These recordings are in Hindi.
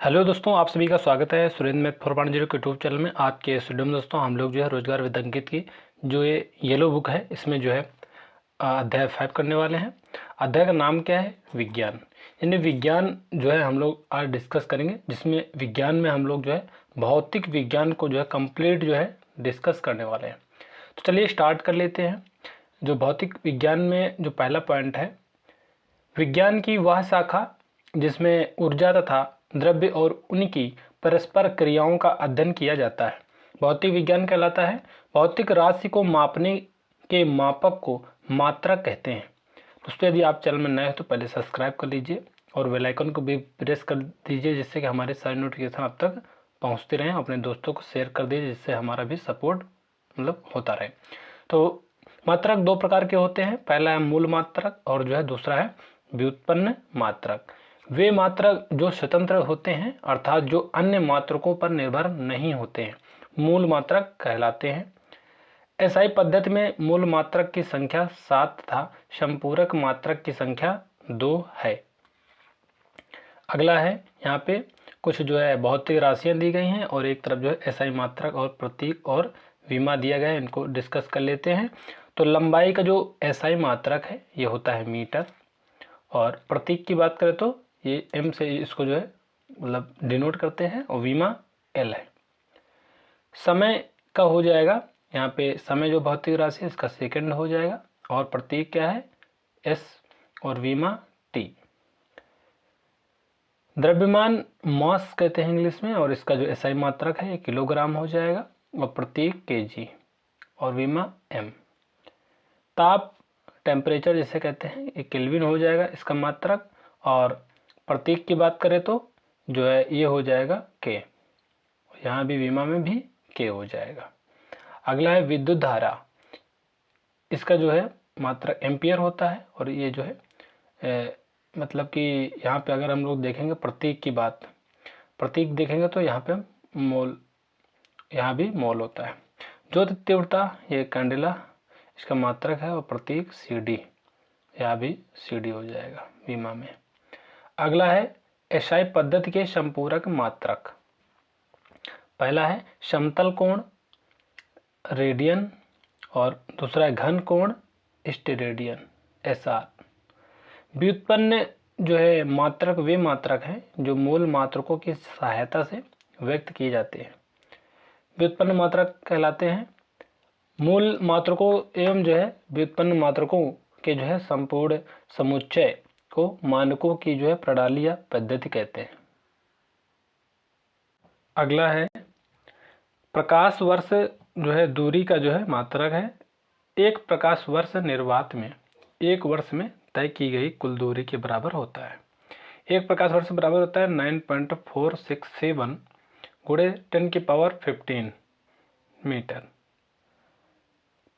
हेलो दोस्तों, आप सभी का स्वागत है सुरेंद्र मैथ 4.0 के यूट्यूब चैनल में। आज के इस वीडियो में दोस्तों हम लोग जो है रोजगार विद अंकित की जो ये येलो बुक है इसमें जो है अध्याय 5 करने वाले हैं। अध्याय का नाम क्या है? विज्ञान। यानी विज्ञान जो है हम लोग आज डिस्कस करेंगे, जिसमें विज्ञान में हम लोग जो है भौतिक विज्ञान को जो है कंप्लीट जो है डिस्कस करने वाले हैं। तो चलिए स्टार्ट कर लेते हैं। जो भौतिक विज्ञान में जो पहला पॉइंट है, विज्ञान की वह शाखा जिसमें ऊर्जा तथा द्रव्य और उनकी परस्पर क्रियाओं का अध्ययन किया जाता है भौतिक विज्ञान कहलाता है। भौतिक राशि को मापने के मापक को मात्रक कहते हैं। दोस्तों, यदि आप चैनल में नए हैं तो पहले सब्सक्राइब कर लीजिए और बेल आइकन को भी प्रेस कर दीजिए, जिससे कि हमारे सारे नोटिफिकेशन आप तक पहुंचते रहें। अपने दोस्तों को शेयर कर दीजिए, जिससे हमारा भी सपोर्ट होता रहे। तो मात्रक दो प्रकार के होते हैं, पहला है मूल मात्रक और जो है दूसरा है व्युत्पन्न मात्रक। वे मात्रक जो स्वतंत्र होते हैं, अर्थात जो अन्य मात्रकों पर निर्भर नहीं होते हैं, मूल मात्रक कहलाते हैं। एसआई पद्धति में मूल मात्रक की संख्या 7 तथा संपूरक मात्रक की संख्या 2 है। अगला है, यहाँ पे कुछ जो है भौतिक राशियां दी गई हैं और एक तरफ जो है एसआई मात्रक और प्रतीक और विमा दिया गया है। इनको डिस्कस कर लेते हैं। तो लंबाई का जो एसआई मात्रक है ये होता है मीटर, और प्रतीक की बात करें तो ये एम से इसको जो है डिनोट करते हैं, और विमा एल है। समय का हो जाएगा, यहाँ पे समय जो भौतिक राशि है इसका सेकंड हो जाएगा, और प्रतीक क्या है? एस, और विमा टी। द्रव्यमान मास कहते हैं इंग्लिश में, और इसका जो एसआई मात्रक है ये किलोग्राम हो जाएगा, और प्रतीक केजी, और विमा एम। ताप टेम्परेचर जिसे कहते हैं ये केल्विन हो जाएगा इसका मात्रक, और प्रतीक की बात करें तो जो है ये हो जाएगा के, यहाँ भी विमा में भी के हो जाएगा। अगला है विद्युत धारा, इसका जो है मात्रक एम्पियर होता है, और ये जो है मतलब कि यहाँ पे अगर हम लोग देखेंगे प्रतीक की बात, प्रतीक देखेंगे तो यहाँ पे मोल, यहाँ भी मोल होता है। ज्योति तीव्रता ये कैंडेला, इसका मात्रक है, और प्रतीक सी डी, यहाँ भी सी डी हो जाएगा विमा में। अगला है एसआई पद्धति के संपूरक मात्रक। पहला है समतल कोण रेडियन, और दूसरा है घन कोण स्टेरेडियन एसआर। व्युत्पन्न जो है मात्रक वे मात्रक हैं जो मूल मात्रकों की सहायता से व्यक्त किए जाते हैं, व्युत्पन्न मात्रक कहलाते हैं। मूल मात्रकों एवं जो है व्युत्पन्न मात्रकों के जो है संपूर्ण समुच्चय को मानकों की जो है प्रणाली या पद्धति कहते हैं। अगला है प्रकाश वर्ष जो है दूरी का जो है मात्रक है। एक प्रकाश वर्ष निर्वात में एक वर्ष में तय की गई कुल दूरी के बराबर होता है। एक प्रकाश वर्ष बराबर होता है 9.467 गुणे 10⁻15 मीटर।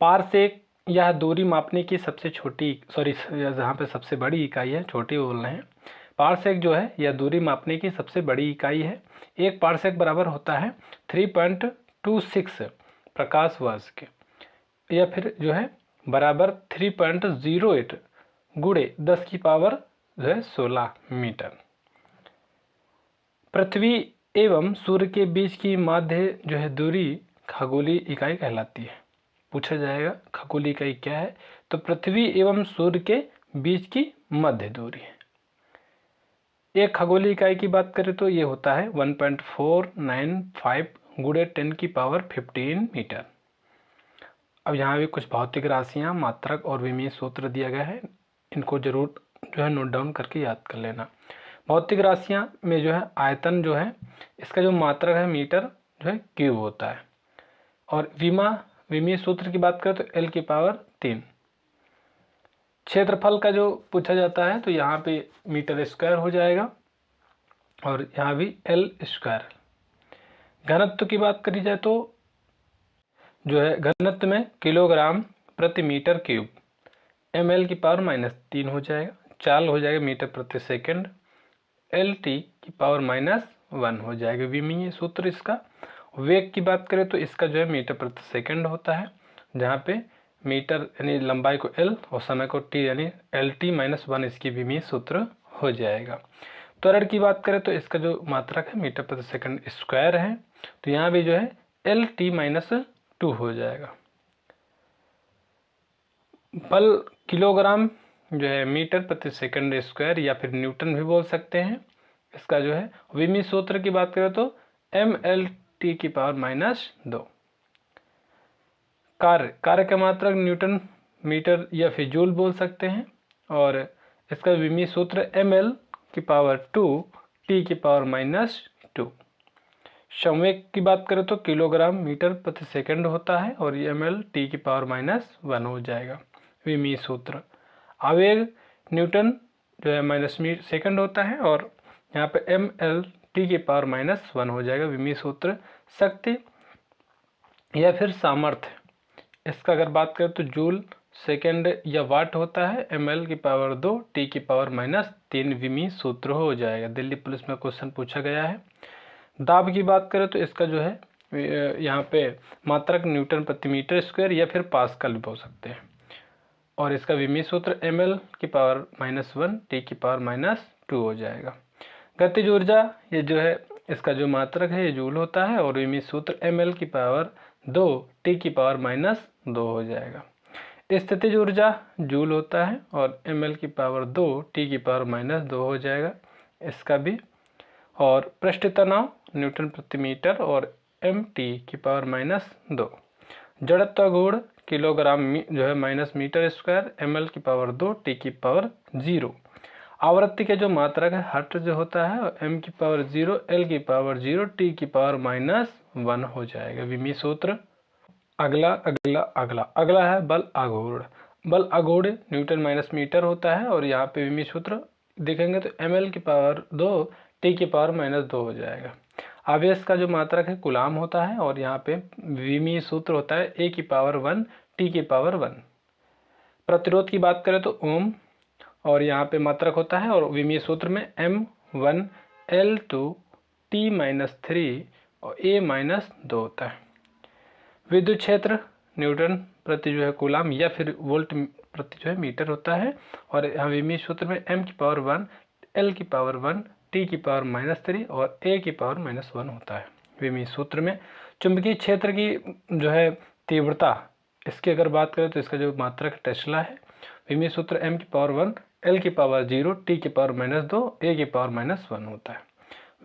पारसेक यह दूरी मापने की सबसे छोटी जहाँ पे सबसे बड़ी इकाई है, छोटी बोल रहे हैं। पारसेक जो है यह दूरी मापने की सबसे बड़ी इकाई है। एक पारसेक बराबर होता है 3.26 प्रकाश वर्ष के, या फिर जो है बराबर 3.08 गुणे 10⁻16 मीटर। पृथ्वी एवं सूर्य के बीच की माध्य जो है दूरी खगोलीय इकाई कहलाती है। पूछा जाएगा खगोलीय इकाई क्या है, तो पृथ्वी एवं सूर्य के बीच की मध्य दूरी है। एक खगोलीय इकाई की बात करें तो ये होता है 1.495 गुणे 10⁻15 मीटर। अब यहाँ भी कुछ भौतिक राशियाँ, मात्रक और विमीय सूत्र दिया गया है, इनको जरूर जो है नोट डाउन करके याद कर लेना। भौतिक राशियाँ में जो है आयतन जो है इसका जो मात्रक है मीटर जो है क्यूब होता है, और विमीय सूत्र की बात करें तो L⁻3। क्षेत्रफल का जो पूछा जाता है तो यहाँ पे मीटर स्क्वायर हो जाएगा, और यहाँ भी L स्क्वायर। घनत्व की बात करी जाए तो जो है घनत्व में किलोग्राम प्रति मीटर क्यूब ml⁻³ हो जाएगा। चाल हो जाएगा मीटर प्रति सेकंड, LT⁻⁻1 हो जाएगा विमीय सूत्र इसका। वेग की बात करें तो इसका जो है मीटर प्रति सेकंड होता है, जहाँ पे मीटर यानी लंबाई को L और समय को T यानी LT-1 इसकी विमीय सूत्र हो जाएगा। त्वरण की बात करें तो इसका जो मात्रक है मीटर प्रति सेकंड स्क्वायर है, तो यहाँ भी जो है LT-2 हो जाएगा। बल किलोग्राम जो है मीटर प्रति सेकंड स्क्वायर या फिर न्यूटन भी बोल सकते हैं। इसका जो है विमी सूत्र की बात करें तो MLT⁻²। कार्य का मात्रक न्यूटन मीटर या फिर जूल बोल सकते हैं, और इसका विमी सूत्र ML⁻²T⁻²। संवेग की बात करें तो किलोग्राम मीटर प्रति सेकंड होता है, और ये ML⁻⁻1 हो जाएगा विमी सूत्र। आवेग न्यूटन जो है माइनस सेकंड होता है, और यहाँ पे ML⁻⁻1 हो जाएगा विमी सूत्र। शक्ति या फिर सामर्थ्य, इसका अगर बात करें तो जूल सेकंड या वाट होता है, ML⁻²T⁻³ विमी सूत्र हो जाएगा। दिल्ली पुलिस में क्वेश्चन पूछा गया है। दाब की बात करें तो इसका जो है यहाँ पे मात्रक न्यूटन प्रति मीटर स्क्वायर या फिर पास्कल भी बोल सकते हैं, और इसका विमी सूत्र ML⁻⁻1T⁻²। हो जाएगा। गतिज ऊर्जा, ये जो है इसका जो मात्रक है ये जूल होता है, और विमी सूत्र ML⁻²T⁻²। हो जाएगा। स्थितिज ऊर्जा जूल होता है, और ML⁻²T⁻²। हो जाएगा इसका भी। और पृष्ठ तनाव न्यूटन प्रति मीटर और MT⁻²। जड़त्व गुण किलोग्राम जो है माइनस मीटर स्क्वायर ML⁻²T⁻0। आवृत्ति के जो मात्रक है हर्ट्ज जो होता है, M⁻0 L⁻0 T⁻1 हो जाएगा विमी सूत्र। अगला है बल आघूर्ण। बल आघूर्ण न्यूटन माइनस मीटर होता है, और यहाँ पे विमी सूत्र देखेंगे तो ML⁻² T⁻2 हो जाएगा। आवेश का जो मात्रक है कूलाम होता है, और यहाँ पे विमी सूत्र होता है A⁻1 T⁻1। प्रतिरोध की बात करें तो ओम, और यहाँ पे मात्रक होता है, और विमी सूत्र में M1 L2 T-3 और A-2 होता है। विद्युत क्षेत्र न्यूटन प्रति जो है कूलाम या फिर वोल्ट प्रति जो है मीटर होता है, और यहाँ विमी सूत्र में M⁻1 L⁻1 T⁻3 और A⁻1 होता है विमी सूत्र में। चुंबकीय क्षेत्र की जो है तीव्रता, इसकी अगर बात करें तो इसका जो मात्रक टेस्ला है, विमी सूत्र M⁻1 L⁻0 T⁻2 A⁻1 होता है।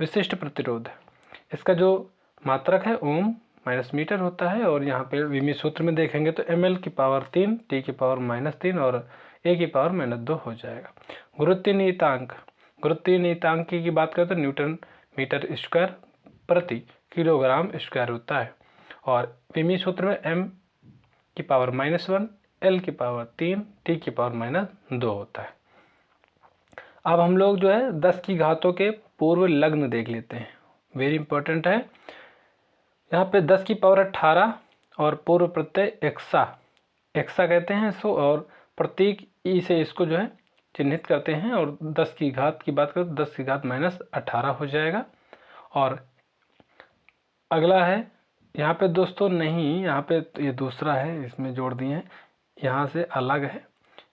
विशिष्ट प्रतिरोध, इसका जो मात्रक है ओम माइनस मीटर होता है, और यहाँ पे विमी सूत्र में देखेंगे तो ML⁻3 T⁻3 और A⁻2 हो जाएगा। गुरुत्वीय नियतांक, गुरुत्वीय नियतांक की बात करें तो न्यूटन मीटर स्क्वायर प्रति किलोग्राम स्क्वायर होता है, और विमी सूत्र में M⁻1 L⁻3 T⁻2 होता है। अब हम लोग जो है 10 की घातों के पूर्व लग्न देख लेते हैं, वेरी इंपॉर्टेंट है। यहाँ पे 10 की पावर 18 और पूर्व प्रत्यय एक्सा कहते हैं इसको, और प्रतीक ई से इसको जो है चिन्हित करते हैं, और 10 की घात की बात करें तो 10 की घात -18 हो जाएगा। और अगला है यहाँ पे दोस्तों, नहीं यहाँ पे ये दूसरा है, इसमें जोड़ दिए हैं, यहाँ से अलग है,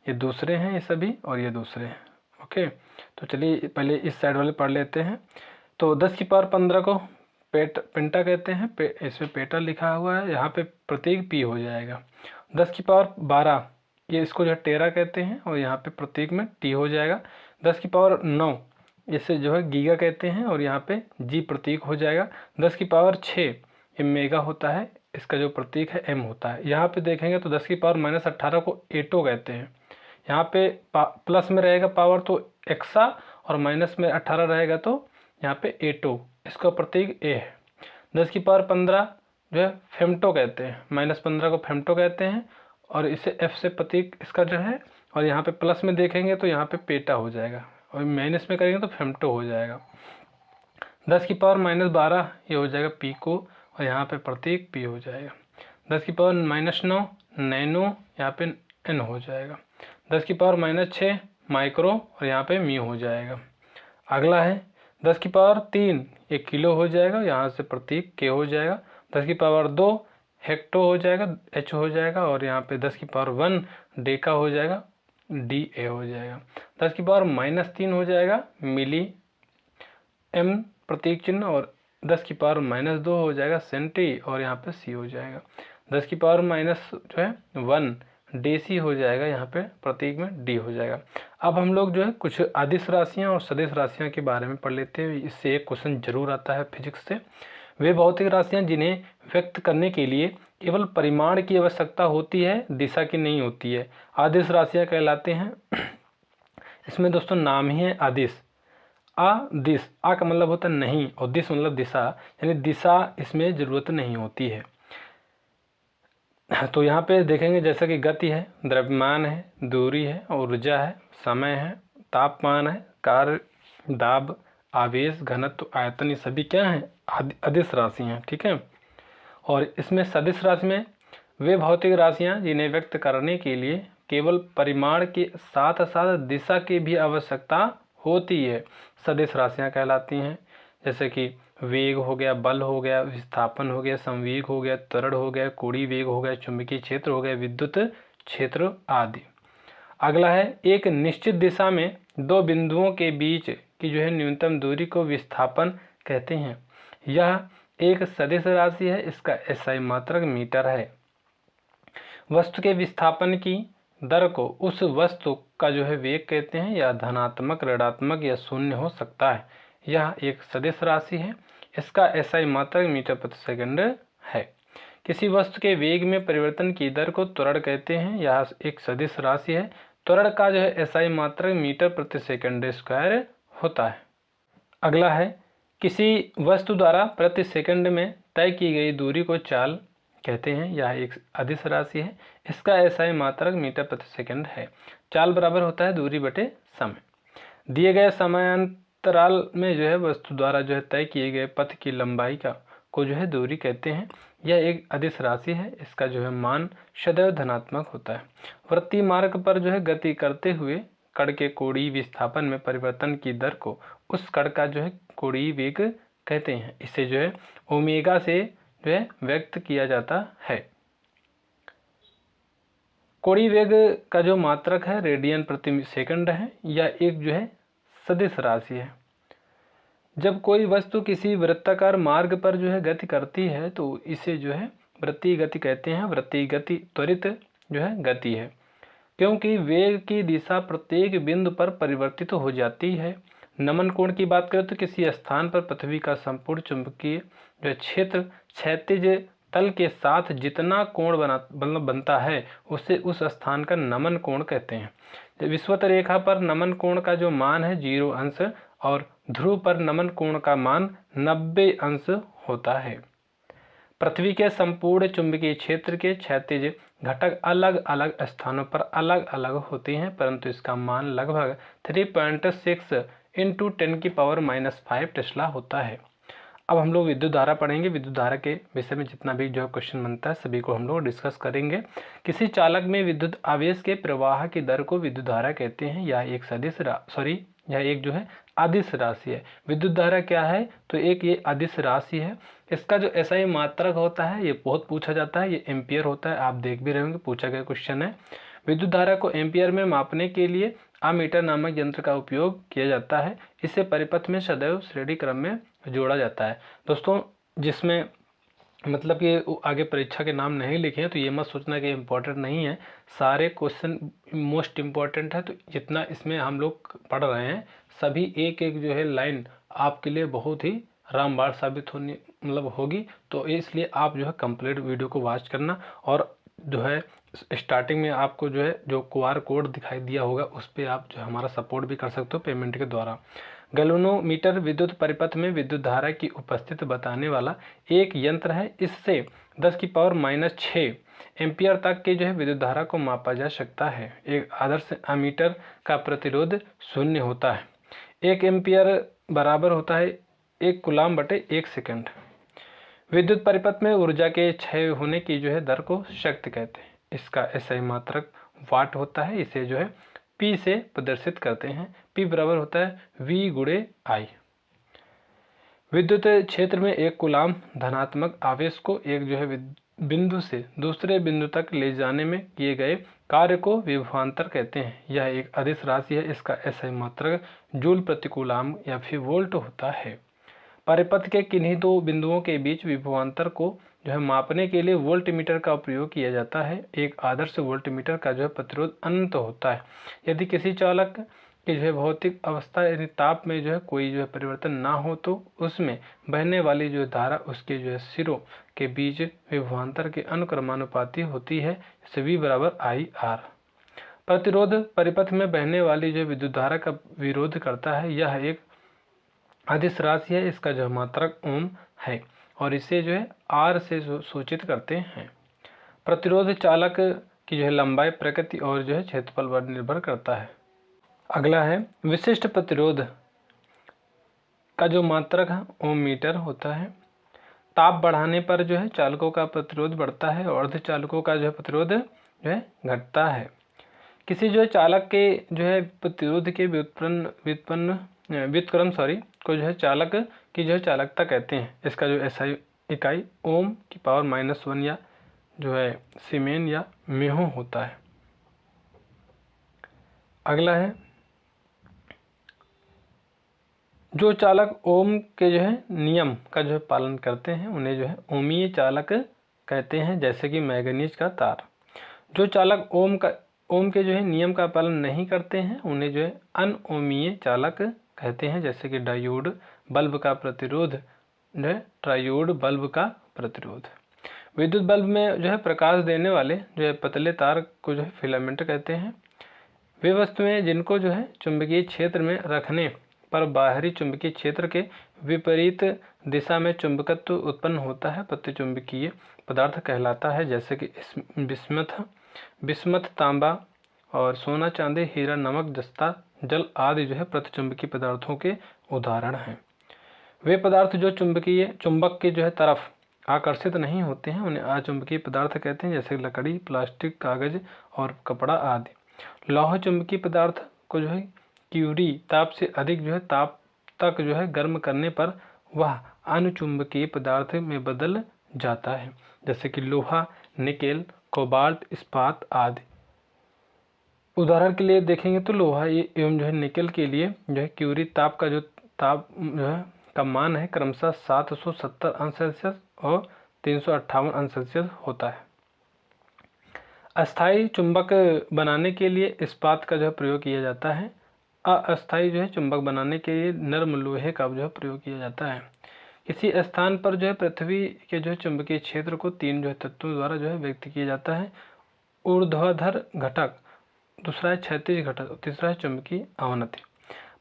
ये दूसरे हैं ये सभी, और ये दूसरे हैं। ओके, तो चलिए पहले इस साइड वाले पढ़ लेते हैं। तो 10 की पावर 15 को पेंटा कहते हैं, इसमें पेटा लिखा हुआ है, यहाँ पे प्रतीक पी हो जाएगा। 10 की पावर 12 ये इसको जो है टेरा कहते हैं, और यहाँ पे प्रतीक में टी हो जाएगा। 10 की पावर 9 इसे जो है गीगा कहते हैं, और यहाँ पे जी प्रतीक हो जाएगा। 10 की पावर 6 ये मेगा होता है, इसका जो प्रतीक है एम होता है। यहाँ पे देखेंगे तो 10 की पावर -18 को एटो कहते हैं। यहाँ पे प्लस में रहेगा पावर तो एक्सा, और माइनस में 18 रहेगा तो यहाँ पे एटो, इसका प्रतीक ए है। 10 की पावर 15 जो है फेमटो कहते हैं, -15 को फेमटो कहते हैं, और इसे एफ से प्रतीक इसका जो है, और यहाँ पे प्लस में देखेंगे तो यहाँ पे पेटा हो जाएगा, और माइनस में करेंगे तो फेमटो हो जाएगा। 10 की पावर -12 ये हो जाएगा पीको, और यहाँ पे प्रतीक पी हो जाएगा। 10 की पावर -9 नैनो, यहाँ पे एन हो जाएगा। 10 की पावर -6 माइक्रो, और यहाँ पे मी हो जाएगा। अगला है 10 की पावर 3 ये किलो हो जाएगा, यहाँ से प्रतीक के हो जाएगा। 10 की पावर 2 हेक्टो हो जाएगा, एच हो जाएगा, और यहाँ पे 10 की पावर 1 डेका हो जाएगा, डी ए हो जाएगा। 10 की पावर -3 हो जाएगा मिली, m प्रतीक चिन्ह और 10 की पावर -2 हो जाएगा सेंटी और यहाँ पे c हो जाएगा। 10 की पावर माइनस जो है 1 DC हो जाएगा, यहाँ पे प्रतीक में d हो जाएगा। अब हम लोग जो है कुछ अदिश राशियाँ और सदिश राशियाँ के बारे में पढ़ लेते हैं। इससे एक क्वेश्चन जरूर आता है फिजिक्स से। वे भौतिक राशियाँ जिन्हें व्यक्त करने के लिए केवल परिमाण की आवश्यकता होती है, दिशा की नहीं होती है, अदिश राशियाँ कहलाते हैं। इसमें दोस्तों नाम ही है अदिश। अदिश, आ का मतलब होता है नहीं और दिश मतलब दिशा, यानी दिशा इसमें जरूरत नहीं होती है। तो यहाँ पे देखेंगे जैसे कि गति है, द्रव्यमान है, दूरी है, ऊर्जा है, समय है, तापमान है, कार्य, दाब, आवेश, घनत्व, आयतन, ये सभी क्या हैं? अदिश राशि हैं। ठीक है। और इसमें सदिश राशि में वे भौतिक राशियाँ जिन्हें व्यक्त करने के लिए केवल परिमाण के साथ साथ दिशा की भी आवश्यकता होती है, सदिश राशियाँ कहलाती हैं। जैसे कि वेग हो गया, बल हो गया, विस्थापन हो गया, संवेग हो गया, त्वरण हो गया, कोणीय वेग हो गया, चुंबकीय क्षेत्र हो गया, विद्युत क्षेत्र आदि। अगला है एक निश्चित दिशा में दो बिंदुओं के बीच की जो है न्यूनतम दूरी को विस्थापन कहते हैं। यह एक सदिश राशि है, इसका SI मात्रक मीटर है। वस्तु के विस्थापन की दर को उस वस्तु का जो है वेग कहते हैं, या धनात्मक, ऋणात्मक या शून्य हो सकता है। यह एक सदिश राशि है, इसका SI मात्रक मीटर प्रति सेकंड है। किसी वस्तु के वेग में परिवर्तन की दर को त्वरण कहते हैं, यह एक सदिश राशि है। त्वरण का जो है SI मात्रक मीटर प्रति सेकंड स्क्वायर होता है। अगला है किसी वस्तु द्वारा प्रति सेकंड में तय की गई दूरी को चाल कहते हैं, यह एक अदिश राशि है। इसका SI मात्रक मीटर प्रति सेकंड है। चाल बराबर होता है दूरी बटे समय। दिए गए समयांतराल में जो है वस्तु द्वारा जो है तय किए गए पथ की लंबाई को जो है दूरी कहते हैं। यह एक अदिश राशि है, इसका जो है मान सदैव धनात्मक होता है। वृत्तीय मार्ग पर जो है गति करते हुए कण के कोणीय विस्थापन में परिवर्तन की दर को उस कण का जो है कोणीय वेग कहते हैं। इसे जो है ओमेगा से जो है व्यक्त किया जाता है। कोणीय वेग का जो मात्रक है रेडियन प्रति सेकंड है। यह एक जो है सदिश राशि है। जब कोई वस्तु किसी वृत्ताकार मार्ग पर जो है गति करती है तो इसे जो है वृत्तीय गति कहते हैं। वृत्तीय गति त्वरित जो है गति है, क्योंकि वेग की दिशा प्रत्येक बिंदु पर परिवर्तित हो जाती है। नमन कोण की बात करें तो किसी स्थान पर पृथ्वी का संपूर्ण चुंबकीय जो क्षेत्र क्षैतिज तल के साथ जितना कोण बनता है उसे उस स्थान का नमन कोण कहते हैं। विषुवत रेखा पर नमन कोण का जो मान है 0 अंश और ध्रुव पर नमन कोण का मान 90 अंश होता है। पृथ्वी के संपूर्ण चुंबकीय क्षेत्र के क्षैतिज घटक अलग अलग स्थानों पर अलग अलग होते हैं, परंतु इसका मान लगभग 3.6 × 10⁻⁵ टेस्ला होता है। अब हम लोग विद्युत धारा पढ़ेंगे। विद्युत धारा के विषय में जितना भी जो क्वेश्चन बनता है सभी को हम लोग डिस्कस करेंगे। किसी चालक में विद्युत आवेश के प्रवाह की दर को विद्युत धारा कहते हैं। यह एक जो है अदिश राशि है। विद्युत धारा क्या है? तो एक ये अदिश राशि है। इसका जो SI मात्रक होता है ये बहुत पूछा जाता है, ये एम्पियर होता है। आप देख भी रहे होंगे, पूछा गया क्वेश्चन है। विद्युत धारा को एम्पियर में मापने के लिए अमीटर नामक यंत्र का उपयोग किया जाता है। इसे परिपथ में सदैव श्रेणी क्रम में जोड़ा जाता है। दोस्तों जिसमें मतलब कि आगे परीक्षा के नाम नहीं लिखे हैं तो ये मत सोचना कि इम्पोर्टेंट नहीं है, सारे क्वेश्चन मोस्ट इम्पोर्टेंट है। तो जितना इसमें हम लोग पढ़ रहे हैं सभी एक एक जो है लाइन आपके लिए बहुत ही रामबाण साबित होनी होगी। तो इसलिए आप जो है कंप्लीट वीडियो को वॉच करना, और जो है स्टार्टिंग में आपको जो है जो QR कोड दिखाई दिया होगा उस पर आप जो हमारा सपोर्ट भी कर सकते हो पेमेंट के द्वारा। गैल्वेनोमीटर विद्युत परिपथ में विद्युत धारा की उपस्थिति बताने वाला एक यंत्र है। इससे 10⁻⁶ एम्पियर तक के जो है विद्युत धारा को मापा जा सकता है। एक आदर्श एमीटर का प्रतिरोध 0 होता है। 1 एम्पियर बराबर होता है 1 कूलाम बटे 1 सेकंड। विद्युत परिपथ में ऊर्जा के क्षय होने की जो है दर को शक्ति कहते हैं। इसका SI मात्रक वाट होता है। इसे जो है P से प्रदर्शित करते हैं। P बराबर होता है V × I। विद्युत क्षेत्र में 1 कूलाम धनात्मक आवेश को एक जो है बिंदु से दूसरे बिंदु तक ले जाने में किए गए कार्य को विभवांतर कहते हैं। यह एक अदिश राशि है। इसका SI मात्रक जूल प्रति कूलाम या फिर वोल्ट होता है। परिपथ के किन्हीं दो बिंदुओं के बीच विभवांतर को जो है मापने के लिए वोल्टमीटर का उपयोग किया जाता है। एक आदर्श वोल्टमीटर का जो है प्रतिरोध अनंत होता है। यदि किसी चालक की जो है भौतिक अवस्था यानी ताप में जो है कोई जो है परिवर्तन ना हो तो उसमें बहने वाली जो धारा उसके जो है सिरों के बीच विभवांतर के अनुक्रमानुपाती होती है। V बराबर IR। प्रतिरोध परिपथ में बहने वाली जो विद्युत धारा का विरोध करता है। यह एक अदिश राशि है। इसका जो मात्रक ओम है और इसे जो है R से सूचित करते हैं। प्रतिरोध चालक की जो है लंबाई, प्रकृति और जो है क्षेत्रफल पर निर्भर करता है। अगला है विशिष्ट प्रतिरोध का जो मात्रक है ओम मीटर होता है। ताप बढ़ाने पर जो है चालकों का प्रतिरोध बढ़ता है और अर्धचालकों का जो है प्रतिरोध जो है घटता है। किसी जो है चालक के जो है प्रतिरोध के व्युत्क्रम को जो है चालक की जो है चालकता कहते हैं। इसका जो SI इकाई ओम की पावर -1 या जो है सीमेन या म्हो होता है। अगला है जो चालक ओम के जो है नियम का जो है पालन करते हैं उन्हें जो है ओमीय चालक कहते हैं, जैसे कि मैंगनीज का तार। जो चालक ओम के जो है नियम का पालन नहीं करते हैं उन्हें जो है अनओमीय चालक कहते हैं, जैसे कि डायोड बल्ब का प्रतिरोध जो है ट्रायोड बल्ब का प्रतिरोध। विद्युत बल्ब में जो है प्रकाश देने वाले जो है पतले तार को जो है फिलामेंट कहते हैं। वे वस्तुएं जिनको जो है चुंबकीय क्षेत्र में रखने पर बाहरी चुंबकीय क्षेत्र के विपरीत दिशा में चुंबकत्व उत्पन्न होता है प्रतिचुंबकीय पदार्थ कहलाता है, जैसे कि बिस्मथ, तांबा और सोना, चांदी, हीरा, नमक, जस्ता, जल आदि जो है प्रतिचुंबकीय पदार्थों के उदाहरण हैं। वे पदार्थ जो चुंबक की जो है तरफ आकर्षित नहीं होते हैं उन्हें अचुंबकीय पदार्थ कहते हैं, जैसे लकड़ी, प्लास्टिक, कागज और कपड़ा आदि। लौह चुंबकीय पदार्थ को जो है क्यूरी ताप से अधिक जो है ताप तक जो है गर्म करने पर वह अनुचुंबकीय पदार्थ में बदल जाता है, जैसे कि लोहा, निकेल, कोबाल्ट, इस्पात आदि। उदाहरण के लिए देखेंगे तो लोहा एवं जो है निकेल के लिए जो है क्यूरी ताप जो है का मान है क्रमशः 770 अंश सेल्सियस और 358 अंश सेल्सियस होता है। अस्थायी चुंबक बनाने के लिए इस्पात का जो है प्रयोग किया जाता है। अस्थायी जो है चुंबक बनाने के लिए नर्म लोहे का जो है प्रयोग किया जाता है। किसी स्थान पर जो है पृथ्वी के जो है चुंबकीय क्षेत्र को 3 जो है तत्वों द्वारा जो है व्यक्त किया जाता है। ऊर्ध्वाधर घटक, दूसरा है क्षैतिज घटक, तीसरा है चुंबकीय अवनति।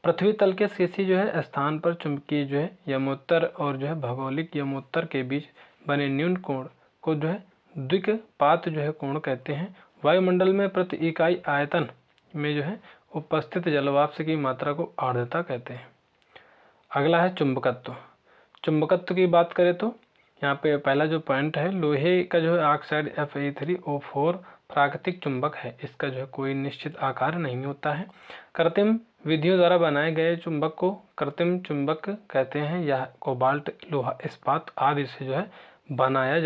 पृथ्वी तल के किसी जो है स्थान पर चुंबकीय जो है यमोत्तर और जो है भौगोलिक यमोत्तर के बीच बने न्यून कोण को जो है द्विकपात जो है कोण कहते हैं। वायुमंडल में प्रति इकाई आयतन में जो है उपस्थित जलवाष्प की मात्रा को आर्द्रता कहते हैं। अगला है चुंबकत्व। चुंबकत्व की बात करें तो यहाँ पे पहला जो पॉइंट है लोहे का जो है ऑक्साइड Fe3O4 प्राकृतिक चुंबक है। इसका जो है कोई निश्चित आकार नहीं होता है। कृत्रिम विधियों द्वारा बनाए गए चुंबक को कृत्रिम चुंबक कहते हैं। यह कोबाल्ट, लोहा, इस्पात आदि से जो है बनाया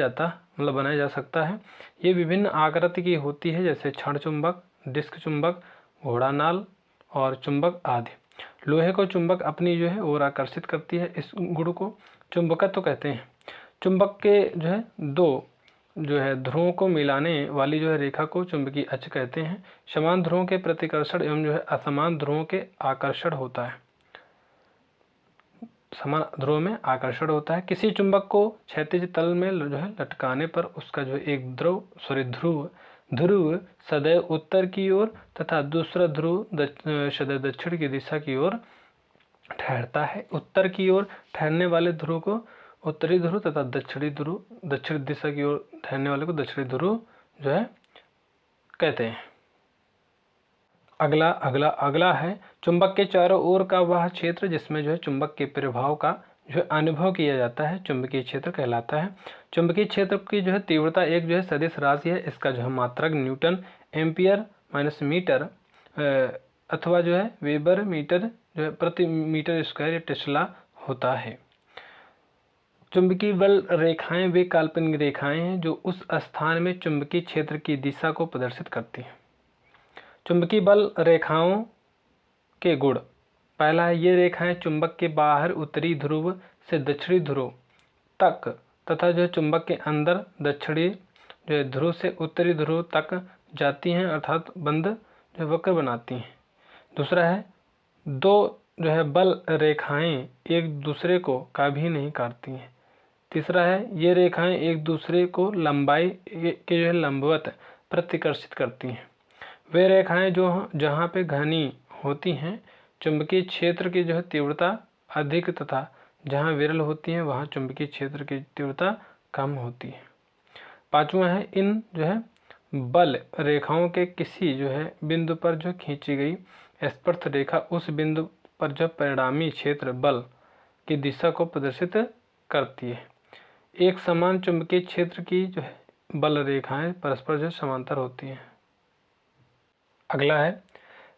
जा सकता है। ये विभिन्न आकृति की होती है, जैसे क्षण चुंबक, डिस्क चुंबक, घोड़ानाल और चुंबक आदि। लोहे को चुंबक अपनी जो है ओर आकर्षित करती है, इस गुण को चुंबकत्व कहते हैं। चुंबक के जो है दो जो है ध्रुवों को मिलाने वाली जो है रेखा को चुंबकीय अक्ष कहते हैं। समान ध्रुवों के प्रतिकर्षण एवं जो है असमान ध्रुवों के आकर्षण होता है। समान ध्रुव में आकर्षण होता है। किसी चुंबक को क्षैतिज तल में जो है लटकाने पर उसका जो एक ध्रुव सदैव उत्तर की ओर तथा दूसरा ध्रुव सदैव दक्षिण की दिशा की ओर ठहरता है। उत्तर की ओर ठहरने वाले ध्रुव को उत्तरी ध्रुव तथा दक्षिण दिशा की ओर ठहरने वाले को दक्षिणी ध्रुव जो है कहते हैं। अगला है चुंबक के चारों ओर का वह क्षेत्र जिसमें जो है चुंबक के प्रभाव का जो है अनुभव किया जाता है चुंबकीय क्षेत्र कहलाता है। चुंबकीय क्षेत्र की जो है तीव्रता एक जो है सदिश राशि है। इसका जो है मात्रक न्यूटन एम्पियर माइनस मीटर अथवा जो है वेबर मीटर जो है प्रति मीटर स्क्वायर या टेस्ला होता है। चुंबकीय बल रेखाएं वे काल्पनिक रेखाएं हैं जो उस स्थान में चुंबकीय क्षेत्र की दिशा को प्रदर्शित करती हैं। चुंबकीय बल रेखाओं के गुण पहला है ये रेखाएं चुंबक के बाहर उत्तरी ध्रुव से दक्षिणी ध्रुव तक तथा जो है चुंबक के अंदर दक्षिणी जो है ध्रुव से उत्तरी ध्रुव तक जाती हैं अर्थात बंद जो वक्र बनाती हैं। दूसरा है दो जो है बल रेखाएं एक दूसरे को कभी नहीं काटती हैं। तीसरा है ये रेखाएं एक दूसरे को लंबाई के जो है लंबवत प्रतिकर्षित करती हैं। वे रेखाएं जो जहाँ पे घनी होती हैं चुंबकीय क्षेत्र की जो है तीव्रता अधिक तथा जहाँ विरल होती हैं वहाँ चुंबकीय क्षेत्र की तीव्रता कम होती है। पांचवा है इन जो है बल रेखाओं के किसी जो है बिंदु पर जो खींची गई स्पर्श रेखा उस बिंदु पर जो परिणामी क्षेत्र बल की दिशा को प्रदर्शित करती है। एक समान चुंबकीय क्षेत्र की जो है बल रेखाएं परस्पर जो समांतर होती हैं। अगला है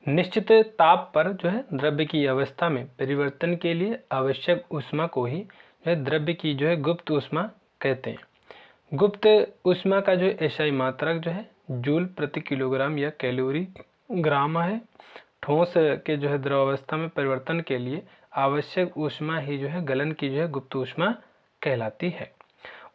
निश्चित ताप पर जो है द्रव्य की अवस्था में परिवर्तन के लिए आवश्यक ऊष्मा को ही जो है द्रव्य की जो है गुप्त ऊष्मा कहते हैं। गुप्त ऊष्मा का जो एसआई मात्रक जो है जूल प्रति किलोग्राम या कैलोरी ग्राम है। ठोस के जो है द्रव अवस्था में परिवर्तन के लिए आवश्यक ऊष्मा ही जो है गलन की जो है गुप्त ऊष्मा कहलाती है।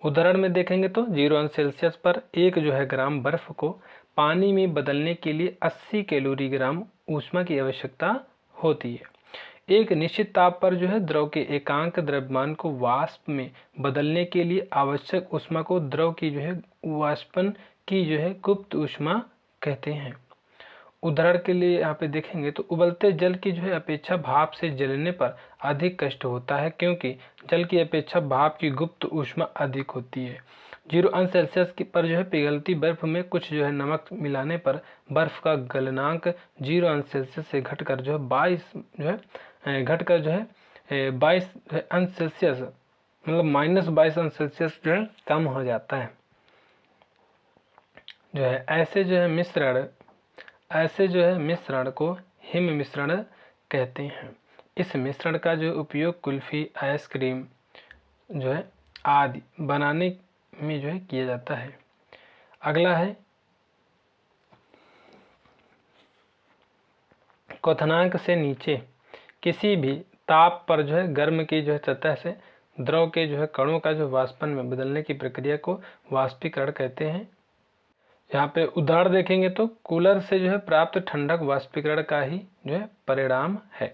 उदाहरण में देखेंगे तो 0 अंश सेल्सियस पर एक जो है ग्राम बर्फ को पानी में बदलने के लिए 80 कैलोरी ग्राम ऊष्मा की आवश्यकता होती है। एक निश्चित ताप पर जो है द्रव के एकांक द्रव्यमान को वाष्प में बदलने के लिए आवश्यक ऊष्मा को द्रव की जो है वाष्पन की जो है गुप्त ऊष्मा कहते हैं। उदाहरण के लिए यहाँ पे देखेंगे तो उबलते जल की जो है अपेक्षा भाप से जलने पर अधिक कष्ट होता है क्योंकि जल की अपेक्षा भाप की गुप्त ऊष्मा अधिक होती है। 0 अंश सेल्सियस पर जो है पिघलती बर्फ में कुछ जो है नमक मिलाने पर बर्फ का गलनांक 0 अंश सेल्सियस से घटकर जो है 22 अंश सेल्सियस मतलब -22 अंश सेल्सियस जो है कम हो जाता है। जो है ऐसे जो है मिश्रण को हिम मिश्रण कहते हैं। इस मिश्रण का जो उपयोग कुल्फी आइसक्रीम जो है आदि बनाने में जो है किया जाता है। अगला है क्वथनांक से नीचे किसी भी ताप पर जो है गर्म की जो है सतह से द्रव के जो है कणों का जो वाष्पन में बदलने की प्रक्रिया को वाष्पीकरण कहते हैं। यहाँ पे उदाहरण देखेंगे तो कूलर से जो है प्राप्त ठंडक वाष्पीकरण का ही जो है परिणाम है।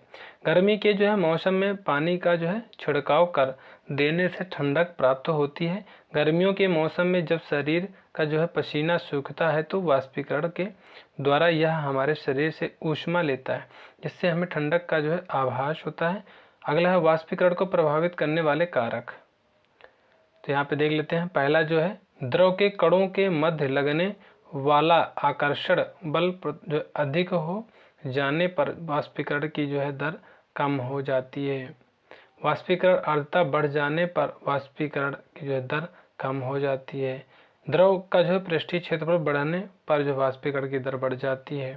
गर्मी के जो है मौसम में पानी का जो है छिड़काव कर देने से ठंडक प्राप्त होती है। गर्मियों के मौसम में जब शरीर का जो है पसीना सूखता है तो वाष्पीकरण के द्वारा यह हमारे शरीर से ऊष्मा लेता है जिससे हमें ठंडक का जो है आभास होता है। अगला है वाष्पीकरण को प्रभावित करने वाले कारक। तो यहाँ पे देख लेते हैं। पहला जो है द्रव के कणों के मध्य लगने वाला आकर्षण बल जो अधिक हो जाने पर वाष्पीकरण की जो है दर कम हो जाती है। वाष्पीकरण आर्द्रता बढ़ जाने पर वाष्पीकरण की जो है दर कम हो जाती है। द्रव का जो है पृष्ठीय क्षेत्रफल बढ़ने पर जो वाष्पीकरण की दर बढ़ जाती है।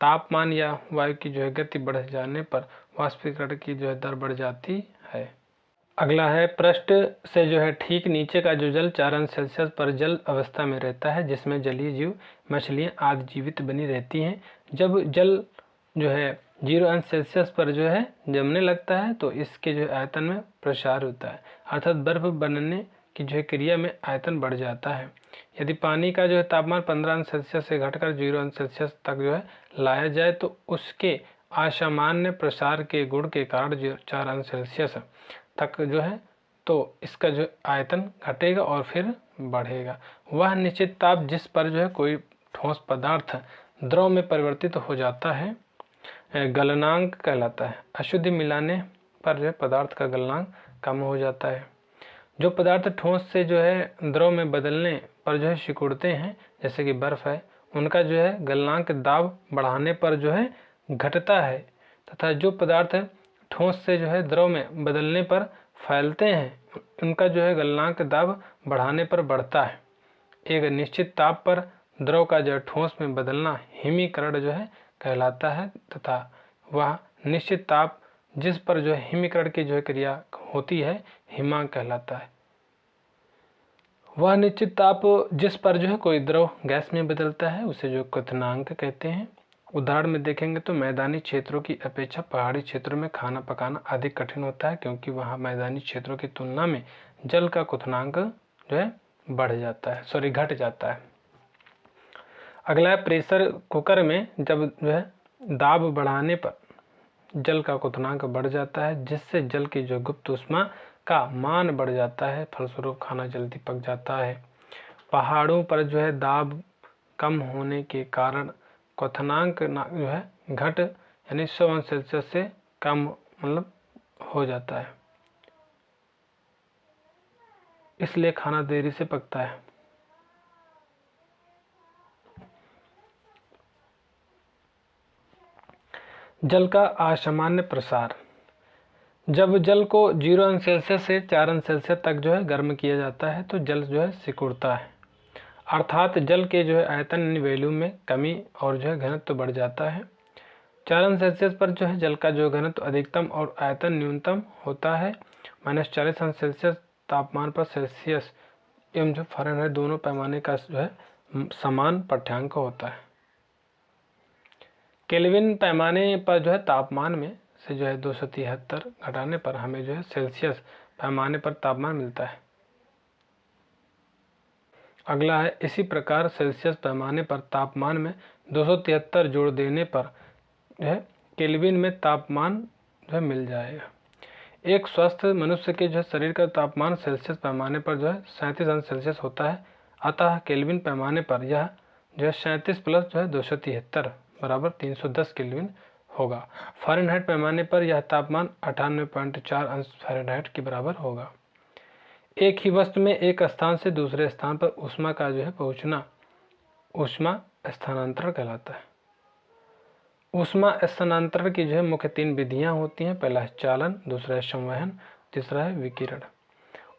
तापमान या वायु की जो है गति बढ़ जाने पर वाष्पीकरण की जो है दर बढ़ जाती है। अगला है पृष्ठ से जो है ठीक नीचे का जो जल 4 अंश सेल्सियस पर जल अवस्था में रहता है जिसमें जलीय जीव मछलियाँ आदि जीवित बनी रहती हैं। जब जल जो है 0 अंश सेल्सियस पर जो है जमने लगता है तो इसके जो आयतन में प्रसार होता है अर्थात बर्फ बनने की जो है क्रिया में आयतन बढ़ जाता है। यदि पानी का जो है तापमान 15 अंश सेल्सियस से घटकर 0 अंश सेल्सियस तक जो है लाया जाए तो उसके असामान्य प्रसार के गुण के कारण जो 4 अंश सेल्सियस तक जो है तो इसका जो आयतन घटेगा और फिर बढ़ेगा। वह निश्चित ताप जिस पर जो है कोई ठोस पदार्थ द्रव में परिवर्तित हो जाता है गलनांक कहलाता है। अशुद्धि मिलाने पर जो है पदार्थ का गलनांक कम हो जाता है। जो पदार्थ ठोस से जो है द्रव में बदलने पर जो है सिकुड़ते हैं जैसे कि बर्फ है उनका जो है गलनांक दाब बढ़ाने पर जो है घटता है तथा जो पदार्थ ठोस से जो है द्रव में बदलने पर फैलते हैं उनका जो है गलनांक दाब बढ़ाने पर बढ़ता है। एक निश्चित ताप पर द्रव का जो है ठोस में बदलना हिमीकरण जो है कहलाता है तथा वह निश्चित ताप जिस पर जो है हिमीकरण की जो है क्रिया होती है हिमांक कहलाता है। वह निश्चित ताप जिस पर जो है कोई द्रव गैस में बदलता है उसे जो क्वथनांक कहते हैं। उदाहरण में देखेंगे तो मैदानी क्षेत्रों की अपेक्षा पहाड़ी क्षेत्रों में खाना पकाना अधिक कठिन होता है, क्योंकि वहाँ मैदानी क्षेत्रों की तुलना में जल का क्वथनांक जो है घट जाता है। अगला है प्रेशर कुकर में जब जो है दाब बढ़ाने पर जल का क्वथनांक बढ़ जाता है, जिससे जल की जो गुप्त ऊष्मा का मान बढ़ जाता है, फलस्वरूप खाना जल्दी पक जाता है। पहाड़ों पर जो है दाब कम होने के कारण क्वथनांक जो है घट यानी 100 अंश सेल्सियस से कम मतलब हो जाता है, इसलिए खाना देरी से पकता है। जल का असामान्य प्रसार। जब जल को 0 अंश सेल्सियस से 4 अंश सेल्सियस तक जो है गर्म किया जाता है तो जल जो है सिकुड़ता है, अर्थात जल के जो है आयतन वैल्यूम में कमी और जो है घनत्व बढ़ जाता है। 4 अंश सेल्सियस पर जो है जल का जो घनत्व अधिकतम और आयतन न्यूनतम होता है। -40 अंश सेल्सियस तापमान पर सेल्सियस एवं जो फ़ारेनहाइट दोनों पैमाने का जो है समान पाठ्यांक होता है। केल्विन पैमाने पर जो है तापमान में से जो है 273 घटाने पर हमें जो है सेल्सियस पैमाने पर तापमान मिलता है। अगला है इसी प्रकार सेल्सियस पैमाने पर तापमान में 273 जोड़ देने पर जो है केल्विन में तापमान जो है मिल जाएगा। एक स्वस्थ मनुष्य के जो है शरीर का तापमान सेल्सियस पैमाने पर जो है 37 अंश सेल्सियस होता है, अतः केल्विन पैमाने पर यह जो है 37 प्लस जो है 273 बराबर 310 केल्विन होगा। फ़ारेनहाइट पैमाने पर यह तापमान 98.4 अंश फ़ारेनहाइट के बराबर होगा। एक ही वस्तु में एक स्थान से दूसरे स्थान पर ऊष्मा का जो है पहुंचना ऊष्मा स्थानांतरण कहलाता है। ऊष्मा स्थानांतरण की जो है मुख्य 3 विधियां होती हैं। पहला है चालन, दूसरा है संवहन, तीसरा है विकिरण।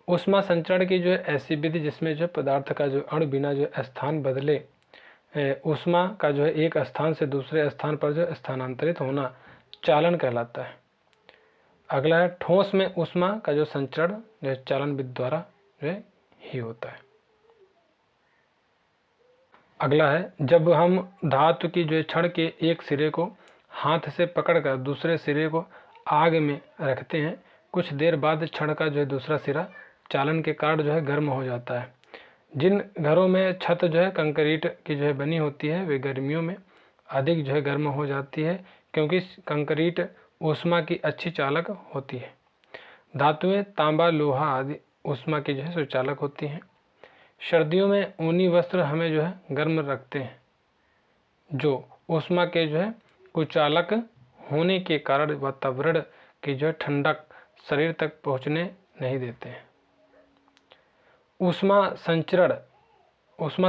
ऊष्मा संचरण की जो है ऐसी विधि जिसमें जो पदार्थ का जो अणु बिना जो स्थान बदले ऊष्मा का जो है एक स्थान से दूसरे स्थान पर जो स्थानांतरित होना चालन कहलाता है। अगला है ठोस में ऊष्मा का जो संचरण जो है चालन विधि द्वारा जो है ही होता है। अगला है जब हम धातु की जो है छड़ के एक सिरे को हाथ से पकड़कर दूसरे सिरे को आग में रखते हैं, कुछ देर बाद छड़ का जो है दूसरा सिरा चालन के कारण जो है गर्म हो जाता है। जिन घरों में छत जो है कंक्रीट की जो है बनी होती है वे गर्मियों में अधिक जो है गर्म हो जाती है, क्योंकि कंक्रीट ऊष्मा की अच्छी चालक होती है। धातुएं तांबा, लोहा आदि ऊष्मा की जो है सुचालक होती हैं। सर्दियों में ऊनी वस्त्र हमें जो है गर्म रखते हैं, जो ऊष्मा के जो है कुचालक होने के कारण वातावरण की जो है ठंडक शरीर तक पहुंचने नहीं देते हैं। ऊष्मा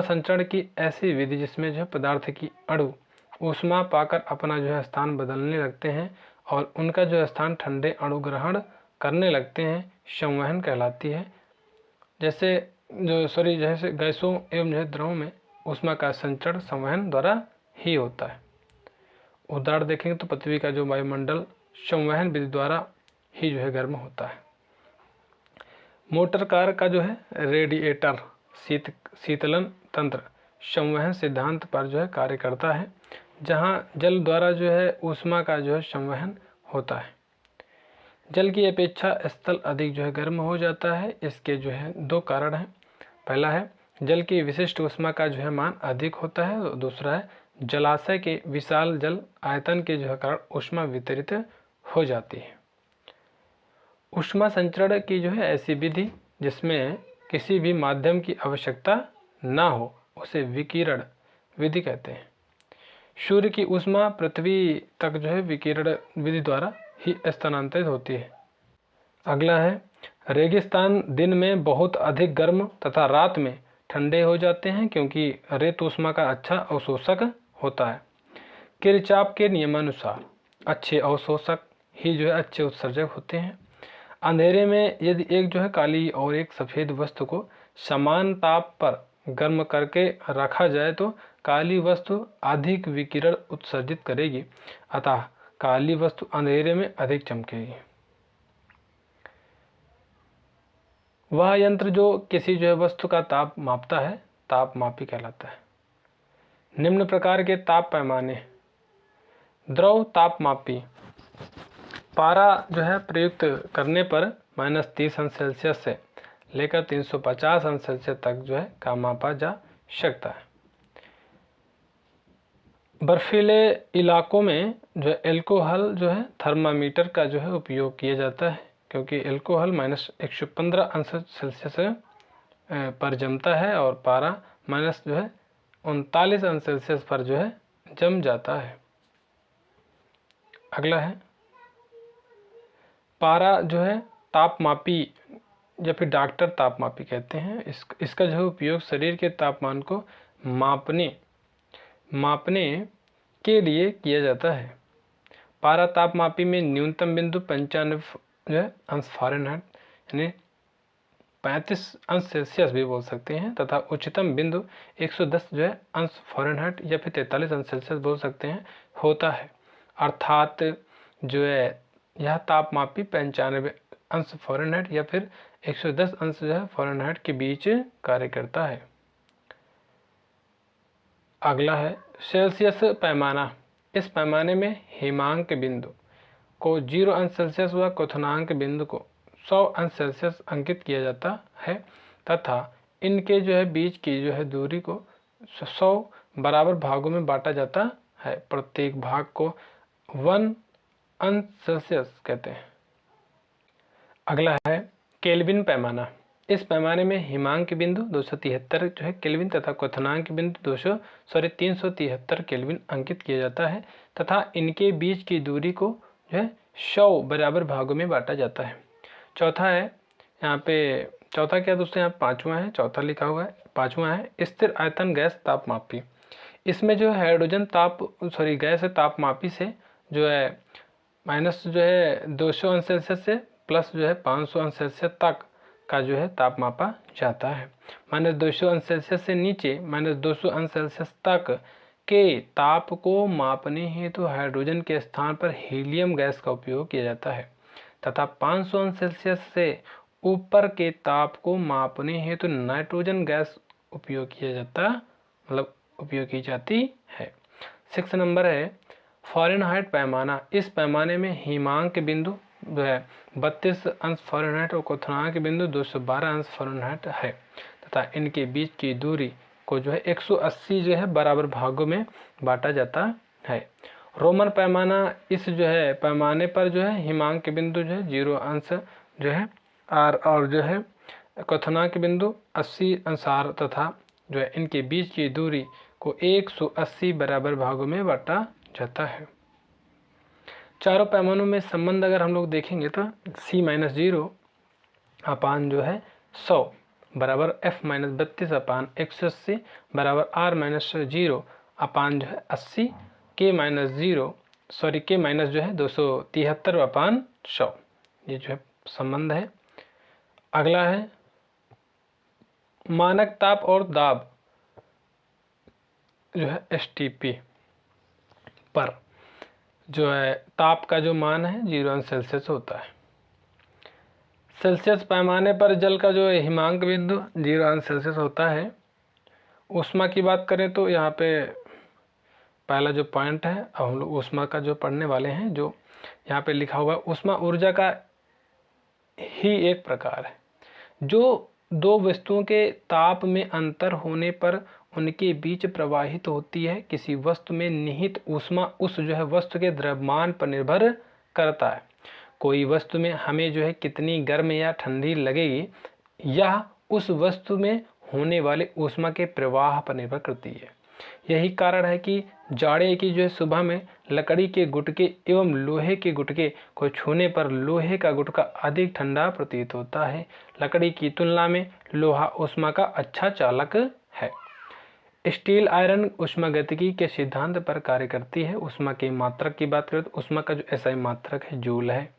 संचरण की ऐसी विधि जिसमें जो है पदार्थ की अणु ऊष्मा पाकर अपना जो है स्थान बदलने लगते हैं और उनका जो स्थान ठंडे अणु ग्रहण करने लगते हैं, संवहन कहलाती है। जैसे गैसों एवं जो है द्रवों में ऊष्मा का संचरण संवहन द्वारा ही होता है। उदाहरण देखेंगे तो पृथ्वी का जो वायुमंडल संवहन विधि द्वारा ही जो है गर्म होता है। मोटर कार का जो है रेडिएटर शीतलन तंत्र संवहन सिद्धांत पर जो है कार्य करता है, जहां जल द्वारा जो है ऊष्मा का जो है संवहन होता है। जल की अपेक्षा स्थल अधिक जो है गर्म हो जाता है। इसके जो है 2 कारण हैं। पहला है जल की विशिष्ट ऊष्मा का जो है मान अधिक होता है, और दूसरा है जलाशय के विशाल जल आयतन के जो है कारण ऊष्मा वितरित हो जाती है। ऊष्मा संचरण की जो है ऐसी विधि जिसमें किसी भी माध्यम की आवश्यकता ना हो उसे विकिरण विधि कहते हैं। सूर्य की ऊष्मा पृथ्वी तक जो है विकिरण विधि द्वारा ही स्थानांतरित होती है। अगला है रेगिस्तान दिन में बहुत अधिक गर्म तथा रात में ठंडे हो जाते हैं, क्योंकि रेत ऊष्मा का अच्छा अवशोषक होता है। किरचॉफ के नियमानुसार अच्छे अवशोषक ही जो है अच्छे उत्सर्जक होते हैं। अंधेरे में यदि एक जो है काली और एक सफ़ेद वस्तु को समान ताप पर गर्म करके रखा जाए तो काली वस्तु अधिक विकिरण उत्सर्जित करेगी, अतः काली वस्तु अंधेरे में अधिक चमकेगी। वह यंत्र जो किसी जो है वस्तु का ताप मापता है तापमापी कहलाता है। निम्न प्रकार के ताप पैमाने द्रव तापमापी पारा जो है प्रयुक्त करने पर -30°C से लेकर 350°C तक जो है का मापा जा सकता है। बर्फीले इलाकों में जो है एल्कोहल जो है थर्मामीटर का जो है उपयोग किया जाता है, क्योंकि एल्कोहल -115°C पर जमता है और पारा -39°C पर जो है जम जाता है। अगला है पारा जो है तापमापी या फिर डॉक्टर तापमापी कहते हैं। इसका जो है उपयोग शरीर के तापमान को मापने के लिए किया जाता है। पारा तापमापी में न्यूनतम बिंदु 95 जो है अंश फ़ारेनहाइट यानी 35°C भी बोल सकते हैं तथा उच्चतम बिंदु 110 जो है अंश फ़ारेनहाइट या फिर 43°C बोल सकते हैं होता है। अर्थात जो है यह तापमापी 95 फ़ारेनहाइट या फिर 110 जो है फ़ारेनहाइट के बीच कार्य करता है। अगला है सेल्सियस पैमाना। इस पैमाने में हिमांक बिंदु को 0°C व क्वथनांक बिंदु को 100°C अंकित किया जाता है तथा इनके जो है बीच की जो है दूरी को 100 बराबर भागों में बांटा जाता है। प्रत्येक भाग को 1°C कहते हैं। अगला है केल्विन पैमाना। इस पैमाने में हिमांक बिंदु 273 जो है केल्विन तथा क्वथनांक बिंदु 373 केल्विन अंकित किया जाता है तथा इनके बीच की दूरी को जो है 100 बराबर भागों में बांटा जाता है। चौथा है यहाँ पे, चौथा क्या दोस्तों, यहाँ पाँचवा है, चौथा लिखा हुआ है, पाँचवा है स्थिर आयतन गैस तापमापी। इसमें जो हाइड्रोजन गैस तापमापी से जो है -200°C से प्लस जो है 500°C तक का जो है ताप मापा जाता है। -200°C से नीचे -200°C तक के ताप को मापने हेतु हाइड्रोजन के स्थान पर हीलियम गैस का उपयोग किया जाता है तथा 500°C से ऊपर के ताप को मापने हेतु नाइट्रोजन गैस उपयोग की जाती है। 6 नंबर है फ़ारेनहाइट पैमाना। इस पैमाने में हिमांक बिंदु जो है 32° फ़ारेनहाइट और क्वथनांक बिंदु 212° फ़ारेनहाइट है तथा इनके बीच की दूरी को जो है 180 जो है बराबर भागों में बांटा जाता है। रोमन पैमाना। इस जो है पैमाने पर जो है हिमांक बिंदु जो है 0° जो है और जो है क्वथनांक बिंदु 80° तथा जो है इनके बीच की दूरी को 180 बराबर भागों में बांटा जाता है। चारों पैमानों में संबंध अगर हम लोग देखेंगे तो C-0 अपान जो है 100 बराबर F-32 अपान 180 बराबर R-0 अपान जो है 80 K- जो है 273 अपान 100, ये जो है संबंध है। अगला है मानक ताप और दाब जो है STP पर जो है ताप का जो मान है 0°C होता है। सेल्सियस पैमाने पर जल का जो हिमांक बिंदु 0°C होता है। ऊष्मा की बात करें तो यहाँ पे पहला जो पॉइंट है, अब हम लोग ऊष्मा का जो पढ़ने वाले हैं, जो यहाँ पे लिखा हुआ है ऊष्मा ऊर्जा का ही एक प्रकार है जो दो वस्तुओं के ताप में अंतर होने पर उनके बीच प्रवाहित होती है। किसी वस्तु में निहित ऊष्मा उस जो है वस्तु के द्रव्यमान पर निर्भर करता है। कोई वस्तु में हमें जो है कितनी गर्म या ठंडी लगेगी यह उस वस्तु में होने वाले ऊष्मा के प्रवाह पर निर्भर करती है। यही कारण है कि जाड़े की जो है सुबह में लकड़ी के गुटके एवं लोहे के गुटके को छूने पर लोहे का गुटका अधिक ठंडा प्रतीत होता है। लकड़ी की तुलना में लोहा ऊष्मा का अच्छा चालक है। स्टील आयरन ऊष्मागतिकी के सिद्धांत पर कार्य करती है। ऊष्मा की मात्रक की बात करें तो ऊष्मा का जो SI मात्रक है जूल है।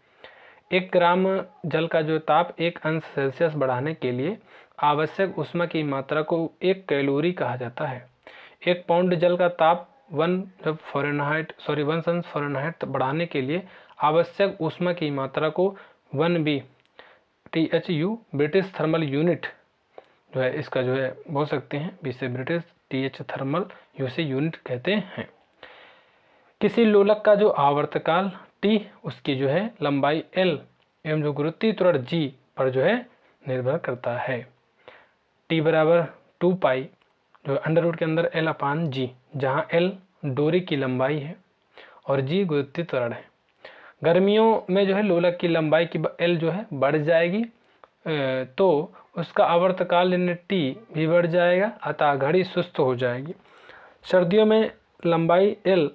1 ग्राम जल का जो ताप 1°C बढ़ाने के लिए आवश्यक ऊष्मा की मात्रा को 1 कैलोरी कहा जाता है। 1 पाउंड जल का ताप 1 फ़ारेनहाइट बढ़ाने के लिए आवश्यक ऊष्मा की मात्रा को 1 THU ब्रिटिश थर्मल यूनिट जो है इसका जो है बोल सकते हैं। बी से ब्रिटिश, TH थर्मल, यू से यूनिट कहते हैं। किसी लोलक का जो आवर्तकाल t, उसकी जो है लंबाई l एवं जो गुरुत्वीय त्वरण g पर जो है निर्भर करता है। t बराबर 2 पाई जो अंडर रूट के अंदर l/g, जहाँ l डोरी की लंबाई है और g गुरुत्वीय त्वरण है। गर्मियों में जो है लोलक की लंबाई की l जो है बढ़ जाएगी, तो उसका आवर्तकाल यानी t भी बढ़ जाएगा, अतः घड़ी सुस्त हो जाएगी। सर्दियों में लंबाई l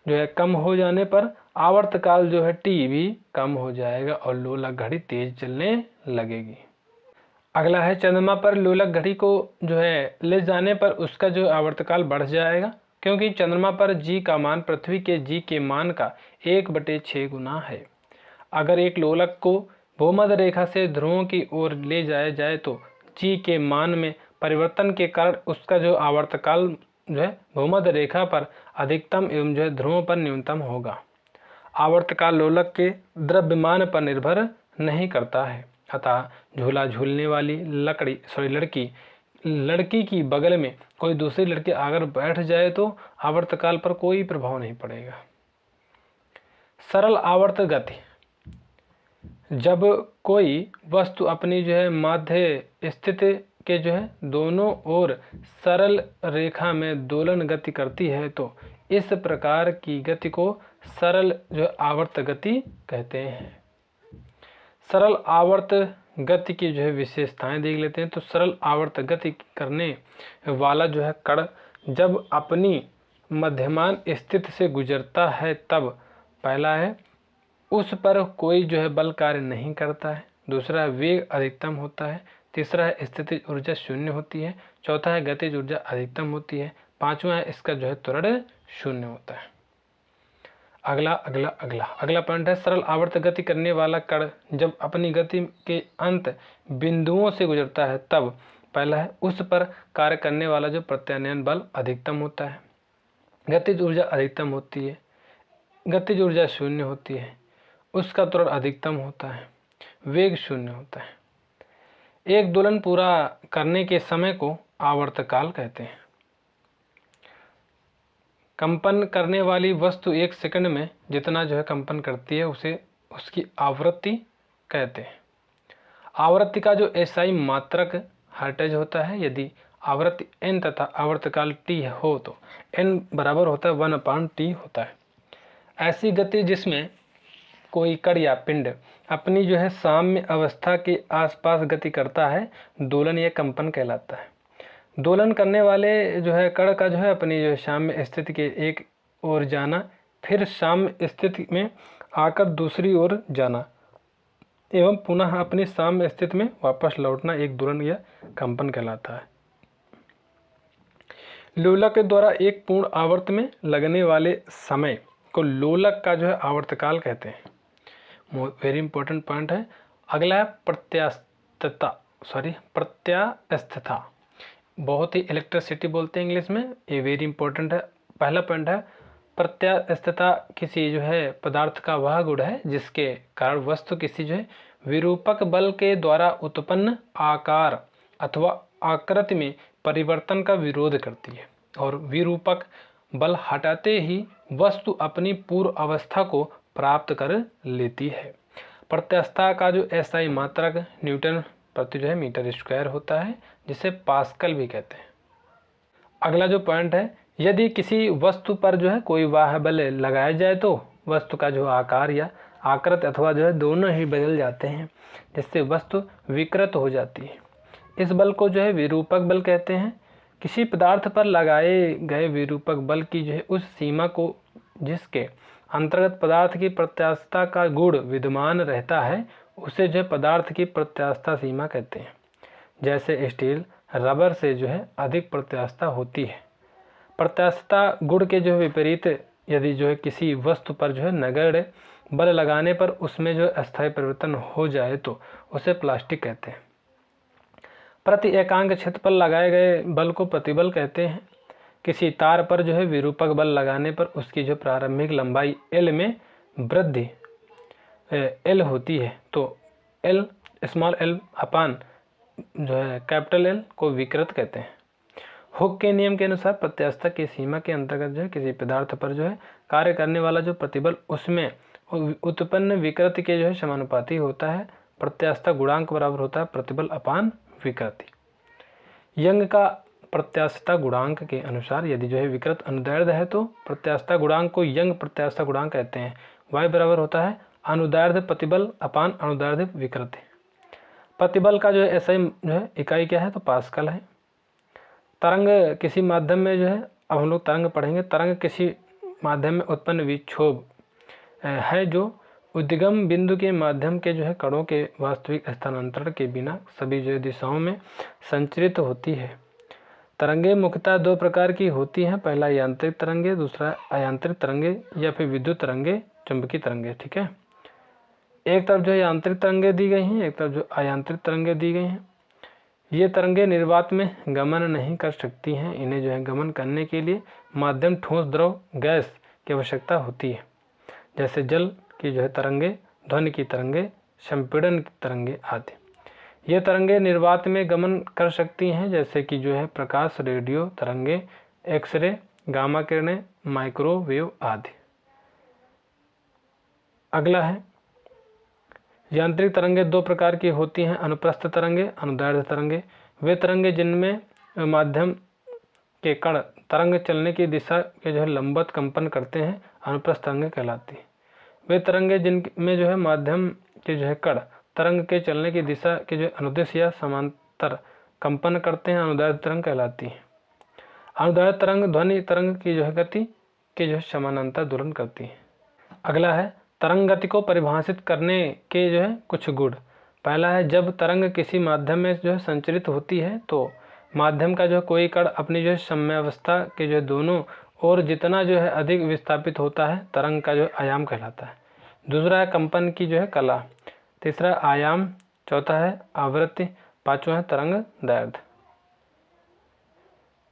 जो है कम हो जाने पर आवर्तकाल जो है t भी कम हो जाएगा और लोलक घड़ी तेज चलने लगेगी। अगला है चंद्रमा पर लोलक घड़ी को जो है ले जाने पर उसका जो आवर्तकाल बढ़ जाएगा, क्योंकि चंद्रमा पर g का मान पृथ्वी के g के मान का 1/6 गुना है। अगर एक लोलक को भूमध्य रेखा से ध्रुवों की ओर ले जाया जाए तो g के मान में परिवर्तन के कारण उसका जो आवर्तकाल जो है भूमध्य रेखा पर अधिकतम एवं जो है ध्रुवों पर न्यूनतम होगा। आवर्तकाल लोलक के द्रव्यमान पर निर्भर नहीं करता है, अतः झूला झूलने वाली लड़की की बगल में कोई दूसरी लड़की अगर बैठ जाए तो आवर्तकाल पर कोई प्रभाव नहीं पड़ेगा। सरल आवर्त गति, जब कोई वस्तु अपनी जो है माध्य स्थिति के जो है दोनों ओर सरल रेखा में दोलन गति करती है तो इस प्रकार की गति को सरल जो आवर्त गति कहते हैं। सरल आवर्त गति की जो है विशेषताएं देख लेते हैं। तो सरल आवर्त गति करने वाला जो है कण जब अपनी मध्यमान स्थिति से गुजरता है तब पहला है उस पर कोई जो है बल कार्य नहीं करता है, दूसरा है वेग अधिकतम होता है, तीसरा है स्थितिज ऊर्जा शून्य होती है, चौथा है गतिज ऊर्जा अधिकतम होती है, पांचवा है इसका जो है त्वरण शून्य होता है। अगला पॉइंट है सरल आवर्त गति करने वाला कण जब अपनी गति के अंत बिंदुओं से गुजरता है तब पहला है उस पर कार्य करने वाला जो प्रत्यानयन बल अधिकतम होता है, गतिज ऊर्जा अधिकतम होती है, गतिज ऊर्जा शून्य होती है, उसका त्वरण अधिकतम होता है, वेग शून्य होता है। एक दोलन पूरा करने के समय को आवर्तकाल कहते हैं। कंपन करने वाली वस्तु 1 सेकंड में जितना जो है कंपन करती है उसे उसकी आवृत्ति कहते हैं। आवृत्ति का जो एसआई मात्रक हर्ट्ज होता है। यदि आवृत्ति n तथा आवर्तकाल t हो तो n बराबर होता है 1/t होता है। ऐसी गति जिसमें कोई कण या पिंड अपनी जो है साम्य अवस्था के आसपास गति करता है दोलन या कंपन कहलाता है। दोलन करने वाले जो है कण का जो है अपनी जो साम्य स्थिति के एक ओर जाना, फिर साम्य स्थिति में आकर दूसरी ओर जाना एवं पुनः अपनी साम्य स्थिति में वापस लौटना एक दोलन या कंपन कहलाता है। लोलक के द्वारा एक पूर्ण आवर्त में लगने वाले समय को लोलक का जो है आवर्तकाल कहते हैं। वेरी इंपॉर्टेंट पॉइंट है। अगला है प्रत्यास्थता, बहुत ही इलेक्ट्रिसिटी बोलते हैं इंग्लिश में, ये वेरी इंपॉर्टेंट है। पहला पॉइंट है प्रत्यास्थता किसी जो है पदार्थ का वह गुण है जिसके कारण वस्तु किसी जो है विरूपक बल के द्वारा उत्पन्न आकार अथवा आकृति में परिवर्तन का विरोध करती है और विरूपक बल हटाते ही वस्तु अपनी पूर्व अवस्था को प्राप्त कर लेती है। प्रत्यास्थता का जो एसआई मात्रक न्यूटन प्रति जो है मीटर स्क्वायर होता है, जिसे पास्कल भी कहते हैं। अगला जो पॉइंट है, यदि किसी वस्तु पर जो है कोई बाह्य बल लगाया जाए तो वस्तु का जो आकार या आकृति अथवा जो है दोनों ही बदल जाते हैं, जिससे वस्तु विकृत हो जाती है। इस बल को जो है विरूपक बल कहते हैं। किसी पदार्थ पर लगाए गए विरूपक बल की जो है उस सीमा को जिसके अंतर्गत पदार्थ की प्रत्यास्थता का गुण विद्यमान रहता है उसे जो है पदार्थ की प्रत्यास्थता सीमा कहते हैं। जैसे स्टील रबर से जो है अधिक प्रत्यास्थता होती है। प्रत्यास्थता गुण के जो विपरीत यदि जो है किसी वस्तु पर जो है नगण्य बल लगाने पर उसमें जो अस्थायी परिवर्तन हो जाए तो उसे प्लास्टिक कहते हैं। प्रति एकांक क्षेत्र पर लगाए गए बल को प्रतिबल कहते हैं। किसी तार पर जो है विरूपक बल लगाने पर उसकी जो प्रारंभिक लंबाई L में वृद्धि L होती है तो स्मॉल l अपान जो है कैपिटल L को विकृत कहते हैं। हुक के नियम के अनुसार प्रत्यास्थता की सीमा के अंतर्गत जो है किसी पदार्थ पर जो है कार्य करने वाला जो प्रतिबल उसमें उत्पन्न विकृति के जो है समानुपाती होता है। प्रत्यास्थता गुणांक बराबर होता है प्रतिबल अपान विकृति। यंग का प्रत्यास्थता गुणांक के अनुसार यदि जो है विकृत अनुदैर्ध्य है तो प्रत्यास्थता गुणांक को यंग प्रत्यास्थता गुणांक कहते हैं। y बराबर होता है अनुदैर्ध्य प्रतिबल अपान अनुदैर्ध्य विकृति। प्रतिबल का जो है ऐसा ही जो है इकाई क्या है तो पास्कल है। तरंग किसी माध्यम में जो है, अब हम लोग तरंग पढ़ेंगे, तरंग किसी माध्यम में उत्पन्न विक्षोभ है जो उद्गम बिंदु के माध्यम के जो है कणों के वास्तविक स्थानांतरण के बिना सभी जो दिशाओं में संचरित होती है। तरंगे मुख्यतः दो प्रकार की होती हैं, पहला यांत्रिक तरंगे, दूसरा अयांत्रिक तरंगे या फिर विद्युत तरंगे, चुंबकीय तरंगे। ठीक है, एक तरफ जो है यांत्रिक तरंगे दी गई हैं, एक तरफ जो अयांत्रिक तरंगे दी गई हैं। ये तरंगे निर्वात में गमन नहीं कर सकती हैं। इन्हें जो है गमन करने के लिए माध्यम ठोस द्रव गैस की आवश्यकता होती है, जैसे जल की जो है तरंगे, ध्वनि की तरंगे, संपीड़न की तरंगे आदि। ये तरंगे निर्वात में गमन कर सकती हैं, जैसे कि जो है प्रकाश, रेडियो तरंगे, एक्सरे, गामा किरणें, माइक्रोवेव आदि। अगला है यांत्रिक तरंगे दो प्रकार की होती हैं, अनुप्रस्थ तरंगे, अनुदैर्ध्य तरंगे। वे तरंगे जिनमें माध्यम के कण तरंग चलने की दिशा के जो है लंबवत कंपन करते हैं, अनुप्रस्थ तरंगे कहलाती हैं। वे तरंगे जिनमें जो है माध्यम के जो है कण तरंग के चलने की दिशा के जो अनुदिश या समांतर कंपन करते हैं, अनुदैर्ध्य तरंग कहलाती हैं। अनुदैर्ध्य तरंग ध्वनि तरंग की जो है गति के जो है समानांतर दोलन करती है। अगला है तरंग गति को परिभाषित करने के जो है कुछ गुण। पहला है जब तरंग किसी माध्यम में जो है संचरित होती है तो माध्यम का जो है कोई कण अपनी जो है साम्यावस्था के जो है दोनों और जितना जो है अधिक विस्थापित होता है, तरंग का जो है आयाम कहलाता है। दूसरा है कंपन की जो है कला, तीसरा आयाम, चौथा है आवृत्ति, पांचवा है तरंग दैर्ध्य।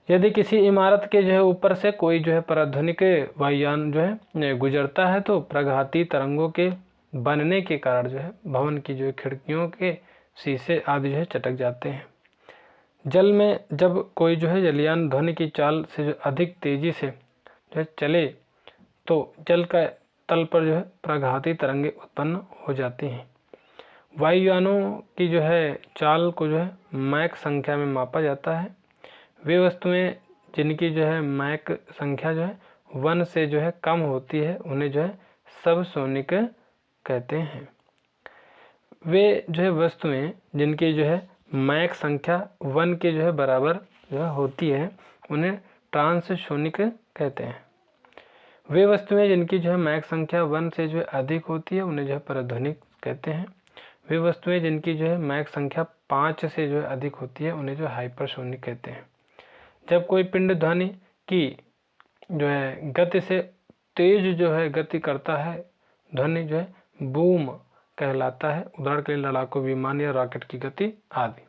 यदि किसी इमारत के जो है ऊपर से कोई जो है पराध्वनिक वायुयान जो है गुजरता है तो प्रघाती तरंगों के बनने के कारण जो है भवन की जो है खिड़कियों के शीशे आदि जो है चटक जाते हैं। जल में जब कोई जो है जलयान ध्वनि की चाल से जो अधिक तेजी से जो है चले तो जल का तल पर जो है प्रघाती तरंगे उत्पन्न हो जाती हैं। वायुयानों की जो है चाल को जो है मैक संख्या में मापा जाता है। वे वस्तुएं जिनकी जो है मैक संख्या जो है 1 से जो है कम होती है उन्हें जो है सबसोनिक कहते हैं। वे जो है वस्तुएं जिनकी जो है मैक संख्या 1 के जो है बराबर जो है होती है उन्हें ट्रांससोनिक कहते हैं। वे वस्तुएं जिनकी जो है मैक संख्या 1 से जो है अधिक होती है उन्हें जो है पराध्वनिक कहते हैं। वे वस्तुएं जिनकी जो है मैक संख्या 5 से जो है अधिक होती है उन्हें जो है हाइपरसोनिक कहते हैं। जब कोई पिंड ध्वनि की जो है गति से तेज जो है गति करता है, ध्वनि जो है बूम कहलाता है। उदाहरण के लिए लड़ाकू विमान या रॉकेट की गति आदि।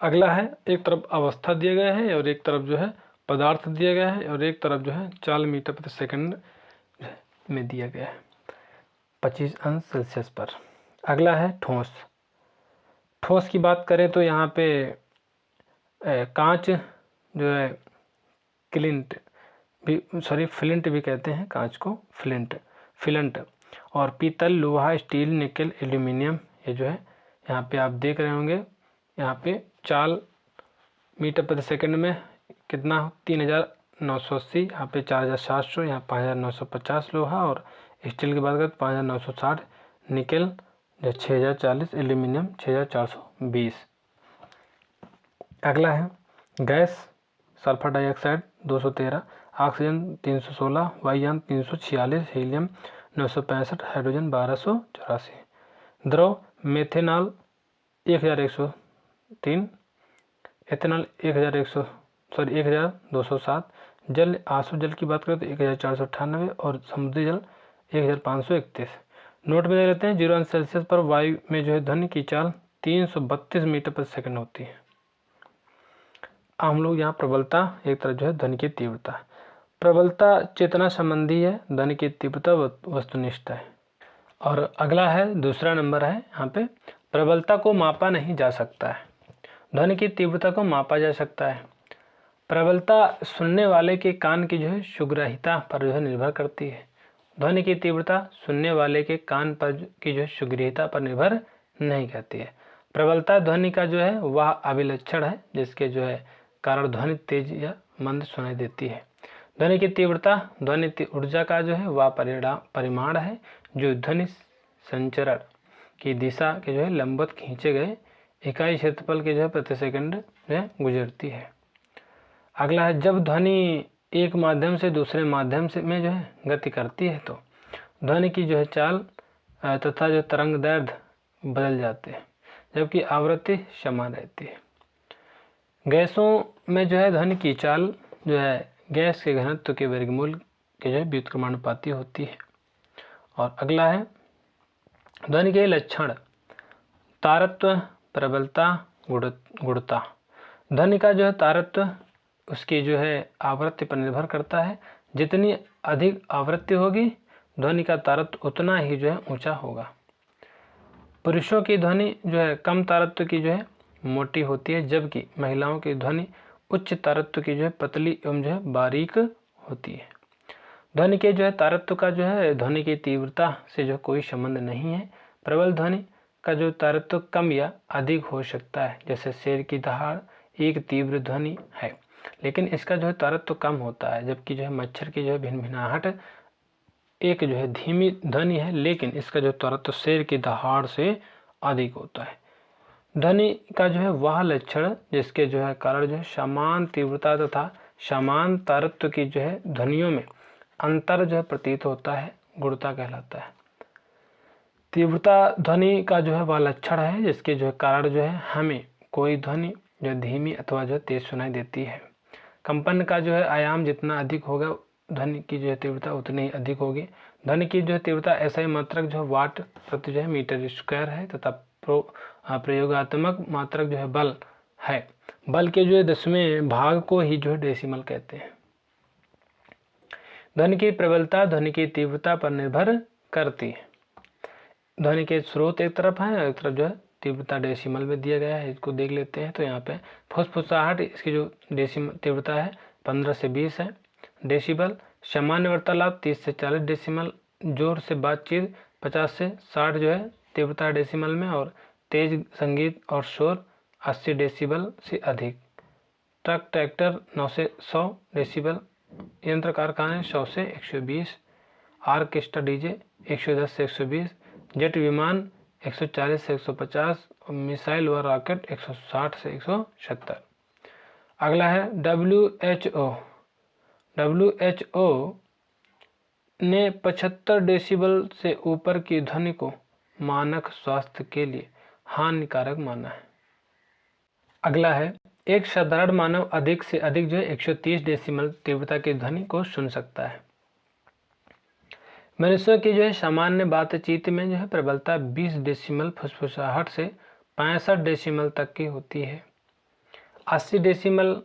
अगला है एक तरफ अवस्था दिया गया है और एक तरफ जो है पदार्थ दिया गया है और एक तरफ जो है चाल मीटर प्रति सेकंड में दिया गया है 25 अंश सेल्सियस पर। अगला है ठोस। ठोस की बात करें तो यहाँ पे कांच जो है फ्लिंट भी कहते हैं कांच को, फिलंट और पीतल, लोहा, स्टील, निकल, एल्यूमिनियम, ये जो है यहाँ पे आप देख रहे होंगे। यहाँ पे चाल मीटर प्रति सेकंड में कितना 3980, यहाँ पे 4700, यहाँ 5950 लोहा और स्टील की बात करें तो 5960, निकल 6040, एल्यूमिनियम 6420। अगला है गैस। सल्फर डाइऑक्साइड 213, ऑक्सीजन 316, वायुयान 346, हीलियम 965, हाइड्रोजन 1284। द्रव मेथेनॉल 1103, एथेनॉल 1207, जल आंसू जल की बात करें तो 1498 और समुद्री जल 1531। नोट में दे लेते हैं 0 अंश सेल्सियस पर वायु में जो है ध्वनि की चाल 332 मीटर प्रति सेकंड होती है। हम लोग यहाँ प्रबलता एक तरफ जो है ध्वनि की तीव्रता। प्रबलता चेतना संबंधी है, ध्वनि की तीव्रता वस्तुनिष्ठ है। और अगला है दूसरा नंबर है यहाँ पे प्रबलता को मापा नहीं जा सकता है। ध्वनि की तीव्रता को मापा जा सकता है। प्रबलता सुनने वाले के कान की जो है सुग्राह्यता पर जो है निर्भर करती है। ध्वनि की तीव्रता सुनने वाले के कान पर की जो है सुग्राह्यता पर निर्भर नहीं करती है। प्रबलता ध्वनि का जो है वह अभिलक्षण है जिसके जो है कारण ध्वनि तेज या मंद सुनाई देती है। ध्वनि की तीव्रता ध्वनि ऊर्जा का जो है वह परिमाण है जो ध्वनि संचरण की दिशा के जो है लंबवत खींचे गए इकाई क्षेत्रफल के जो है प्रति सेकंड जो है गुजरती है। अगला है, जब ध्वनि एक माध्यम से दूसरे माध्यम से में जो है गति करती है तो ध्वनि की जो है चाल तथा जो तरंग दैर्ध्य बदल जाते हैं जबकि आवृत्ति समान रहती है। गैसों में जो है ध्वनि की चाल जो है गैस के घनत्व के वर्गमूल के जो है व्युत्क्रमानुपाती होती है। और अगला है, ध्वनि के लक्षण तारत्व, प्रबलता, गुणता। ध्वनि का जो है तारत्व उसकी जो है आवृत्ति पर निर्भर करता है। जितनी अधिक आवृत्ति होगी ध्वनि का तारत्व उतना ही जो है ऊंचा होगा। पुरुषों की ध्वनि जो है कम तारत्व की जो है मोटी होती है जबकि महिलाओं की ध्वनि उच्च तारत्व की जो है पतली एवं जो है बारीक होती है। ध्वनि के जो है तारत्व का जो है ध्वनि की तीव्रता से जो कोई संबंध नहीं है। प्रबल ध्वनि का जो तारत्व कम या अधिक हो सकता है, जैसे शेर की दहाड़ एक तीव्र ध्वनि है लेकिन इसका जो है तारत्व कम होता है, जबकि जो है मच्छर की जो है भिनभिनाहट एक जो है धीमी ध्वनि है लेकिन इसका जो तारत्व शेर की दहाड़ से अधिक होता है। ध्वनि का जो है वह लक्षण जिसके जो है कारण जो है समान तीव्रता तथा समान तारत्व की जो है ध्वनियों में अंतर जो है प्रतीत होता है, गुणता कहलाता है। तीव्रता ध्वनि का जो है वह लक्षण है जिसके जो है कारण जो है हमें कोई ध्वनि जो धीमी अथवा जो तेज सुनाई देती है। कंपन का जो है आयाम जितना अधिक होगा ध्वनि की जो है तीव्रता उतनी ही अधिक होगी। ध्वनि की जो है तीव्रता ऐसा ही मात्रक जो है वाट प्रति जो है मीटर स्क्वायर है तथा प्रयोगात्मक मात्रक जो है बल है। बल के जो है 10वें भाग को ही जो है डेसिमल कहते हैं। ध्वनि की प्रबलता ध्वनि की तीव्रता पर निर्भर करती है। ध्वनि के स्रोत एक तरफ है, एक तरफ जो है तीव्रता डेसिमल में दिया गया है। इसको देख लेते हैं। तो यहाँ पे फुसफुसाहट इसकी जो डेसिमल तीव्रता है 15 से 20 है डेसिबल। सामान्य वार्तालाप 30 से 40 डेसिमल। जोर से बातचीत 50 से 60 जो है तीव्रता डेसिमल में। और तेज संगीत और शोर 80 डेसिबल से अधिक। ट्रक ट्रैक्टर 9 से 100 डेसिबल। यंत्र कारखाने 100 से 120। आर्केस्ट्रा डीजे 110 से 120। जेट विमान 140 से 150। और मिसाइल व रॉकेट 160 से 170। अगला है WHO। WHO ने 75 डेसिबल से ऊपर की ध्वनि को मानक स्वास्थ्य के लिए हानिकारक माना है। अगला है, एक साधारण मानव अधिक से अधिक जो है 130 डेसिबल तीव्रता की ध्वनि को सुन सकता है। मनुष्यों की जो है सामान्य बातचीत में जो है प्रबलता 20 डेसिबल फुसफुसाहट से 65 डेसिबल तक की होती है। 80 डेसिबल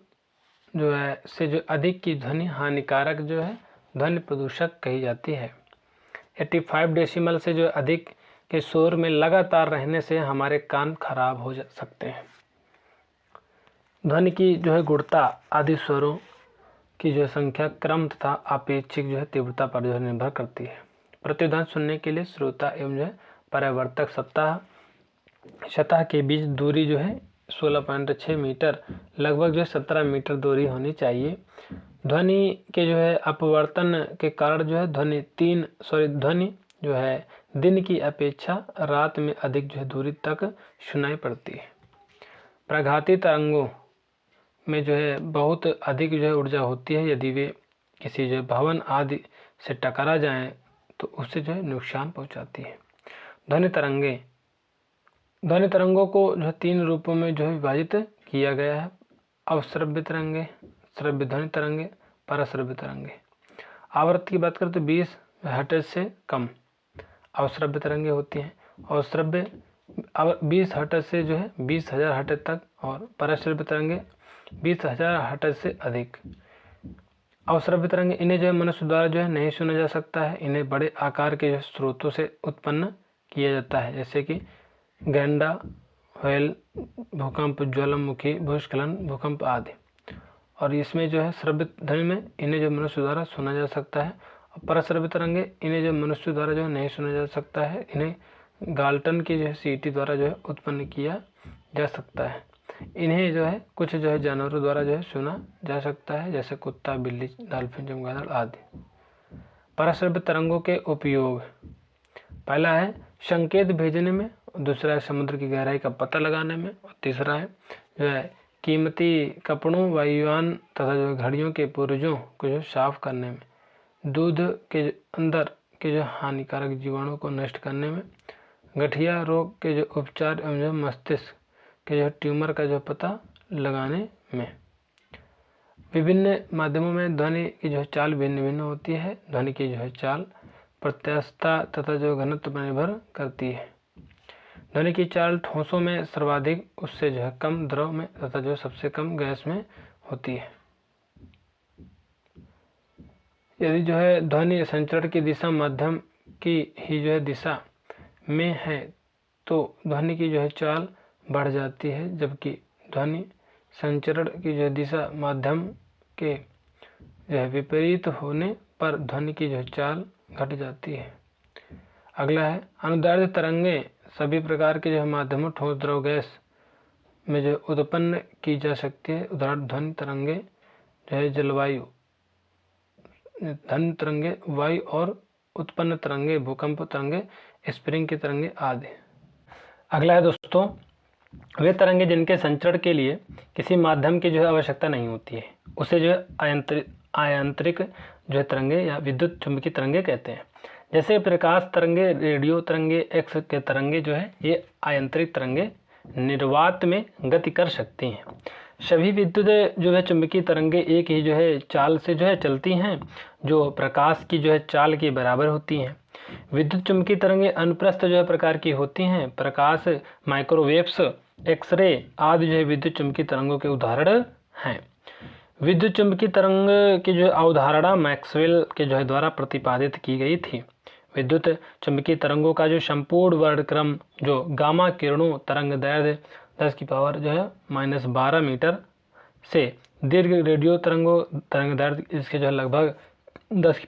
जो है से जो अधिक की ध्वनि हानिकारक जो है ध्वनि प्रदूषक कही जाती है। 85 डेसिबल से जो अधिक के शोर में लगातार रहने से हमारे कान खराब हो सकते हैं। ध्वनि की जो है गुणता आदि स्वरों की जो संख्या क्रम तथा अपेक्षिक जो है तीव्रता पर जो है निर्भर करती है। प्रतिध्वनि सुनने के लिए श्रोता एवं जो है परावर्तक सतह के बीच दूरी जो है 16.6 मीटर लगभग जो है 17 मीटर दूरी होनी चाहिए। ध्वनि के जो है अपवर्तन के कारण जो है ध्वनि जो है दिन की अपेक्षा रात में अधिक जो है दूरी तक सुनाई पड़ती है। प्रघाती तरंगों में जो है बहुत अधिक जो है ऊर्जा होती है। यदि वे किसी जो भवन आदि से टकरा जाएं तो उससे जो है नुकसान पहुंचाती है। ध्वनि तरंगों को जो है 3 रूपों में जो है विभाजित किया गया है। अवश्रव्य तरंगे, श्रव्य ध्वनि तरंगे, परश्रव्य तरंगे। आवृत्ति की बात करें तो 20 हर्ट्ज से कम अवश्रव्य तरंगे होती हैं और श्रव्य 20 हर्ट्ज से जो है 20,000 हर्ट्ज तक और परश्रव्य तरंगे 20,000 हर्ट्ज से अधिक। अवश्रव्य तरंगे इन्हें जो है मनुष्य द्वारा जो है नहीं सुना जा सकता है। इन्हें बड़े आकार के स्रोतों से उत्पन्न किया जाता है जैसे कि गैंडा व्हेल, भूकंप, ज्वालामुखी, भूस्खलन, भूकंप आदि। और इसमें जो है श्रव्य ध्वनि में इन्हें जो मनुष्य द्वारा सुना जा सकता है, और परश्रव्य तरंगे इन्हें जो मनुष्य द्वारा जो नहीं सुना जा सकता है, इन्हें गाल्टन की जो है सीटी द्वारा जो है उत्पन्न किया जा सकता है। इन्हें जो है कुछ जो है जानवरों द्वारा जो है सुना जा सकता है, जैसे कुत्ता, बिल्ली, डॉल्फिन, चमगादड़ आदि। परश्रव्य तरंगों के उपयोग, पहला है संकेत भेजने में, दूसरा है समुद्र की गहराई का पता लगाने में, और तीसरा है जो है कीमती कपड़ों, वायुयान तथा जो घड़ियों के पुर्जों को जो साफ करने में, दूध के अंदर के जो हानिकारक जीवाणु को नष्ट करने में, गठिया रोग के जो उपचार एवं जो मस्तिष्क के जो ट्यूमर का जो पता लगाने में। विभिन्न माध्यमों में ध्वनि की जो चाल भिन्न भिन्न होती है। ध्वनि की जो है चाल प्रत्यास्थता तथा जो घनत्व पर निर्भर करती है। ध्वनि की चाल ठोसों में सर्वाधिक, उससे जो है कम द्रव में तथा जो सबसे कम गैस में होती है। यदि जो है ध्वनि संचरण की दिशा माध्यम की ही जो है दिशा में है तो ध्वनि की जो है चाल बढ़ जाती है, जबकि ध्वनि संचरण की जो दिशा माध्यम के जो है विपरीत होने पर ध्वनि की जो चाल घट जाती है। अगला है अनुदैर्ध्य तरंगे सभी प्रकार के जो माध्यमों, ठोस, द्रव, गैस में जो उत्पन्न की जा सकती है। उदाहरण ध्वनि तरंगे जो है जलवायु, ध्वनि तरंगे वायु और उत्पन्न तरंगे, भूकंप तरंगे, स्प्रिंग की तरंगे आदि। अगला है दोस्तों वे तरंगे जिनके संचरण के लिए किसी माध्यम की जो है आवश्यकता नहीं होती है, उसे जो है आयांतरिक जो है तरंगे या विद्युत चुंबकीय तरंगे कहते हैं। जैसे प्रकाश तरंगे, रेडियो तरंगे, एक्स के तरंगे जो है ये आयांतरिक तरंगे निर्वात में गति कर सकती हैं। सभी विद्युत जो है चुंबकीय तरंगे एक ही जो है चाल से जो है चलती हैं, जो प्रकाश की जो है चाल के बराबर होती हैं। विद्युत चुंबकीय तरंगे अनुप्रस्थ जो है प्रकार की होती हैं। प्रकाश, माइक्रोवेव्स, एक्सरे आदि जो है विद्युत चुंबकीय तरंगों के उदाहरण हैं। विद्युत चुंबकीय तरंग की जो अवधारणा मैक्सवेल के जो है द्वारा प्रतिपादित की गई थी। विद्युत चुंबकीय तरंगों का जो संपूर्ण वर्णक्रम जो गामा किरणों तरंग दैर्ध्य 10 की पावर जो है -12 मीटर से दीर्घ रेडियो तरंगों तरंग दैर्ध्य इसके जो है लगभग 10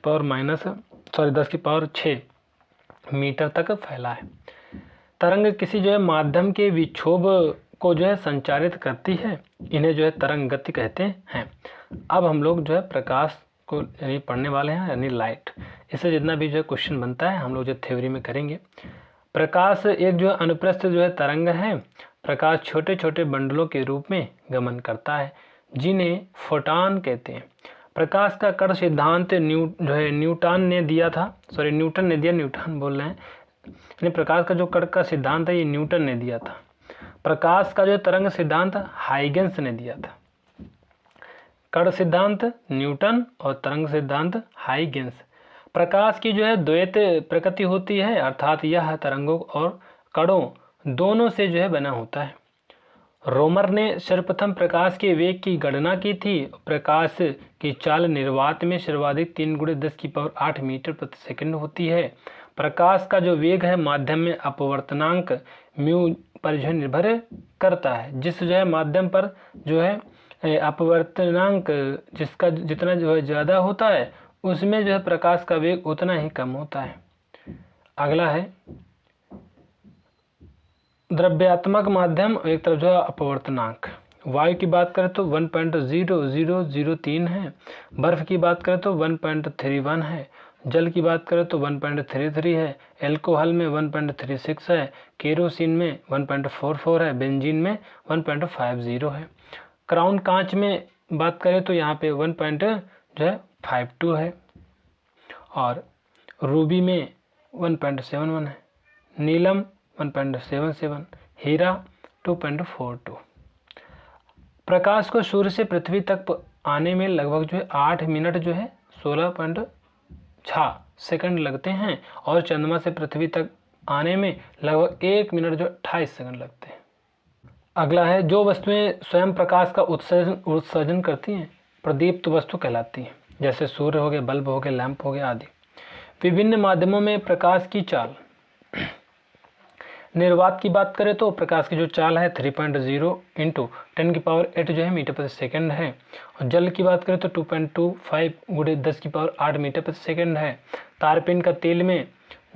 की पावर 6 मीटर तक फैला है। तरंग किसी जो है माध्यम के विक्षोभ को जो है संचारित करती है, इन्हें जो है तरंग गति कहते हैं। अब हम लोग जो है प्रकाश को यानी पढ़ने वाले हैं, यानी लाइट। इससे जितना भी जो है क्वेश्चन बनता है हम लोग जो थ्योरी में करेंगे। प्रकाश एक जो है अनुप्रस्थ जो है तरंग है। प्रकाश छोटे छोटे बंडलों के रूप में गमन करता है, जिन्हें फोटॉन कहते हैं। प्रकाश का कण सिद्धांत न्यूटन ने दिया। प्रकाश का जो कण का सिद्धांत है ये न्यूटन ने दिया था। प्रकाश का जो तरंग सिद्धांत हाइगेंस ने दिया था। कण सिद्धांत न्यूटन और तरंग सिद्धांत हाइगेंस। प्रकाश की जो है द्वैत प्रकृति होती है, अर्थात यह तरंगों और कणों दोनों से जो है बना होता है। रोमर ने सर्वप्रथम प्रकाश के वेग की गणना की थी। प्रकाश की चाल निर्वात में सर्वाधिक 3 × 10⁸ मीटर प्रति सेकंड होती है। प्रकाश का जो वेग है माध्यम में अपवर्तनांक म्यू पर जो है निर्भर करता है। जिस जो है माध्यम पर जो है अपवर्तनांक जिसका जितना जो है ज़्यादा होता है उसमें जो है प्रकाश का वेग उतना ही कम होता है। अगला है द्रव्यात्मक माध्यम, एक तरफ जो है अपवर्तनांक। वायु की बात करें तो 1.0003 है। बर्फ की बात करें तो 1.31 है। जल की बात करें तो 1.33 है। एल्कोहल में 1.36 है। केरोसिन में 1.44 है। बेंजीन में 1.50 है। क्राउन कांच में बात करें तो यहाँ पे 1.52 है और रूबी में 1.71 है। नीलम 1.77, हीरा 2.42। प्रकाश को सूर्य से पृथ्वी तक आने में लगभग जो है 8 मिनट जो है 16.6 सेकंड लगते हैं और चंद्रमा से पृथ्वी तक आने में लगभग 1 मिनट जो 28 सेकंड लगते हैं। अगला है जो वस्तुएं स्वयं प्रकाश का उत्सर्जन करती हैं प्रदीप्त वस्तु कहलाती हैं, जैसे सूर्य हो गए, बल्ब हो गए, लैंप हो गए आदि। विभिन्न माध्यमों में प्रकाश की चाल। निर्वात की बात करें तो प्रकाश की जो चाल है 3.0 इंटू 10⁸ जो है मीटर प्रति सेकंड है। और जल की बात करें तो 2.25 गुणे 10⁸ मीटर प्रति सेकंड है। तारपीन का तेल में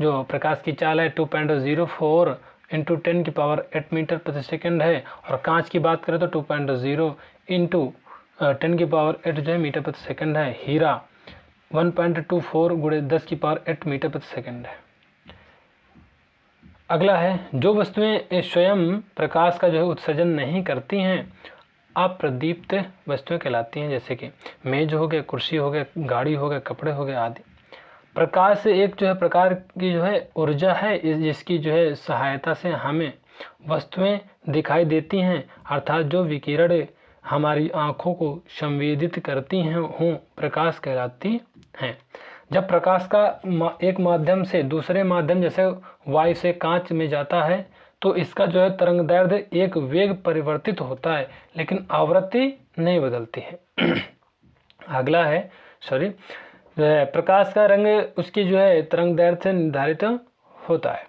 जो प्रकाश की चाल है 2.04 इंटू 10⁸ मीटर प्रति सेकंड है। और कांच की बात करें तो 2.0 इंटू 10⁸ जो है मीटर प्रति सेकंड है। हीरा 1.24 गुणे 10⁸ मीटर प्रति सेकंड है। अगला है, जो वस्तुएं स्वयं प्रकाश का जो है उत्सर्जन नहीं करती हैं अप्रदीप्त वस्तुएं कहलाती हैं, जैसे कि मेज हो गए, कुर्सी हो गए, गाड़ी हो गए, कपड़े हो गए आदि। प्रकाश एक जो है प्रकार की जो है ऊर्जा है जिसकी जो है सहायता से हमें वस्तुएं दिखाई देती हैं, अर्थात जो विकिरण हमारी आँखों को संवेदित करती हैं हों प्रकाश कहलाती हैं। जब प्रकाश का एक माध्यम से दूसरे माध्यम जैसे वायु से कांच में जाता है तो इसका जो है तरंगदैर्ध्य एक वेग परिवर्तित होता है, लेकिन आवृत्ति नहीं बदलती है। अगला है प्रकाश का रंग उसकी जो है तरंगदैर्ध्य से निर्धारित होता है।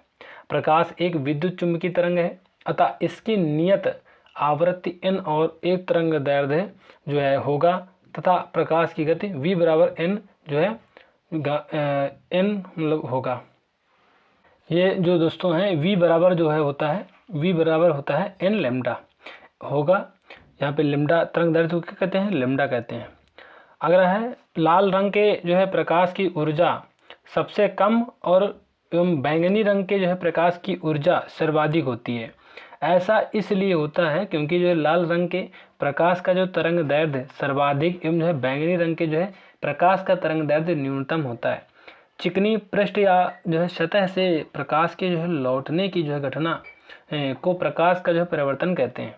प्रकाश एक विद्युत चुंबकीय तरंग है, अतः इसकी नियत आवृत्ति n और एक तरंगदैर्ध्य जो है होगा तथा प्रकाश की गति v बराबर n जो है n मतलब होगा। ये जो दोस्तों हैं v बराबर जो है होता है v बराबर होता है n लैम्डा होगा। यहाँ पे लैम्डा तरंगदैर्ध्य को क्या कहते हैं? लैम्डा कहते हैं। अगला है, लाल रंग के जो है प्रकाश की ऊर्जा सबसे कम और एवं बैंगनी रंग के जो है प्रकाश की ऊर्जा सर्वाधिक होती है। ऐसा इसलिए होता है क्योंकि जो है लाल रंग के प्रकाश का जो तरंगदैर्ध्य सर्वाधिक एवं जो है बैंगनी रंग के जो है प्रकाश का तरंगदैर्ध्य न्यूनतम होता है। चिकनी पृष्ठ या जो है सतह से प्रकाश के जो है लौटने की जो है घटना को प्रकाश का जो है परिवर्तन कहते हैं।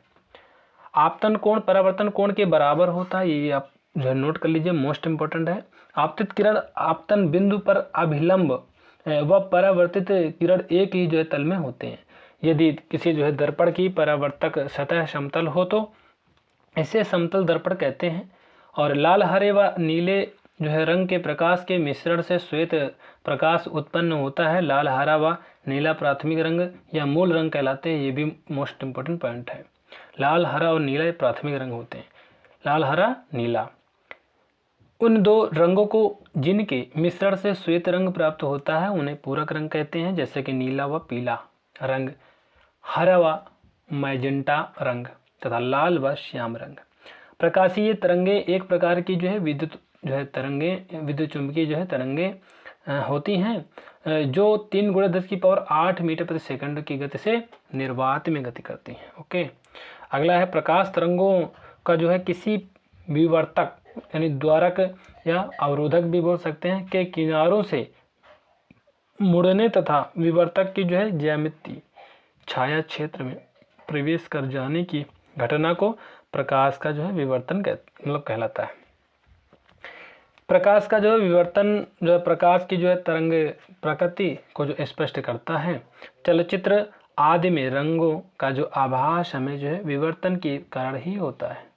आपतन कोण परावर्तन कोण के बराबर होता है, ये आप जो है नोट कर लीजिए, मोस्ट इंपॉर्टेंट है। आपतित किरण आपतन बिंदु पर अभिलंब व परावर्तित किरण एक ही जो है तल में होते हैं। यदि किसी जो है दर्पण की परावर्तक सतह समतल हो तो इसे समतल दर्पण कहते हैं। और लाल, हरे व नीले जो है रंग के प्रकाश के मिश्रण से श्वेत प्रकाश उत्पन्न होता है। लाल, हरा व नीला प्राथमिक रंग या मूल रंग कहलाते हैं, ये भी मोस्ट इंपॉर्टेंट पॉइंट है। लाल, हरा और नीला प्राथमिक रंग होते हैं, लाल, हरा, नीला। उन दो रंगों को जिनके मिश्रण से श्वेत रंग प्राप्त होता है उन्हें पूरक रंग कहते हैं, जैसे कि नीला व पीला रंग, हरा व मैजेंटा रंग तथा लाल व श्याम रंग। प्रकाशीय तरंगे एक प्रकार की जो है विद्युत जो है तरंगे, विद्युत चुंबकीय जो है तरंगे होती हैं जो 3 × 10⁸ मीटर प्रति सेकंड की गति से निर्वात में गति करती हैं। ओके, अगला है, प्रकाश तरंगों का जो है किसी विवर्तक यानी द्वारक या अवरोधक भी बोल सकते हैं के किनारों से मुड़ने तथा विवर्तक की जो है ज्यामिति छाया क्षेत्र में प्रवेश कर जाने की घटना को प्रकाश का जो है विवर्तन कहलाता है। प्रकाश का जो है विवर्तन जो है प्रकाश की जो है तरंग प्रकृति को जो स्पष्ट करता है। चलचित्र आदि में रंगों का जो आभास हमें जो है विवर्तन के कारण ही होता है।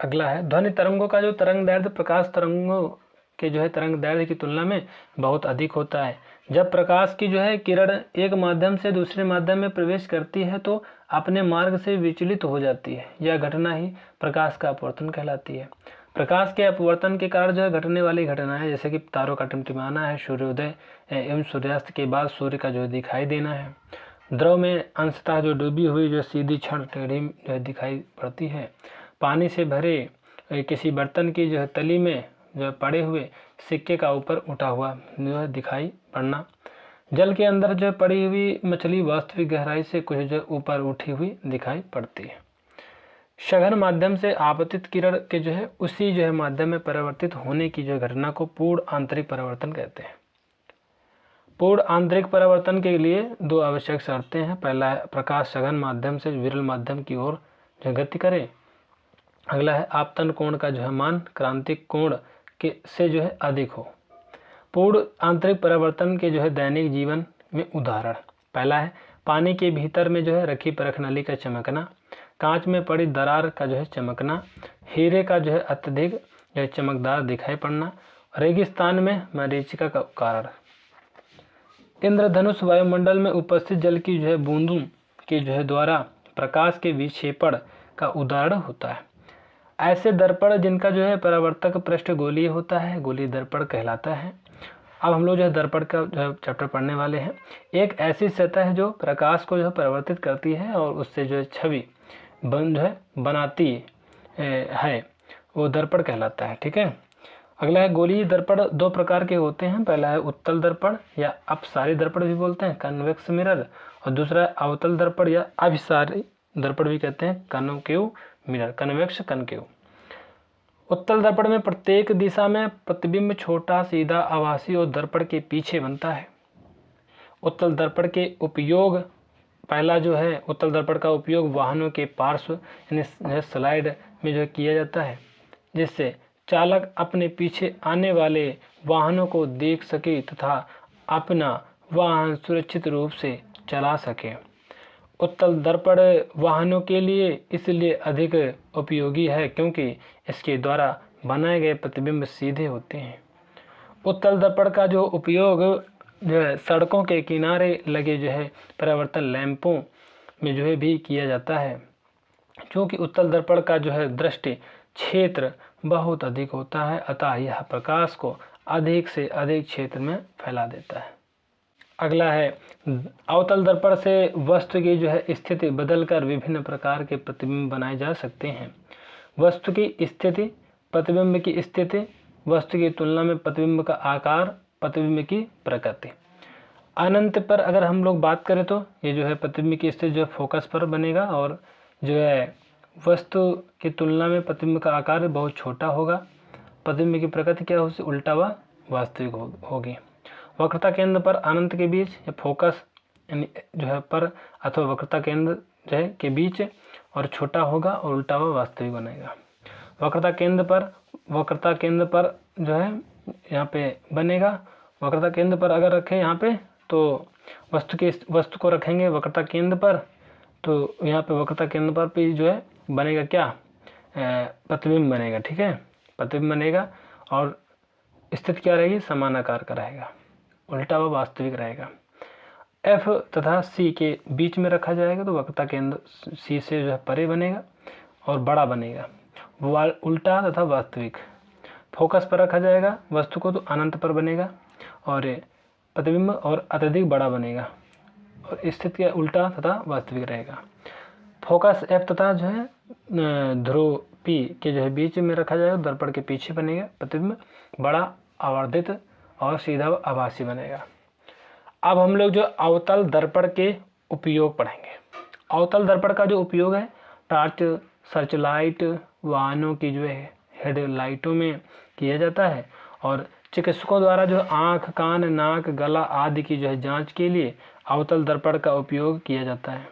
अगला है, ध्वनि तरंगों का जो तरंगदैर्ध्य प्रकाश तरंगों के जो है तरंगदैर्ध्य की तुलना में बहुत अधिक होता है। जब प्रकाश की जो है किरण एक माध्यम से दूसरे माध्यम में प्रवेश करती है तो अपने मार्ग से विचलित हो जाती है। यह घटना ही प्रकाश का अपवर्तन कहलाती है। प्रकाश के अपवर्तन के कारण जो है घटने वाली घटनाएं जैसे कि तारों का टिमटिमाना है, सूर्योदय एवं सूर्यास्त के बाद सूर्य का जो है दिखाई देना है, द्रव में अंशतः जो डूबी हुई जो सीधी क्षण टेढ़ी जो है दिखाई पड़ती है, पानी से भरे किसी बर्तन की जो है तली में जो है पड़े हुए सिक्के का ऊपर उठा हुआ जो है दिखाई पड़ना, जल के अंदर जो है पड़ी हुई मछली वास्तविक गहराई से कुछ जो ऊपर उठी हुई दिखाई पड़ती है। सघन माध्यम से आपतित किरण के जो है उसी जो है माध्यम में परावर्तित होने की जो घटना को पूर्ण आंतरिक परावर्तन कहते हैं। पूर्ण आंतरिक परावर्तन के लिए दो आवश्यक शर्तें हैं। पहला है, प्रकाश सघन माध्यम से विरल माध्यम की ओर जो गति करे। अगला है, आपतन कोण का जो है मान क्रांतिक कोण के से जो है अधिक हो। पूर्ण आंतरिक परावर्तन के जो है दैनिक जीवन में उदाहरण, पहला है, पानी के भीतर में जो है रखी परख नली का चमकना, कांच में पड़ी दरार का जो है चमकना, हीरे का जो है अत्यधिक जो है चमकदार दिखाई पड़ना, रेगिस्तान में मरीचिका का कारण। इंद्रधनुष वायुमंडल में उपस्थित जल की जो है बूंदों के जो है द्वारा प्रकाश के विक्षेपण का उदाहरण होता है। ऐसे दर्पण जिनका जो है परावर्तक पृष्ठ गोलीय होता है, गोलीय दर्पण कहलाता है। अब हम लोग जो है दर्पण का जो है चैप्टर पढ़ने वाले हैं। एक ऐसी सतह है जो प्रकाश को जो है परावर्तित करती है और उससे जो है छवि जो है बनाती है, वो दर्पण कहलाता है। ठीक है। अगला है गोलीय दर्पण दो प्रकार के होते हैं। पहला है उत्तल दर्पण या अपसारी दर्पण भी बोलते हैं, कन्वेक्स मिरर, और दूसरा है अवतल दर्पण या अभिसारी दर्पण भी कहते हैं, कनकेव मिरर, कन्वेक्स कनकेव। उत्तल दर्पण में प्रत्येक दिशा में प्रतिबिंब छोटा, सीधा, आभासी और दर्पण के पीछे बनता है। उत्तल दर्पण के उपयोग, पहला जो है उत्तल दर्पण का उपयोग वाहनों के पार्श्व यानी स्लाइड में जो है किया जाता है, जिससे चालक अपने पीछे आने वाले वाहनों को देख सके तथा अपना वाहन सुरक्षित रूप से चला सके। उत्तल दर्पण वाहनों के लिए इसलिए अधिक उपयोगी है क्योंकि इसके द्वारा बनाए गए प्रतिबिंब सीधे होते हैं। उत्तल दर्पण का जो उपयोग जो है सड़कों के किनारे लगे जो है परावर्तन लैंपों में जो है भी किया जाता है, क्योंकि उत्तल दर्पण का जो है दृष्टि क्षेत्र बहुत अधिक होता है, अतः यह प्रकाश को अधिक से अधिक क्षेत्र में फैला देता है। अगला है अवतल दर्पण से वस्तु की जो है स्थिति बदलकर विभिन्न प्रकार के प्रतिबिंब बनाए जा सकते हैं। वस्तु की स्थिति, प्रतिबिंब की स्थिति, वस्तु की तुलना में प्रतिबिंब का आकार, प्रतिबिंब की प्रकृति। अनंत पर अगर हम लोग बात करें तो ये जो है प्रतिबिंब की स्थिति जो है फोकस पर बनेगा, और जो है वस्तु की तुलना में प्रतिबिंब का आकार बहुत छोटा होगा। प्रतिबिंब की प्रकृति क्या होगी, उल्टा व वास्तविक होगी। वक्रता केंद्र पर अनंत के बीच या फोकस यानी जो है पर अथवा वक्रता केंद्र जो है के बीच और छोटा होगा और उल्टा व वास्तविक बनेगा। वक्रता केंद्र पर जो है यहाँ पे बनेगा। वक्रता केंद्र पर अगर रखें यहाँ पे तो वस्तु को रखेंगे वक्रता केंद्र पर, तो यहाँ पे वक्रता केंद्र पर भी जो है बनेगा क्या, प्रतिबिंब बनेगा। ठीक है, प्रतिबिंब बनेगा और स्थिति क्या रहेगी, समान आकार का रहेगा, उल्टा व वास्तविक रहेगा। F तथा C के बीच में रखा जाएगा तो वक्रता केंद्र C से जो है परे बनेगा और बड़ा बनेगा, उल्टा तथा वास्तविक। फोकस पर रखा जाएगा वस्तु को तो अनंत पर बनेगा और प्रतिबिंब और अत्यधिक बड़ा बनेगा और स्थिति का उल्टा तथा वास्तविक रहेगा। फोकस F तथा जो है ध्रुव P के जो है बीच में रखा जाएगा, दर्पण के पीछे बनेगा, प्रतिबिंब बड़ा, आवर्धित और सीधा आभासी बनेगा। अब हम लोग जो अवतल दर्पण के उपयोग पढ़ेंगे। अवतल दर्पण का जो उपयोग है टॉर्च, सर्चलाइट, वाहनों की जो है हेडलाइटों में किया जाता है और चिकित्सकों द्वारा जो आँख, कान, नाक, गला आदि की जो है जांच के लिए अवतल दर्पण का उपयोग किया जाता है।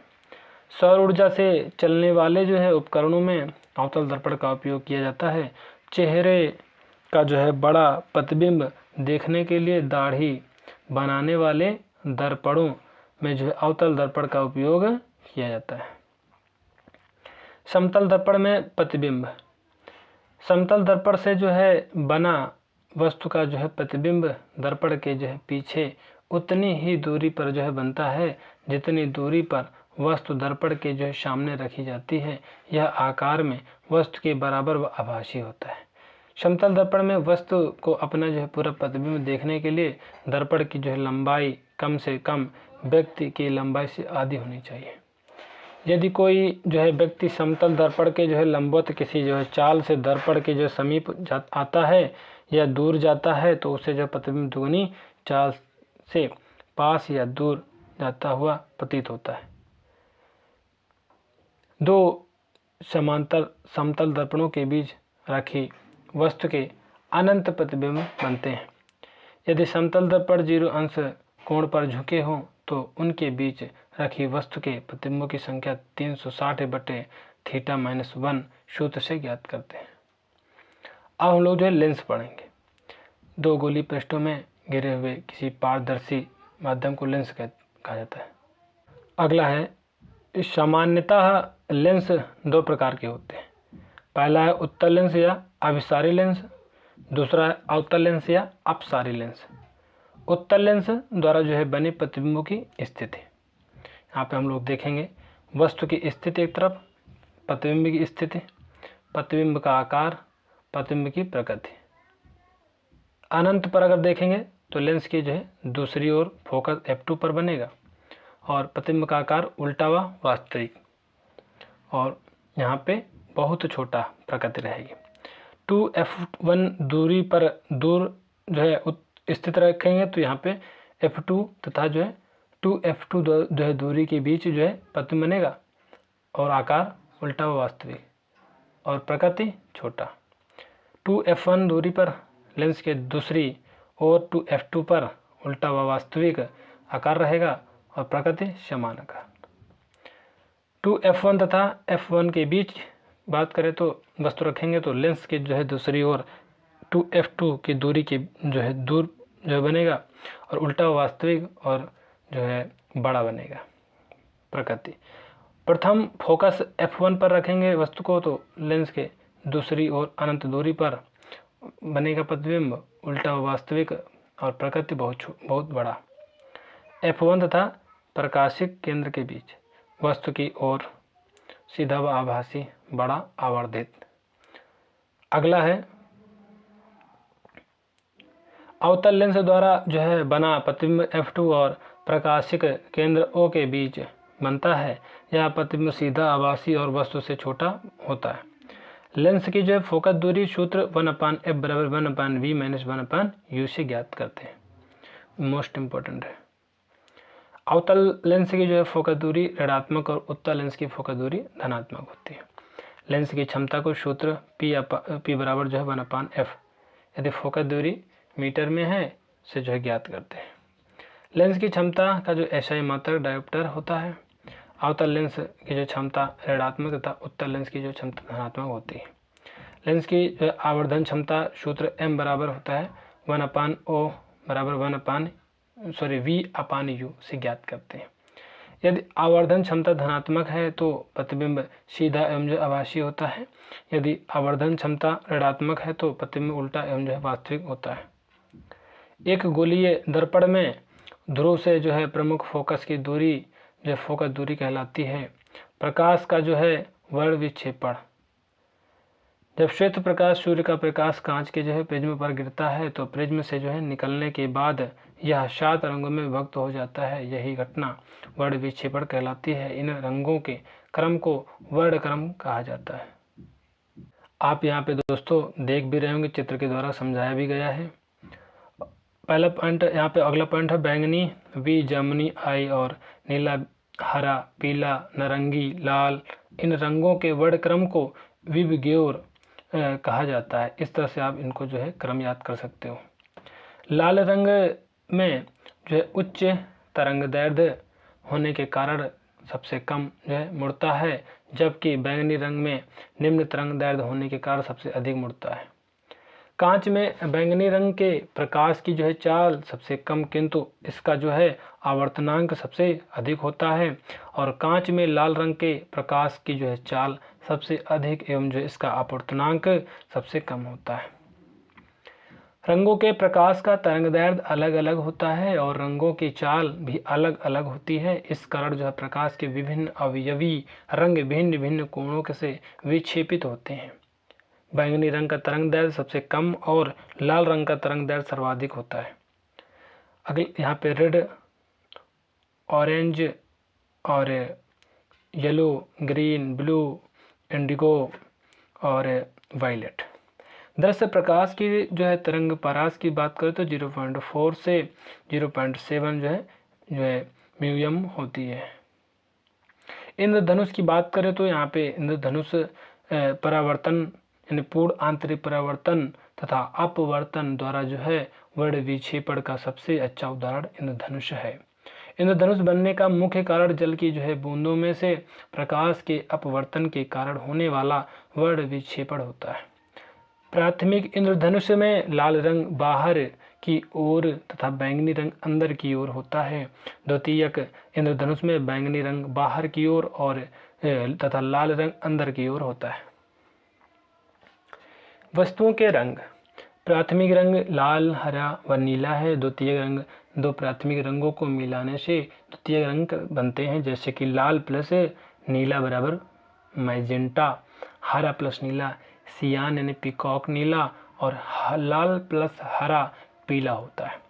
सौर ऊर्जा से चलने वाले जो है उपकरणों में अवतल दर्पण का उपयोग किया जाता है। चेहरे का जो है बड़ा प्रतिबिंब देखने के लिए दाढ़ी बनाने वाले दर्पणों में जो है अवतल दर्पण का उपयोग किया जाता है। समतल दर्पण में प्रतिबिंब, समतल दर्पण से जो है बना वस्तु का जो है प्रतिबिंब दर्पण के जो है पीछे उतनी ही दूरी पर जो है बनता है जितनी दूरी पर वस्तु दर्पण के जो है सामने रखी जाती है। यह आकार में वस्तु के बराबर व आभासी होता है। समतल दर्पण में वस्तु को अपना जो है पूरा प्रतिबिंब देखने के लिए दर्पण की जो है लंबाई कम से कम व्यक्ति की लंबाई से आधी होनी चाहिए। यदि कोई जो है व्यक्ति समतल दर्पण के जो है लंबवत किसी जो है चाल से दर्पण के जो समीप आता है या दूर जाता है तो उसे जो प्रतिबिंब दुगनी चाल से पास या दूर जाता हुआ प्रतीत होता है। दो समांतर समतल दर्पणों के बीच रखी वस्तु के अनंत प्रतिबिंब बनते हैं। यदि समतल दर्पण 0 अंश कोण पर झुके हों तो उनके बीच रखी वस्तु के प्रतिबिंबों की संख्या 360/θ-1 सूत्र से ज्ञात करते हैं। अब हम लोग जो है लेंस पढ़ेंगे। दो गोली पृष्ठों में घिरे हुए किसी पारदर्शी माध्यम को लेंस कहा जाता है। अगला है सामान्यतः लेंस दो प्रकार के होते हैं। पहला है उत्तल लेंस या अभिसारी लेंस, दूसरा है अवतल लेंस या अपसारी लेंस। उत्तल लेंस द्वारा जो है बने प्रतिबिंबों की स्थिति। यहाँ पे हम लोग देखेंगे वस्तु की स्थिति एक तरफ, प्रतिबिंब की स्थिति, प्रतिबिंब का आकार, प्रतिबिंब की प्रकृति। अनंत पर अगर देखेंगे तो लेंस की जो है दूसरी ओर फोकस f2 पर बनेगा और प्रतिबिंब का आकार उल्टा व वास्तविक, और यहाँ पे बहुत छोटा प्रकृति रहेगी। 2f1 दूरी पर दूर जो है स्थित रखेंगे तो यहाँ पे f2 तथा जो है 2f2 जो है दूरी के बीच जो है प्रतिबिंब बनेगा और आकार उल्टा व वास्तविक और प्रकृति छोटा। 2f1 दूरी पर लेंस के दूसरी और 2f2 पर उल्टा व वास्तविक आकार रहेगा और प्रकृति समान आकार। 2f1 तथा f1 के बीच बात करें तो वस्तु रखेंगे तो लेंस के जो है दूसरी ओर 2f2 की दूरी की जो है दूर जो बनेगा और उल्टा वास्तविक और जो है बड़ा बनेगा प्रकृति। प्रथम फोकस f1 पर रखेंगे वस्तु को तो लेंस के दूसरी ओर अनंत दूरी पर बनेगा प्रतिबिंब उल्टा वास्तविक और प्रकृति बहुत बड़ा। f1 तथा प्रकाशिक केंद्र के बीच वस्तु की ओर सीधा व आभासी बड़ा आवर्धित। अगला है अवतल लेंस द्वारा जो है बना प्रतिबिंब f2 और प्रकाशिक केंद्र O के बीच बनता है। यह प्रतिबिंब सीधा आभासी और वस्तु से छोटा होता है। लेंस की जो है फोकस दूरी सूत्र 1/f बराबर 1/v माइनस 1/u से ज्ञात करते हैं। मोस्ट इम्पोर्टेंट है। अवतल लेंस की जो है फोकस दूरी ऋणात्मक और उत्तल लेंस की फोकस दूरी धनात्मक होती है। लेंस की क्षमता को सूत्र p बराबर जो है 1/f यदि फोकस दूरी मीटर में है से जो है ज्ञात करते हैं। लेंस की क्षमता का जो SI मात्रक डायोप्टर होता है। अवतल लेंस की जो क्षमता ऋणात्मक तथा उत्तल लेंस की जो क्षमता धनात्मक होती है। लेंस की जो आवर्धन क्षमता सूत्र m बराबर होता है 1/o बराबर v/u से ज्ञात करते हैं। यदि आवर्धन क्षमता धनात्मक है तो प्रतिबिंब सीधा एवं जो आभासी होता है। यदि आवर्धन क्षमता ऋणात्मक है तो प्रतिबिंब उल्टा एवं जो है वास्तविक होता है। एक गोलीय दर्पण में ध्रुव से जो है प्रमुख फोकस की दूरी जो फोकस दूरी कहलाती है। प्रकाश का जो है वर्ण विक्षेपण, जब श्वेत प्रकाश सूर्य का प्रकाश कांच के जो है प्रिज्म पर गिरता है तो प्रिज्म से जो है निकलने के बाद यह 7 रंगों में विभक्त हो जाता है। यही घटना वर्ण विक्षेपण कहलाती है। इन रंगों के क्रम को वर्ण क्रम कहा जाता है। आप यहाँ पे दोस्तों देख भी रहे होंगे, चित्र के द्वारा समझाया भी गया है। पहला पॉइंट यहाँ पे अगला पॉइंट है बैंगनी, V, जामुनी, I और नीला, हरा, पीला, नारंगी, लाल। इन रंगों के वर्ण क्रम को विबग्योर कहा जाता है। इस तरह से आप इनको जो है क्रम याद कर सकते हो। लाल रंग में जो है उच्च तरंग दैर्ध्य होने के कारण सबसे कम जो है मुड़ता है, जबकि बैंगनी रंग में निम्न तरंग दैर्ध्य होने के कारण सबसे अधिक मुड़ता है। कांच में बैंगनी रंग के प्रकाश की जो है चाल सबसे कम, किंतु इसका जो है आवर्तनांक सबसे अधिक होता है। और कांच में लाल रंग के प्रकाश की जो है चाल सबसे अधिक एवं जो इसका आवर्तनांक सबसे कम होता है। रंगों के प्रकाश का तरंगदैर्ध्य अलग अलग होता है और रंगों की चाल भी अलग अलग होती है। इस कारण जो है प्रकाश के विभिन्न अवयवी रंग भिन्न भिन्न कोणों से विक्षेपित होते हैं। बैंगनी रंग का तरंगदैर्ध्य सबसे कम और लाल रंग का तरंगदैर्ध्य सर्वाधिक होता है। अगले यहाँ पे रेड, ऑरेंज और येलो, ग्रीन, ब्लू, इंडिगो और वायलेट। दृश्य प्रकाश की जो है तरंग परास की बात करें तो 0.4 से 0.7 जो है म्यूएम होती है। इंद्रधनुष की बात करें तो यहाँ पे इंद्रधनुष परावर्तन यानी पूर्ण आंतरिक परावर्तन तथा अपवर्तन द्वारा जो है वर्ण विक्षेपण का सबसे अच्छा उदाहरण इंद्रधनुष है। इंद्रधनुष बनने का मुख्य कारण जल की जो है बूंदों में से प्रकाश के अपवर्तन के कारण होने वाला वर्ण विक्षेपण होता है। प्राथमिक इंद्रधनुष में लाल रंग बाहर की ओर तथा बैंगनी रंग अंदर की ओर होता है। द्वितीयक इंद्रधनुष में बैंगनी रंग बाहर की ओर और तथा लाल रंग अंदर की ओर होता है। वस्तुओं के रंग, प्राथमिक रंग लाल, हरा व नीला है। द्वितीयक रंग दो प्राथमिक रंगों को मिलाने से द्वितीयक रंग बनते हैं, जैसे कि लाल प्लस नीला बराबर मैजेंटा, हरा प्लस नीला सियान यानी पीकॉक नीला, और लाल प्लस हरा पीला होता है।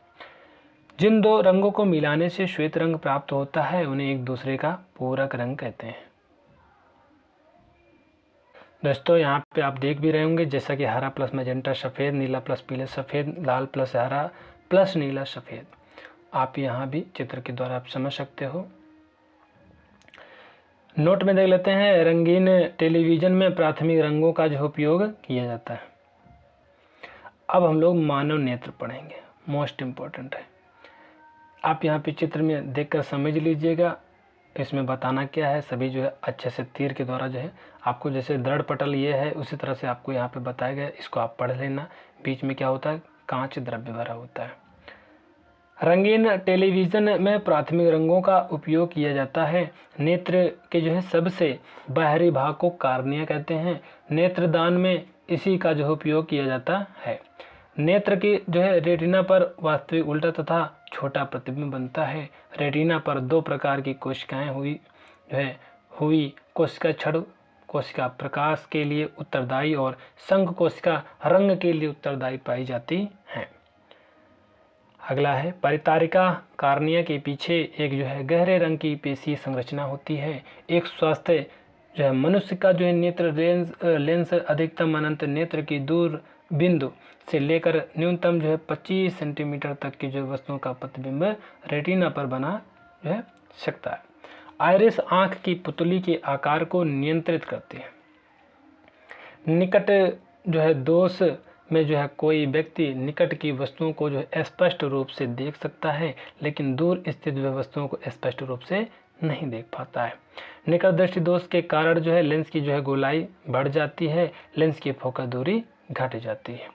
जिन दो रंगों को मिलाने से श्वेत रंग प्राप्त होता है उन्हें एक दूसरे का पूरक रंग कहते हैं। दोस्तों यहाँ पे आप देख भी रहे होंगे, जैसा कि हरा प्लस मैजेंटा सफ़ेद, नीला प्लस पीला सफ़ेद, लाल प्लस हरा प्लस नीला सफ़ेद। आप यहाँ भी चित्र के द्वारा आप समझ सकते हो। नोट में देख लेते हैं, रंगीन टेलीविज़न में प्राथमिक रंगों का जो उपयोग किया जाता है। अब हम लोग मानव नेत्र पढ़ेंगे, मोस्ट इम्पोर्टेंट है। आप यहाँ पे चित्र में देखकर समझ लीजिएगा, इसमें बताना क्या है सभी जो है अच्छे से तीर के द्वारा जो है आपको, जैसे दृढ़ पटल ये है उसी तरह से आपको यहाँ पे बताया गया, इसको आप पढ़ लेना। बीच में क्या होता है, कांच द्रव्य भरा होता है। रंगीन टेलीविज़न में प्राथमिक रंगों का उपयोग किया जाता है। नेत्र के जो है सबसे बाहरी भाग को कार्निया कहते हैं। नेत्रदान में इसी का जो उपयोग किया जाता है। नेत्र की जो है रेटिना पर वास्तविक उल्टा तथा छोटा प्रतिबिंब बनता है। रेटिना पर दो प्रकार की कोशिकाएं हुई कोशिका क्षण कोशिका प्रकाश के लिए उत्तरदायी और संघ कोशिका रंग के लिए उत्तरदायी पाई जाती हैं। अगला है, परितारिका कार्निया के पीछे एक जो है गहरे रंग की पेशीय संरचना होती है। एक स्वस्थ जो है मनुष्य का जो है नेत्र लेंस अधिकतम अनंत नेत्र की दूर बिंदु से लेकर न्यूनतम जो है 25 सेंटीमीटर तक की जो वस्तुओं का प्रतिबिंब रेटिना पर बना जो है सकता है। आइरिस आंख की पुतली के आकार को नियंत्रित करती है। निकट जो है दोष में जो है कोई व्यक्ति निकट की वस्तुओं को जो है स्पष्ट रूप से देख सकता है, लेकिन दूर स्थित वस्तुओं को स्पष्ट रूप से नहीं देख पाता है। निकट दृष्टि दोष के कारण जो है लेंस की जो है गोलाई बढ़ जाती है, लेंस की फोकस दूरी घट जाती है।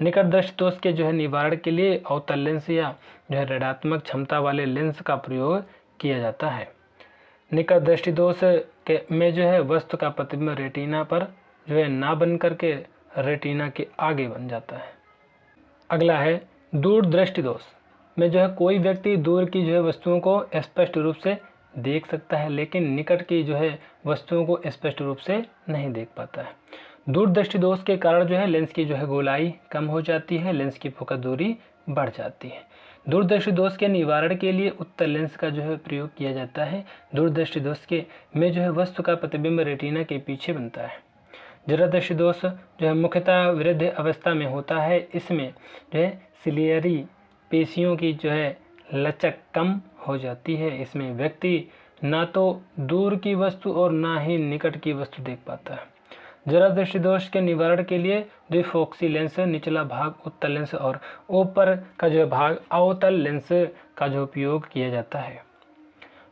निकट दृष्टि दोष के जो है निवारण के लिए अवतल लेंस या जो है ऋणात्मक क्षमता वाले लेंस का प्रयोग किया जाता है। निकट दृष्टि दोष के में जो है वस्तु का प्रतिबिंब रेटिना पर जो है ना बन करके रेटिना के आगे बन जाता है। अगला है, दूर दृष्टि दोष में जो है कोई व्यक्ति दूर की जो है वस्तुओं को स्पष्ट रूप से देख सकता है, लेकिन निकट की जो है वस्तुओं को स्पष्ट रूप से नहीं देख पाता है। दूर दृष्टि दोष के कारण जो है लेंस की जो है गोलाई कम हो जाती है, लेंस की फोकस दूरी बढ़ जाती है। दूरदृष्टि दोष के निवारण के लिए उत्तल लेंस का जो है प्रयोग किया जाता है। दूरदृष्टि दोष के में जो है वस्तु का प्रतिबिंब रेटिना के पीछे बनता है। जरादृष्टि दोष जो है मुख्यतः वृद्ध अवस्था में होता है। इसमें जो है सिलियरी पेशियों की जो है लचक कम हो जाती है। इसमें व्यक्ति ना तो दूर की वस्तु और ना ही निकट की वस्तु देख पाता है। जरादृष्टि दोष के निवारण के लिए द्विफोकसी लेंस, निचला भाग उत्तल लेंस और ऊपर का जो भाग अवतल लेंस का जो उपयोग किया जाता है।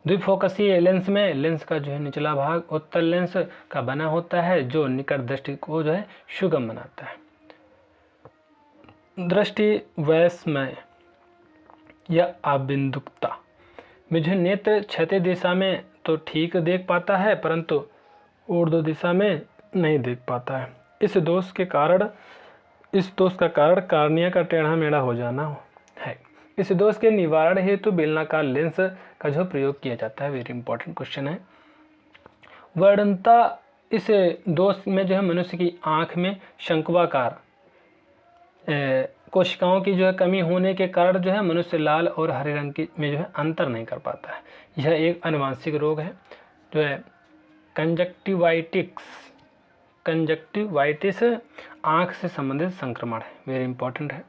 द्विफोकसीय लेंस में लेंस का जो है निचला भाग उत्तल लेंस का बना होता है, जो निकट दृष्टि को जो है सुगम बनाता है। दृष्टि वैषम्य या अबिंदुकता में जो नेत्र क्षैतिज दिशा में तो ठीक देख पाता है, परंतु ऊर्ध्व दिशा में नहीं देख पाता है। इस दोष का कारण कार्निया का टेढ़ा मेढ़ा हो जाना है। इस दोष के निवारण हेतु बेलनाकार लेंस का जो प्रयोग किया जाता है। वेरी इंपॉर्टेंट क्वेश्चन है। वर्णनता इस दोष में जो है मनुष्य की आंख में शंक्वाकार कोशिकाओं की जो है कमी होने के कारण जो है मनुष्य लाल और हरे रंग की में जो है अंतर नहीं कर पाता है। यह एक आनुवंशिक रोग है जो है कंजक्टिवाइटिस आंख से संबंधित संक्रमण है। वेरी इंपॉर्टेंट है।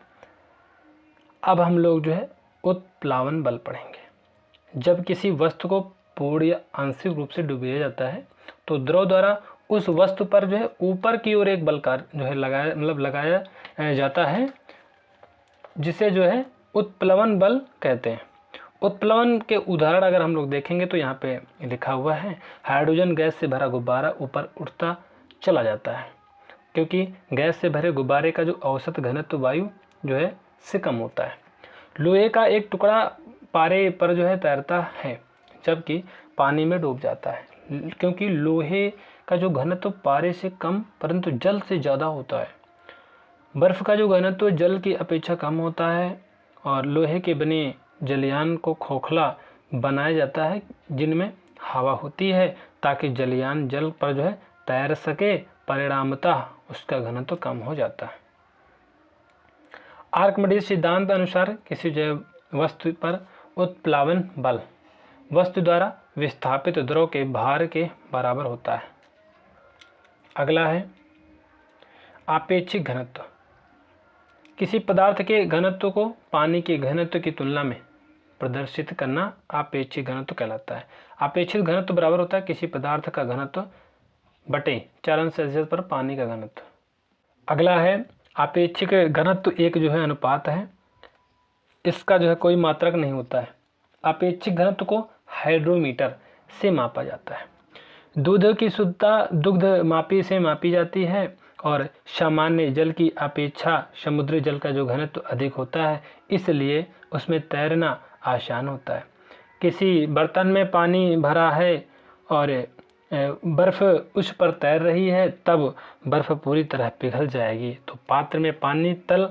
अब हम लोग जो है उत्प्लावन बल पढ़ेंगे। जब किसी वस्तु को पूर्ण या आंशिक रूप से डुबाया जाता है तो द्रव द्वारा उस वस्तु पर जो है ऊपर की ओर एक बल कार्य जो है लगाया जाता है, जिसे जो है उत्प्लवन बल कहते हैं। उत्प्लवन के उदाहरण अगर हम लोग देखेंगे तो यहाँ पे लिखा हुआ है, हाइड्रोजन गैस से भरा गुब्बारा ऊपर उठता चला जाता है, क्योंकि गैस से भरे गुब्बारे का जो औसत घनत्व वायु जो है से कम होता है। लोहे का एक टुकड़ा पारे पर जो है तैरता है, जबकि पानी में डूब जाता है, क्योंकि लोहे का जो घनत्व पारे से कम परंतु जल से ज़्यादा होता है। बर्फ़ का जो घनत्व जल की अपेक्षा कम होता है और लोहे के बने जलयान को खोखला बनाया जाता है जिनमें हवा होती है ताकि जलयान जल पर जो है तैर सके, परिणामतः उसका घनत्व कम हो जाता है। आर्किमिडीज सिद्धांत अनुसार किसी जो वस्तु पर उत्प्लावन बल वस्तु द्वारा विस्थापित द्रव के भार के बराबर होता है। अगला है आपेक्षिक घनत्व। किसी पदार्थ के घनत्व को पानी के घनत्व की तुलना में प्रदर्शित करना आपेक्षिक घनत्व कहलाता है। आपेक्षिक घनत्व बराबर होता है किसी पदार्थ का घनत्व बटे 4 अंश सेल्सियस पर पानी का घनत्व। अगला है आपेक्षिक घनत्व एक जो है अनुपात है, इसका जो है कोई मात्रक नहीं होता है। आपेक्षिक घनत्व को हाइड्रोमीटर से मापा जाता है। दूध की शुद्धता दुग्ध मापी से मापी जाती है और सामान्य जल की अपेक्षा समुद्री जल का जो घनत्व अधिक होता है, इसलिए उसमें तैरना आसान होता है। किसी बर्तन में पानी भरा है और बर्फ़ उस पर तैर रही है, तब बर्फ़ पूरी तरह पिघल जाएगी, तो पात्र में पानी तल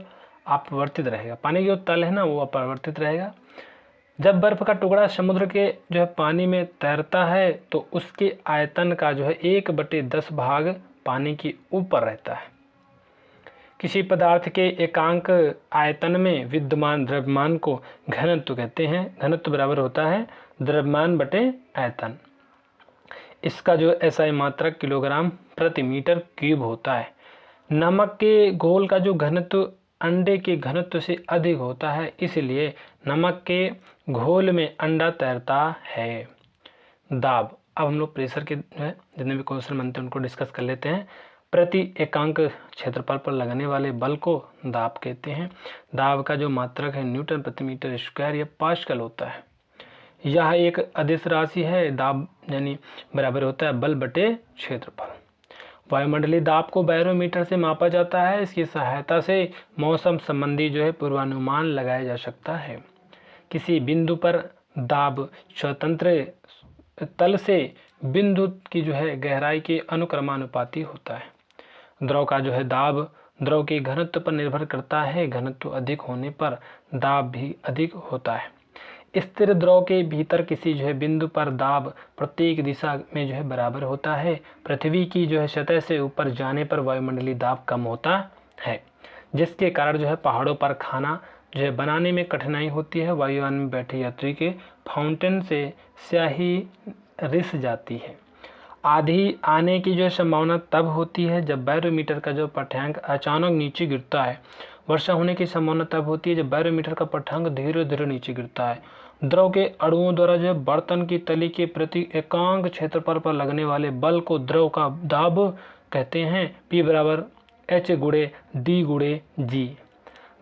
अपवर्तित रहेगा। पानी जो तल है ना वो अपवर्तित रहेगा। जब बर्फ़ का टुकड़ा समुद्र के जो है पानी में तैरता है तो उसके आयतन का जो है 1/10 भाग पानी के ऊपर रहता है। किसी पदार्थ के एकांक आयतन में विद्यमान द्रव्यमान को घनत्व कहते हैं। घनत्व बराबर होता है द्रव्यमान बटे आयतन। इसका जो SI मात्रक किलोग्राम प्रति मीटर क्यूब होता है। नमक के घोल का जो घनत्व अंडे के घनत्व से अधिक होता है, इसलिए नमक के घोल में अंडा तैरता है। दाब, अब हम लोग प्रेशर के जितने भी क्वेश्चन बनते हैं उनको डिस्कस कर लेते हैं। प्रति एकांक क्षेत्रफल पर लगने वाले बल को दाब कहते हैं। दाब का जो मात्रक है न्यूटन प्रति मीटर स्क्वायर या पास्कल होता है। यह एक अदिश राशि है। दाब यानी बराबर होता है बल बटे क्षेत्रफल। वायुमंडलीय दाब को बैरोमीटर से मापा जाता है। इसकी सहायता से मौसम संबंधी जो है पूर्वानुमान लगाया जा सकता है। किसी बिंदु पर दाब स्वतंत्र तल से बिंदु की जो है गहराई के अनुक्रमानुपाती होता है। द्रव का जो है दाब द्रव के घनत्व पर निर्भर करता है। घनत्व अधिक होने पर दाब भी अधिक होता है। स्थिर द्रव के भीतर किसी जो है बिंदु पर दाब प्रत्येक दिशा में जो है बराबर होता है। पृथ्वी की जो है सतह से ऊपर जाने पर वायुमंडलीय दाब कम होता है, जिसके कारण जो है पहाड़ों पर खाना जो है बनाने में कठिनाई होती है। वायुयान में बैठे यात्री के फाउंटेन से स्याही रिस जाती है। आंधी आने की जो संभावना तब होती है जब बैरोमीटर का जो पाठ्यांक अचानक नीचे गिरता है। वर्षा होने की संभावना तब होती है जब बैरोमीटर का पाठ्यांक धीरे धीरे नीचे गिरता है। द्रव के अणुओं द्वारा जो है बर्तन की तली के प्रति एकांक क्षेत्रफल पर लगने वाले बल को द्रव का दाब कहते हैं। P बराबर H गुणे D गुणे G।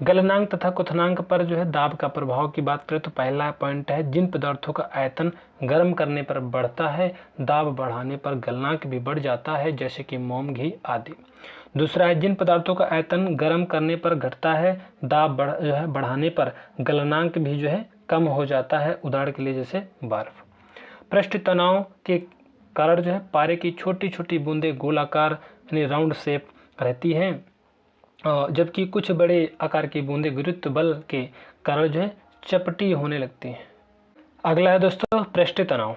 गलनांक तथा क्वथनांक पर जो है दाब का प्रभाव की बात करें तो पहला पॉइंट है जिन पदार्थों का आयतन गर्म करने पर बढ़ता है, दाब बढ़ाने पर गलनांक भी बढ़ जाता है, जैसे कि मोम, घी आदि। दूसरा है जिन पदार्थों का आयतन गर्म करने पर घटता है, दाब जो है बढ़ाने पर गलनांक भी जो है कम हो जाता है। उदाहरण के लिए जैसे बर्फ। पृष्ठ तनाव के कारण जो है पारे की छोटी छोटी बूंदें गोलाकार यानी राउंड शेप रहती हैं, जबकि कुछ बड़े आकार की बूंदें गुरुत्व बल के कारण जो है चपटी होने लगती हैं। अगला है दोस्तों पृष्ठ तनाव,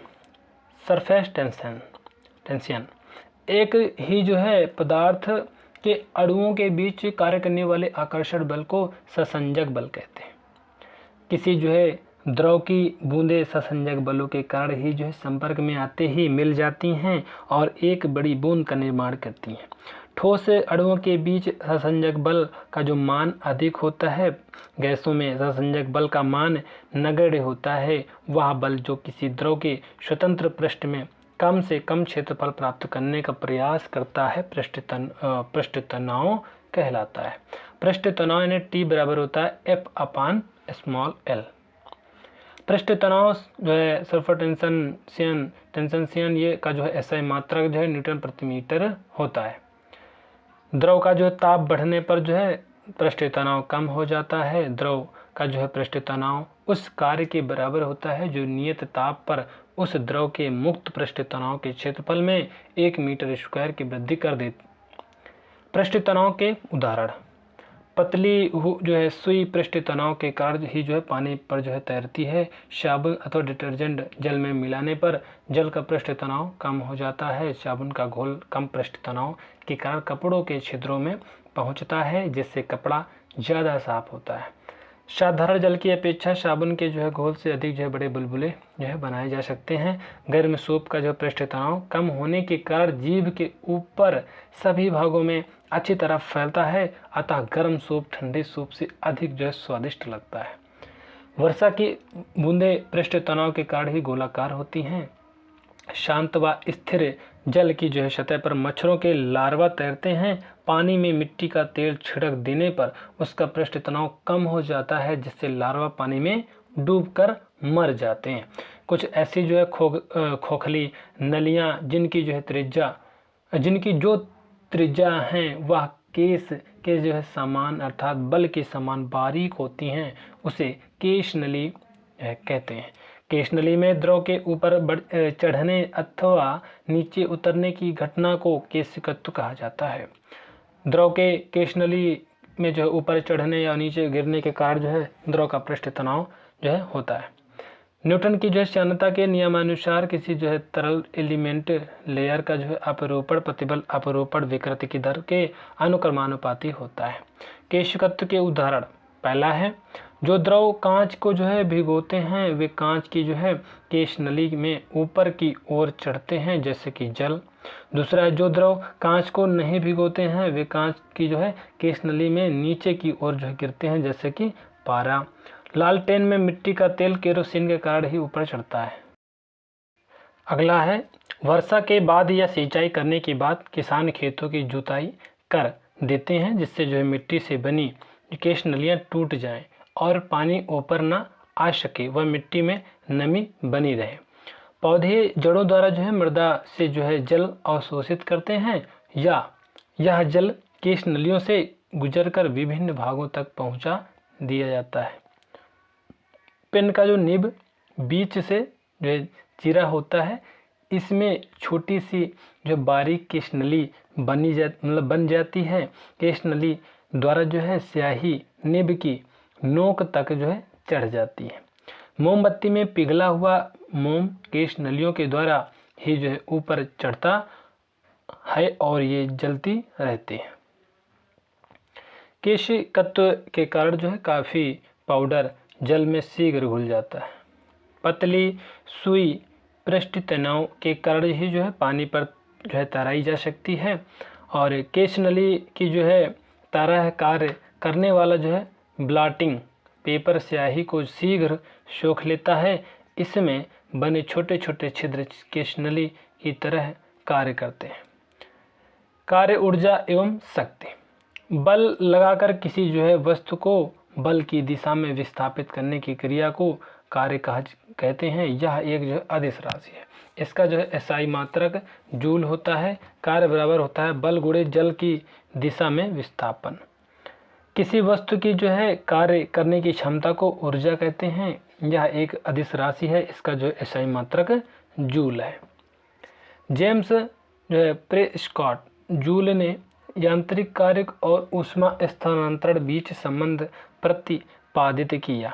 सरफेस टेंशन। एक ही जो है पदार्थ के अणुओं के बीच कार्य करने वाले आकर्षण बल को ससंजक बल कहते हैं। किसी जो है द्रव की बूंदें ससंजक बलों के कारण ही जो है संपर्क में आते ही मिल जाती हैं और एक बड़ी बूंद का निर्माण करती हैं। ठोस अणुओं के बीच ससंजक बल का जो मान अधिक होता है, गैसों में ससंजक बल का मान नगण्य होता है। वह बल जो किसी द्रव के स्वतंत्र पृष्ठ में कम से कम क्षेत्रफल प्राप्त करने का प्रयास करता है पृष्ठ तनाव कहलाता है। पृष्ठ तनाव यानी T बराबर होता है F/l। पृष्ठ तनाव जो है सरफेस टेंशन ये का जो है SI मात्रक जो है न्यूटन प्रति मीटर होता है। द्रव का जो ताप बढ़ने पर जो है पृष्ठ तनाव कम हो जाता है। द्रव का जो है पृष्ठ तनाव उस कार्य के बराबर होता है जो नियत ताप पर उस द्रव के मुक्त पृष्ठ तनाव के क्षेत्रफल में 1 मीटर स्क्वायर की वृद्धि कर देती। पृष्ठ तनाव के उदाहरण पतली जो है सुई पृष्ठ तनाव के कारण ही जो है पानी पर जो है तैरती है। साबुन अथवा डिटर्जेंट जल में मिलाने पर जल का पृष्ठ तनाव कम हो जाता है। साबुन का घोल कम पृष्ठ तनाव के कारण कपड़ों के छिद्रों में पहुंचता है, जिससे कपड़ा ज़्यादा साफ होता है। साधारण जल की अपेक्षा साबुन के जो है घोल से अधिक जो है बड़े बुलबुले जो है बनाए जा सकते हैं। गर्म सूप का जो पृष्ठ तनाव कम होने के कारण जीभ के ऊपर सभी भागों में अच्छी तरह फैलता है, अतः गर्म सूप ठंडे सूप से अधिक जो है स्वादिष्ट लगता है। वर्षा की बूंदें पृष्ठ तनाव के कारण ही गोलाकार होती हैं। शांत व स्थिर जल की जो है सतह पर मच्छरों के लार्वा तैरते हैं। पानी में मिट्टी का तेल छिड़क देने पर उसका पृष्ठ तनाव कम हो जाता है, जिससे लार्वा पानी में डूबकर मर जाते हैं। कुछ ऐसी जो है खोखली नलियां जिनकी जो त्रिज्या हैं वह केश के जो है समान अर्थात बल के समान बारीक होती हैं, उसे केश नली कहते हैं। केश नली में द्रव के ऊपर चढ़ने अथवा नीचे उतरने की घटना को केशिकत्व कहा जाता है। द्रव के केश नली में जो है ऊपर चढ़ने या नीचे गिरने के कारण जो है द्रव का पृष्ठ तनाव जो है होता है। न्यूटन की जो है श्यानता के नियमानुसार किसी जो है तरल एलिमेंट लेयर का जो है अपरूपण प्रतिबल अपरूपण विकृति की दर के अनुक्रमानुपाती होता है। केशिकत्व के उदाहरण, पहला है जो द्रव कांच को जो है भिगोते हैं वे कांच की जो है केश नली में ऊपर की ओर चढ़ते हैं, जैसे कि जल। दूसरा है जो द्रव कांच को नहीं भिगोते हैं वे कांच की जो है केश नली में नीचे की ओर जो है गिरते हैं, जैसे कि पारा। लालटेन में मिट्टी का तेल केरोसिन के कारण ही ऊपर चढ़ता है। अगला है वर्षा के बाद या सिंचाई करने के बाद किसान खेतों की जुताई कर देते हैं, जिससे जो है मिट्टी से बनी केश नलियाँ टूट जाएं और पानी ऊपर ना आ सके व मिट्टी में नमी बनी रहे। पौधे जड़ों द्वारा जो है मृदा से जो है जल अवशोषित करते हैं या यह जल केश नलियों से गुजरकर विभिन्न भागों तक पहुंचा दिया जाता है। पेन का जो निब बीच से जो है चिरा होता है, इसमें छोटी सी जो बारीक केश नली बन जाती है। केश नली द्वारा जो है स्याही निब की नोक तक जो है चढ़ जाती है। मोमबत्ती में पिघला हुआ मोम केश नलियों के द्वारा ही जो है ऊपर चढ़ता है और ये जलती रहती है। केशिकत्व के कारण जो है काफ़ी पाउडर जल में शीघ्र घुल जाता है। पतली सुई पृष्ठ तनाव के कारण ही जो है पानी पर जो है तैराई जा सकती है और केश नली की जो है तरह कार्य करने वाला जो है ब्लॉटिंग पेपर स्याही को शीघ्र सोख लेता है। इसमें बने छोटे छोटे छिद्र केश नली की तरह कार्य करते हैं। कार्य ऊर्जा एवं शक्ति, बल लगाकर किसी जो है वस्तु को बल की दिशा में विस्थापित करने की क्रिया को कार्य कहते हैं। यह एक जो है अदिश राशि है। इसका जो है SI मात्रक जूल होता है। कार्य बराबर होता है बल गुणे जल की दिशा में विस्थापन। किसी वस्तु की जो है कार्य करने की क्षमता को ऊर्जा कहते हैं। यह एक अदिश राशि है। इसका जो है SI मात्रक जूल है। जेम्स जो है प्रेस्कॉट जूल ने यांत्रिक कार्य और ऊष्मा स्थानांतरण बीच संबंध प्रतिपादित किया।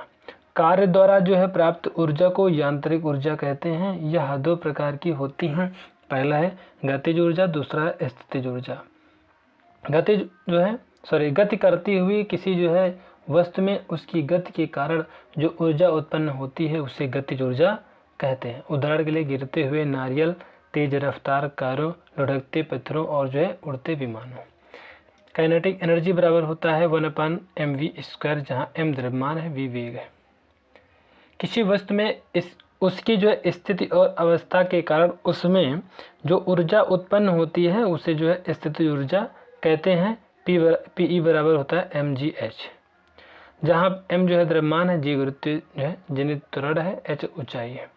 कार्य द्वारा जो है प्राप्त ऊर्जा को यांत्रिक ऊर्जा कहते हैं। यह दो प्रकार की होती हैं। पहला है गतिज ऊर्जा, दूसरा है स्थितिज ऊर्जा। गति करती हुई किसी जो है वस्तु में उसकी गति के कारण जो ऊर्जा उत्पन्न होती है उसे गतिज ऊर्जा कहते हैं। उदाहरण के लिए गिरते हुए नारियल, तेज रफ्तार कारों, लुढ़कते पत्थरों और जो है उड़ते विमानों। काइनेटिक एनर्जी बराबर होता है 1/mv², जहाँ m द्रव्यमान है, v वेग है। किसी वस्तु में उसकी जो है स्थिति और अवस्था के कारण उसमें जो ऊर्जा उत्पन्न होती है उसे जो है स्थितिज ऊर्जा कहते हैं। Pe बराबर होता है mgh, जहाँ m जो है द्रव्यमान है, g गुरुत्व जो है जनित त्वरण है, h ऊंचाई है।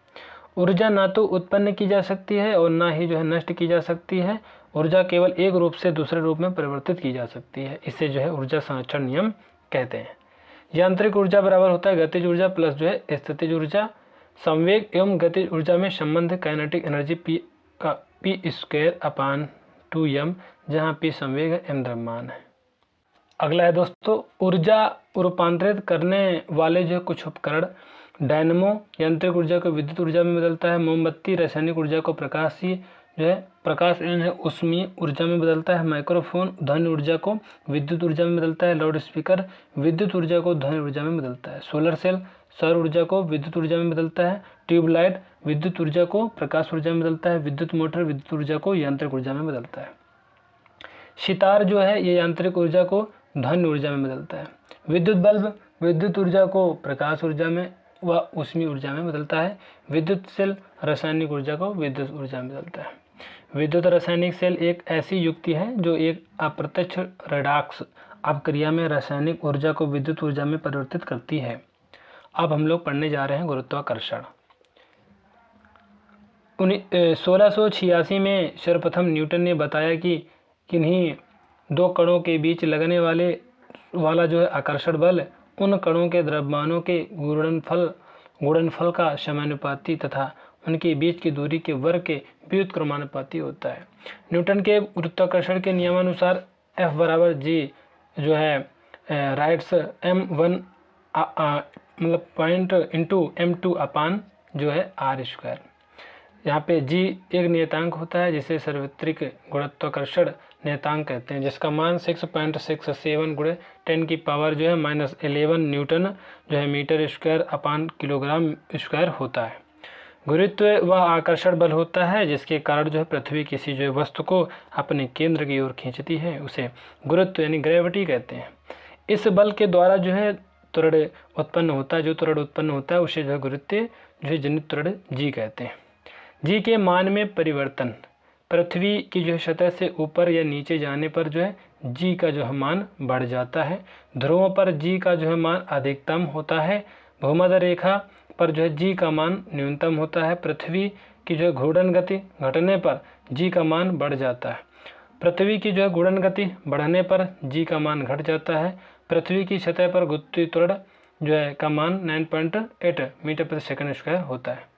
ऊर्जा ना तो उत्पन्न की जा सकती है और ना ही जो है नष्ट की जा सकती है। ऊर्जा केवल एक रूप से दूसरे रूप में परिवर्तित की जा सकती है। इसे जो है ऊर्जा संरक्षण नियम कहते हैं। यांत्रिक ऊर्जा बराबर होता है गतिज ऊर्जा प्लस जो है स्थितिज ऊर्जा। संवेग एवं गतिज ऊर्जा में संबंध काइनेटिक एनर्जी P²/2m, जहाँ P संवेग है, m द्रव्यमान है। अगला है दोस्तों, ऊर्जा रूपांतरित करने वाले जो कुछ उपकरण। डायनमो यांत्रिक ऊर्जा को विद्युत ऊर्जा में बदलता है। मोमबत्ती रासायनिक ऊर्जा को प्रकाशीय जो है प्रकाश ऊष्मीय ऊर्जा में बदलता है। माइक्रोफोन ध्वनि ऊर्जा को विद्युत ऊर्जा में बदलता है। लाउड स्पीकर विद्युत ऊर्जा को ध्वनि ऊर्जा में बदलता है। सोलर सेल सौर ऊर्जा को विद्युत ऊर्जा में बदलता है। ट्यूबलाइट विद्युत ऊर्जा को प्रकाश ऊर्जा में बदलता है। विद्युत मोटर विद्युत ऊर्जा को यांत्रिक ऊर्जा में बदलता है। सितार जो है ये यांत्रिक ऊर्जा को ध्वनि ऊर्जा में बदलता है। विद्युत बल्ब विद्युत ऊर्जा को प्रकाश ऊर्जा में व ऊष्मीय ऊर्जा में बदलता है। विद्युत सेल रासायनिक ऊर्जा को विद्युत ऊर्जा में बदलता है। विद्युत रासायनिक सेल एक ऐसी युक्ति है जो एक अप्रत्यक्ष रेडॉक्स अपक्रिया में रासायनिक ऊर्जा को विद्युत ऊर्जा में परिवर्तित करती है। अब हम लोग पढ़ने जा रहे हैं गुरुत्वाकर्षण। 1686 में सर्वप्रथम न्यूटन ने बताया कि किन्हीं दो कणों के बीच लगने वाला जो है आकर्षण बल उन कणों के द्रव्यमानों के गुणनफल का समानुपाती तथा उनके बीच की दूरी के वर्ग के व्युत्क्रमानुपाती होता है। न्यूटन के गुरुत्वाकर्षण के नियमानुसार F बराबर G जो है राइट्स m1 मतलब पॉइंट इंटू m2 अपान जो है r²। यहाँ पे G एक नियतांक होता है जिसे सार्वत्रिक गुरुत्वाकर्षण नियतांक कहते हैं, जिसका मान 6.67 गुणे 10 की पावर जो है -11 न्यूटन जो है metre square upon kilogram square होता है। गुरुत्व वह आकर्षण बल होता है जिसके कारण जो है पृथ्वी किसी जो है वस्तु को अपने केंद्र की ओर खींचती है, उसे गुरुत्व यानी ग्रेविटी कहते हैं। इस बल के द्वारा जो है त्वरण उत्पन्न होता है, जो त्वरण उत्पन्न होता है उसे जो है गुरुत्व जो है जनित त्वरण जी कहते हैं। जी के मान में परिवर्तन पृथ्वी की जो है सतह से ऊपर या नीचे जाने पर जो है जी का जो है मान बढ़ जाता है। ध्रुवों पर जी का जो है मान अधिकतम होता है। भूमध्य रेखा पर जो है जी का मान न्यूनतम होता है। पृथ्वी की जो है घूर्णन गति घटने पर जी का मान बढ़ जाता है। पृथ्वी की जो है घूर्णन गति बढ़ने पर जी का मान घट जाता है। पृथ्वी की सतह पर गुरुत्वीय त्वरण जो है का मान 9.8 मीटर प्रति सेकंड स्क्वायर होता है।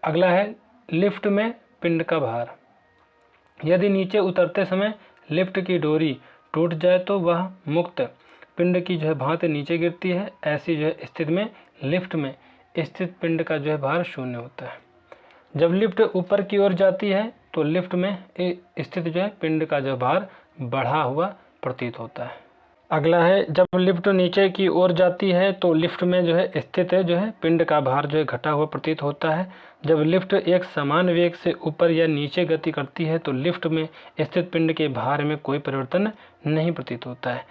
अगला है लिफ्ट में पिंड का भार। यदि नीचे उतरते समय लिफ्ट की डोरी टूट जाए तो वह मुक्त पिंड की जो है भांति नीचे गिरती है। ऐसी जो है स्थिति में लिफ्ट में स्थित पिंड का जो है भार शून्य होता है। जब लिफ्ट ऊपर की ओर जाती है तो लिफ्ट में स्थित जो है पिंड का जो भार बढ़ा हुआ प्रतीत होता है। अगला है जब लिफ्ट नीचे की ओर जाती है तो लिफ्ट में जो है स्थित जो है पिंड का भार जो है घटा हुआ प्रतीत होता है। जब लिफ्ट एक समान वेग से ऊपर या नीचे गति करती है तो लिफ्ट में स्थित पिंड के भार में कोई परिवर्तन नहीं प्रतीत होता है।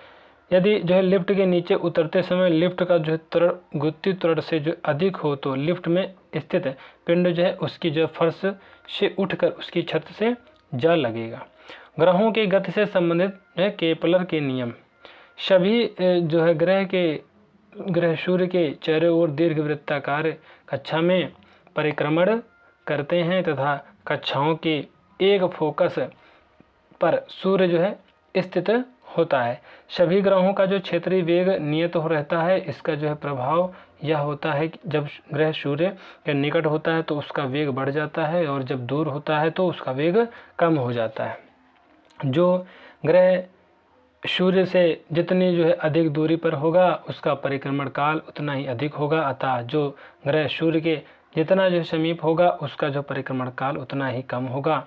यदि जो है लिफ्ट के नीचे उतरते समय लिफ्ट का जो है त्वरण गुरुत्वीय त्वरण से जो अधिक हो तो लिफ्ट में स्थित पिंड जो है उसकी जो फर्श से उठकर उसकी छत से जा लगेगा। ग्रहों की गति से संबंधित जो है केपलर के नियम। सभी जो है ग्रह सूर्य के चारों ओर दीर्घवृत्ताकार कक्षा में परिक्रमण करते हैं तथा कक्षाओं के एक फोकस पर सूर्य जो है स्थित होता है। सभी ग्रहों का जो क्षेत्रीय वेग नियत हो रहता है। इसका जो है प्रभाव यह होता है कि जब ग्रह सूर्य के निकट होता है तो उसका वेग बढ़ जाता है और जब दूर होता है तो उसका वेग कम हो जाता है। जो ग्रह सूर्य से जितनी जो है अधिक दूरी पर होगा उसका परिक्रमण काल उतना ही अधिक होगा, अतः जो ग्रह सूर्य के जितना जो समीप होगा उसका जो परिक्रमण काल उतना ही कम होगा।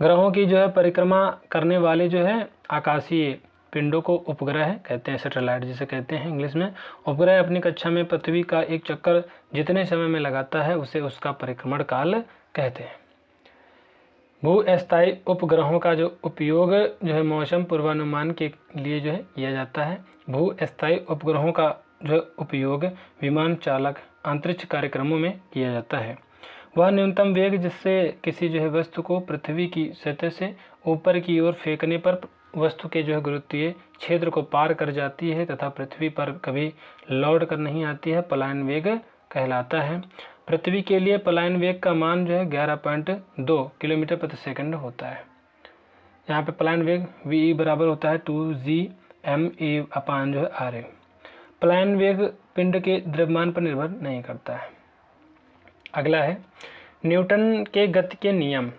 ग्रहों की जो है परिक्रमा करने वाले जो है आकाशीय पिंडों को उपग्रह कहते हैं, सैटेलाइट जिसे कहते हैं इंग्लिश में। उपग्रह अपनी कक्षा में पृथ्वी का एक चक्कर जितने समय में लगाता है उसे उसका परिक्रमण काल कहते हैं। भूस्थायी उपग्रहों का जो उपयोग जो है मौसम पूर्वानुमान के लिए जो है किया जाता है। भूस्थायी उपग्रहों का जो उपयोग विमान चालक अंतरिक्ष कार्यक्रमों में किया जाता है। वह न्यूनतम वेग जिससे किसी जो है वस्तु को पृथ्वी की सतह से ऊपर की ओर फेंकने पर वस्तु के जो है गुरुत्वीय क्षेत्र को पार कर जाती है तथा पृथ्वी पर कभी लौट कर नहीं आती है, पलायन वेग कहलाता है। पृथ्वी के लिए पलायन वेग का मान जो है 11.2 किलोमीटर प्रति सेकंड होता है। यहाँ पे पलायन वेग v बराबर होता है 2gma अपान जो है r। पलायन वेग पिंड के द्रव्यमान पर निर्भर नहीं करता है। अगला है न्यूटन के गति के नियम।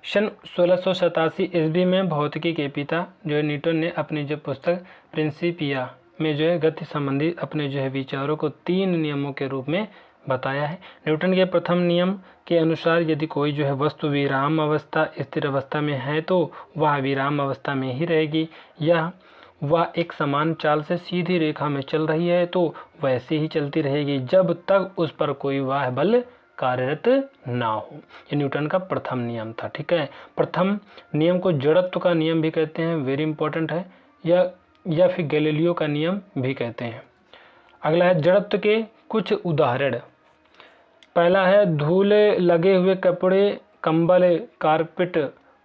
सन 1687 ईस्वी में भौतिकी के पिता जो है न्यूटन ने अपनी जो पुस्तक प्रिंसिपिया में जो है गति संबंधी अपने जो है विचारों को 3 नियमों के रूप में बताया है। न्यूटन के प्रथम नियम के अनुसार यदि कोई जो है वस्तु विराम अवस्था स्थिर अवस्था में है तो वह विराम अवस्था में ही रहेगी, या वह एक समान चाल से सीधी रेखा में चल रही है तो वैसे ही चलती रहेगी जब तक उस पर कोई वाह बल कार्यरत ना हो। ये न्यूटन का प्रथम नियम था। ठीक है, प्रथम नियम को जड़त्व का नियम भी कहते हैं, वेरी इंपॉर्टेंट है, या फिर गैलीलियो का नियम भी कहते हैं। अगला है जड़त्व के कुछ उदाहरण। पहला है धूल लगे हुए कपड़े, कंबल,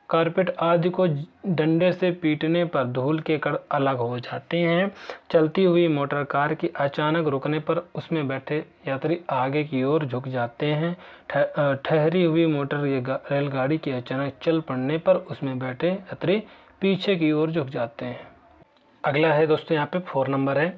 कारपेट आदि को डंडे से पीटने पर धूल के कण अलग हो जाते हैं। चलती हुई मोटर कार की अचानक रुकने पर उसमें बैठे यात्री आगे की ओर झुक जाते हैं। ठहरी हुई मोटर रेलगाड़ी की अचानक चल पड़ने पर उसमें बैठे यात्री पीछे की ओर झुक जाते हैं। अगला है दोस्तों यहाँ पे 4 नंबर है,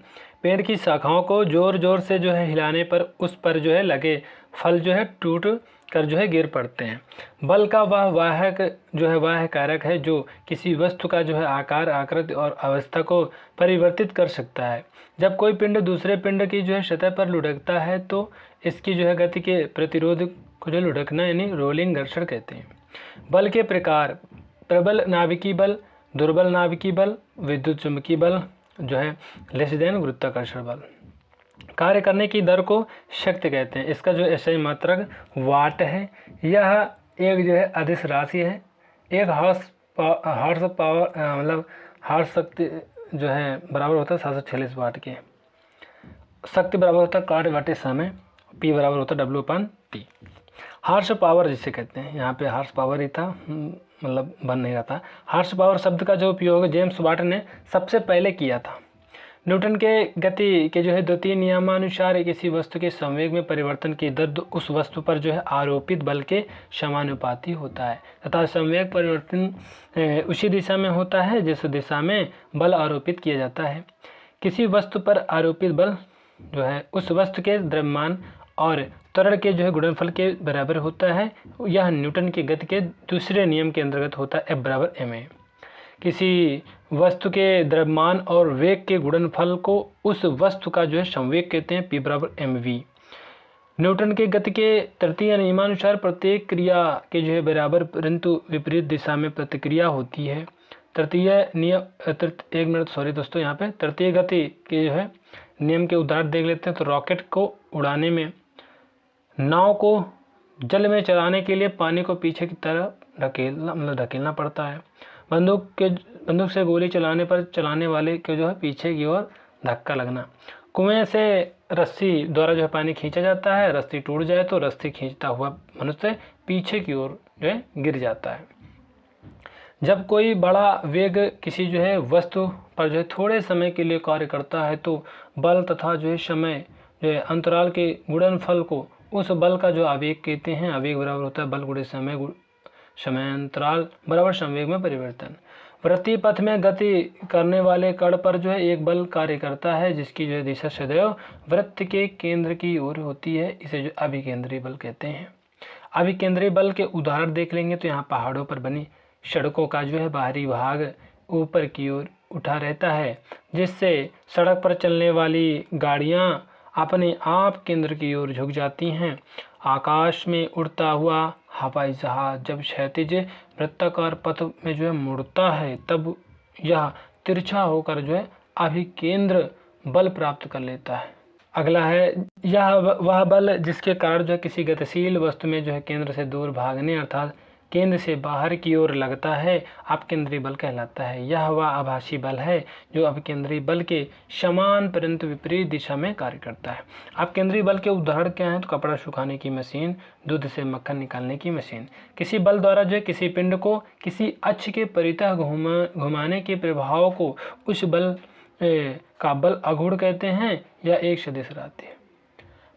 पेड़ की शाखाओं को जोर जोर से जो है हिलाने पर उस पर जो है लगे फल जो है टूट कर जो है गिर पड़ते हैं। बल का वह वाहक जो है वाह कारक है जो किसी वस्तु का जो है आकार, आकृति और अवस्था को परिवर्तित कर सकता है। जब कोई पिंड दूसरे पिंड की जो है सतह पर लुढ़कता है तो इसकी जो है गति के प्रतिरोध को जो लुढ़कना यानी रोलिंग घर्षण कहते हैं। बल के प्रकार, प्रबल नाभिकीय बल, दुर्बल नाभिकीय बल, विद्युत चुंबकीय बल जो है लेस देन गुरुत्वाकर्षण बल। कार्य करने की दर को शक्ति कहते हैं। इसका जो SI मात्रक वाट है। यह एक जो है अदिश राशि है। एक हॉर्स पावर मतलब हॉर्स शक्ति जो है बराबर होता है 746 वाट के। शक्ति बराबर होता है कार्य बटे समय, P बराबर होता है W/T। हॉर्स पावर जिसे कहते हैं, यहाँ पे हॉर्स पावर ही था, मतलब बन नहीं रहा था। हॉर्स पावर शब्द का जो उपयोग जेम्स वाट ने सबसे पहले किया था। न्यूटन के गति के जो है द्वितीय नियमानुसार किसी वस्तु के संवेग में परिवर्तन की दर उस वस्तु पर जो है आरोपित बल के समानुपाती होता है तथा संवेग परिवर्तन उसी दिशा में होता है जिस दिशा में बल आरोपित किया जाता है। किसी वस्तु पर आरोपित बल जो है उस वस्तु के द्रव्यमान और त्वरण के जो है गुणनफल के बराबर होता है। यह न्यूटन की गति के दूसरे नियम के अंतर्गत होता है, F बराबर ma। किसी वस्तु के द्रव्यमान और वेग के गुणनफल को उस वस्तु का जो है संवेग कहते हैं, P बराबर mv। न्यूटन के गति के तृतीय नियमानुसार प्रत्येक क्रिया के जो है बराबर परंतु विपरीत दिशा में प्रतिक्रिया होती है। तृतीय गति के जो है नियम के उदाहरण देख लेते हैं। तो रॉकेट को उड़ाने में नाव को जल में चलाने के लिए पानी को पीछे की तरफ ढकेलना पड़ता है। बंदूक से गोली चलाने पर चलाने वाले को जो है पीछे की ओर धक्का लगना। कुएं से रस्सी द्वारा जो है पानी खींचा जाता है, रस्सी टूट जाए तो रस्सी खींचता हुआ मनुष्य पीछे की ओर जो है गिर जाता है। जब कोई बड़ा वेग किसी जो है वस्तु पर जो है थोड़े समय के लिए कार्य करता है तो बल तथा जो है समय जो है अंतराल के गुणनफल को उस बल का जो आवेग कहते हैं। आवेग बराबर होता है बल गुणे समय, समय अंतराल बराबर संवेग में परिवर्तन। वृत्तीय पथ में गति करने वाले कण पर जो है एक बल कार्य करता है जिसकी जो है दिशा सदैव वृत्त के केंद्र की ओर होती है। इसे जो अभिकेंद्री बल कहते हैं। अभिकेंद्री बल के उदाहरण देख लेंगे तो यहाँ पहाड़ों पर बनी सड़कों का जो है बाहरी भाग ऊपर की ओर उठा रहता है जिससे सड़क पर चलने वाली गाड़ियाँ अपने आप केंद्र की ओर झुक जाती हैं। आकाश में उड़ता हुआ हवाई जहाज जब क्षैतिज वृत्ताकार पथ में जो है मुड़ता है तब यह तिरछा होकर जो है अभिकेंद्र बल प्राप्त कर लेता है। अगला है यह वह बल जिसके कारण जो है किसी गतिशील वस्तु में जो है केंद्र से दूर भागने अर्थात केंद्र से बाहर की ओर लगता है, अपकेंद्री बल कहलाता है। यह वह आभासी बल है जो अपकेंद्री बल के समान परंतु विपरीत दिशा में कार्य करता है। अपकेंद्री बल के उदाहरण क्या हैं? तो कपड़ा सुखाने की मशीन, दूध से मक्खन निकालने की मशीन। किसी बल द्वारा जो है किसी पिंड को किसी अक्ष के परितः घुमाने के प्रभाव को उस बल का बल अगुण कहते हैं या एक सदिश रहती है।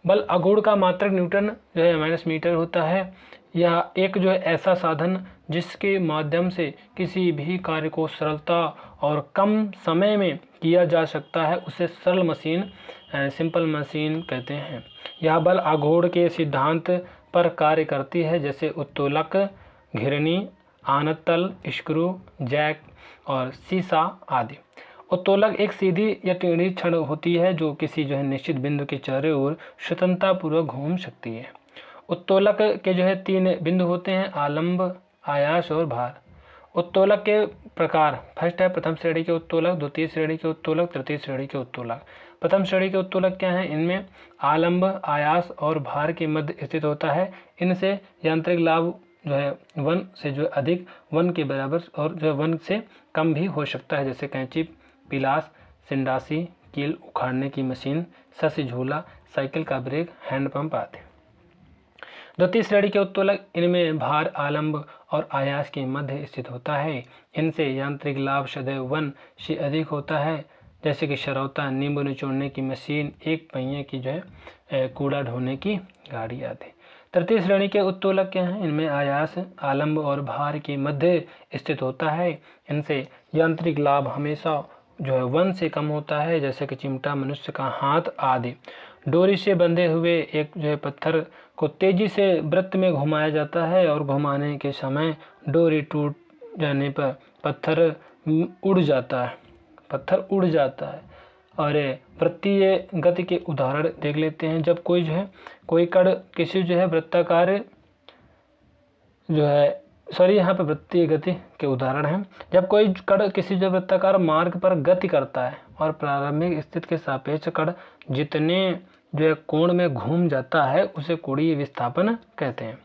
बल अगुण का मात्रक न्यूटन जो है माइनस मीटर होता है। यह एक जो है ऐसा साधन जिसके माध्यम से किसी भी कार्य को सरलता और कम समय में किया जा सकता है उसे सरल मशीन सिंपल मशीन कहते हैं। यह बल आघूर्ण के सिद्धांत पर कार्य करती है जैसे उत्तोलक, घिरनी आनतल, स्क्रू, जैक और सीसा आदि। उत्तोलक एक सीधी या टेढ़ी छड़ होती है जो किसी निश्चित बिंदु के चारों ओर स्वतंत्रतापूर्वक घूम सकती है। उत्तोलक के 3 बिंदु होते हैं, आलंब, आयास और भार। उत्तोलक के प्रकार, फर्स्ट है प्रथम श्रेणी के उत्तोलक, द्वितीय श्रेणी के उत्तोलक, तृतीय श्रेणी के उत्तोलक। प्रथम श्रेणी के उत्तोलक क्या हैं? इनमें आलंब, आयास और भार के मध्य स्थित होता है। इनसे यांत्रिक लाभ 1 से अधिक, 1 के बराबर और 1 से कम भी हो सकता है, जैसे कैंची, पिलास, सिंडासी, कील उखाड़ने की मशीन, सस्य झूला, साइकिल का ब्रेक, हैंडपंप आदि। द्वितीय श्रेणी के उत्तोलक, इनमें भार आलंब और आयास के मध्य स्थित होता है। इनसे यांत्रिक लाभ सदैव 1 से अधिक होता है, जैसे कि सरौता, नींबू निचोड़ने की मशीन, एक पहिए की कूड़ा ढोने की गाड़ी आदि। तृतीय श्रेणी के उत्तोलक क्या हैं? इनमें आयास आलंब और भार के मध्य स्थित होता है। इनसे यांत्रिक लाभ हमेशा 1 से कम होता है, जैसे कि चिमटा, मनुष्य का हाथ आदि। डोरी से बंधे हुए एक पत्थर को तेजी से वृत्त में घुमाया जाता है और घुमाने के समय डोरी टूट जाने पर पत्थर उड़ जाता है। और वृत्तीय गति के उदाहरण देख लेते हैं। जब कोई कण किसी वृत्ताकार यहाँ पर वृत्तीय गति के उदाहरण हैं। जब कोई कण किसी वृत्ताकार मार्ग पर गति करता है और प्रारंभिक स्थिति के सापेक्ष कण जितने कोण में घूम जाता है उसे कोणीय विस्थापन कहते हैं।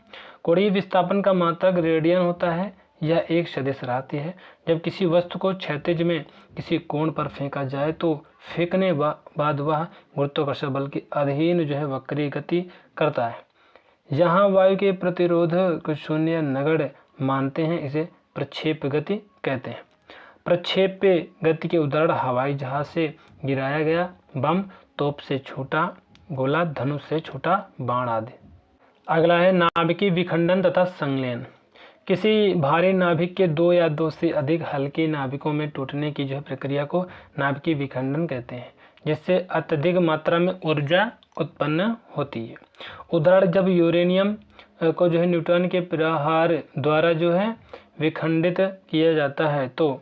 कोणीय विस्थापन का मात्रक रेडियन होता है। यह एक सदिश राशि है। जब किसी वस्तु को क्षैतिज में किसी कोण पर फेंका जाए तो फेंकने बाद वह गुरुत्वाकर्षण बल के अधीन वक्रीय गति करता है। यहाँ वायु के प्रतिरोध को शून्य नगण्य मानते हैं, इसे प्रक्षेप गति कहते हैं। प्रक्षेप गति के उदाहरण हवाई जहाज से गिराया गया बम, तोप से छोटा गोला, धनुष से छोटा बाण आदि। अगला है नाभिकीय विखंडन तथा संलयन। किसी भारी नाभिक के 2 या 2 से अधिक हल्के नाभिकों में टूटने की प्रक्रिया को नाभिकीय विखंडन कहते हैं, जिससे अत्यधिक मात्रा में ऊर्जा उत्पन्न होती है। उदाहरण, जब यूरेनियम को न्यूट्रॉन के प्रहार द्वारा विखंडित किया जाता है तो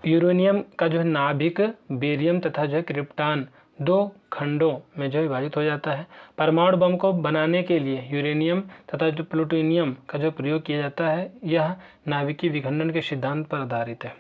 यूरेनियम का नाभिक बेरियम तथा क्रिप्टॉन 2 खंडों में विभाजित हो जाता है। परमाणु बम को बनाने के लिए यूरेनियम तथा प्लूटोनियम का प्रयोग किया जाता है। यह नाभिकीय विखंडन के सिद्धांत पर आधारित है।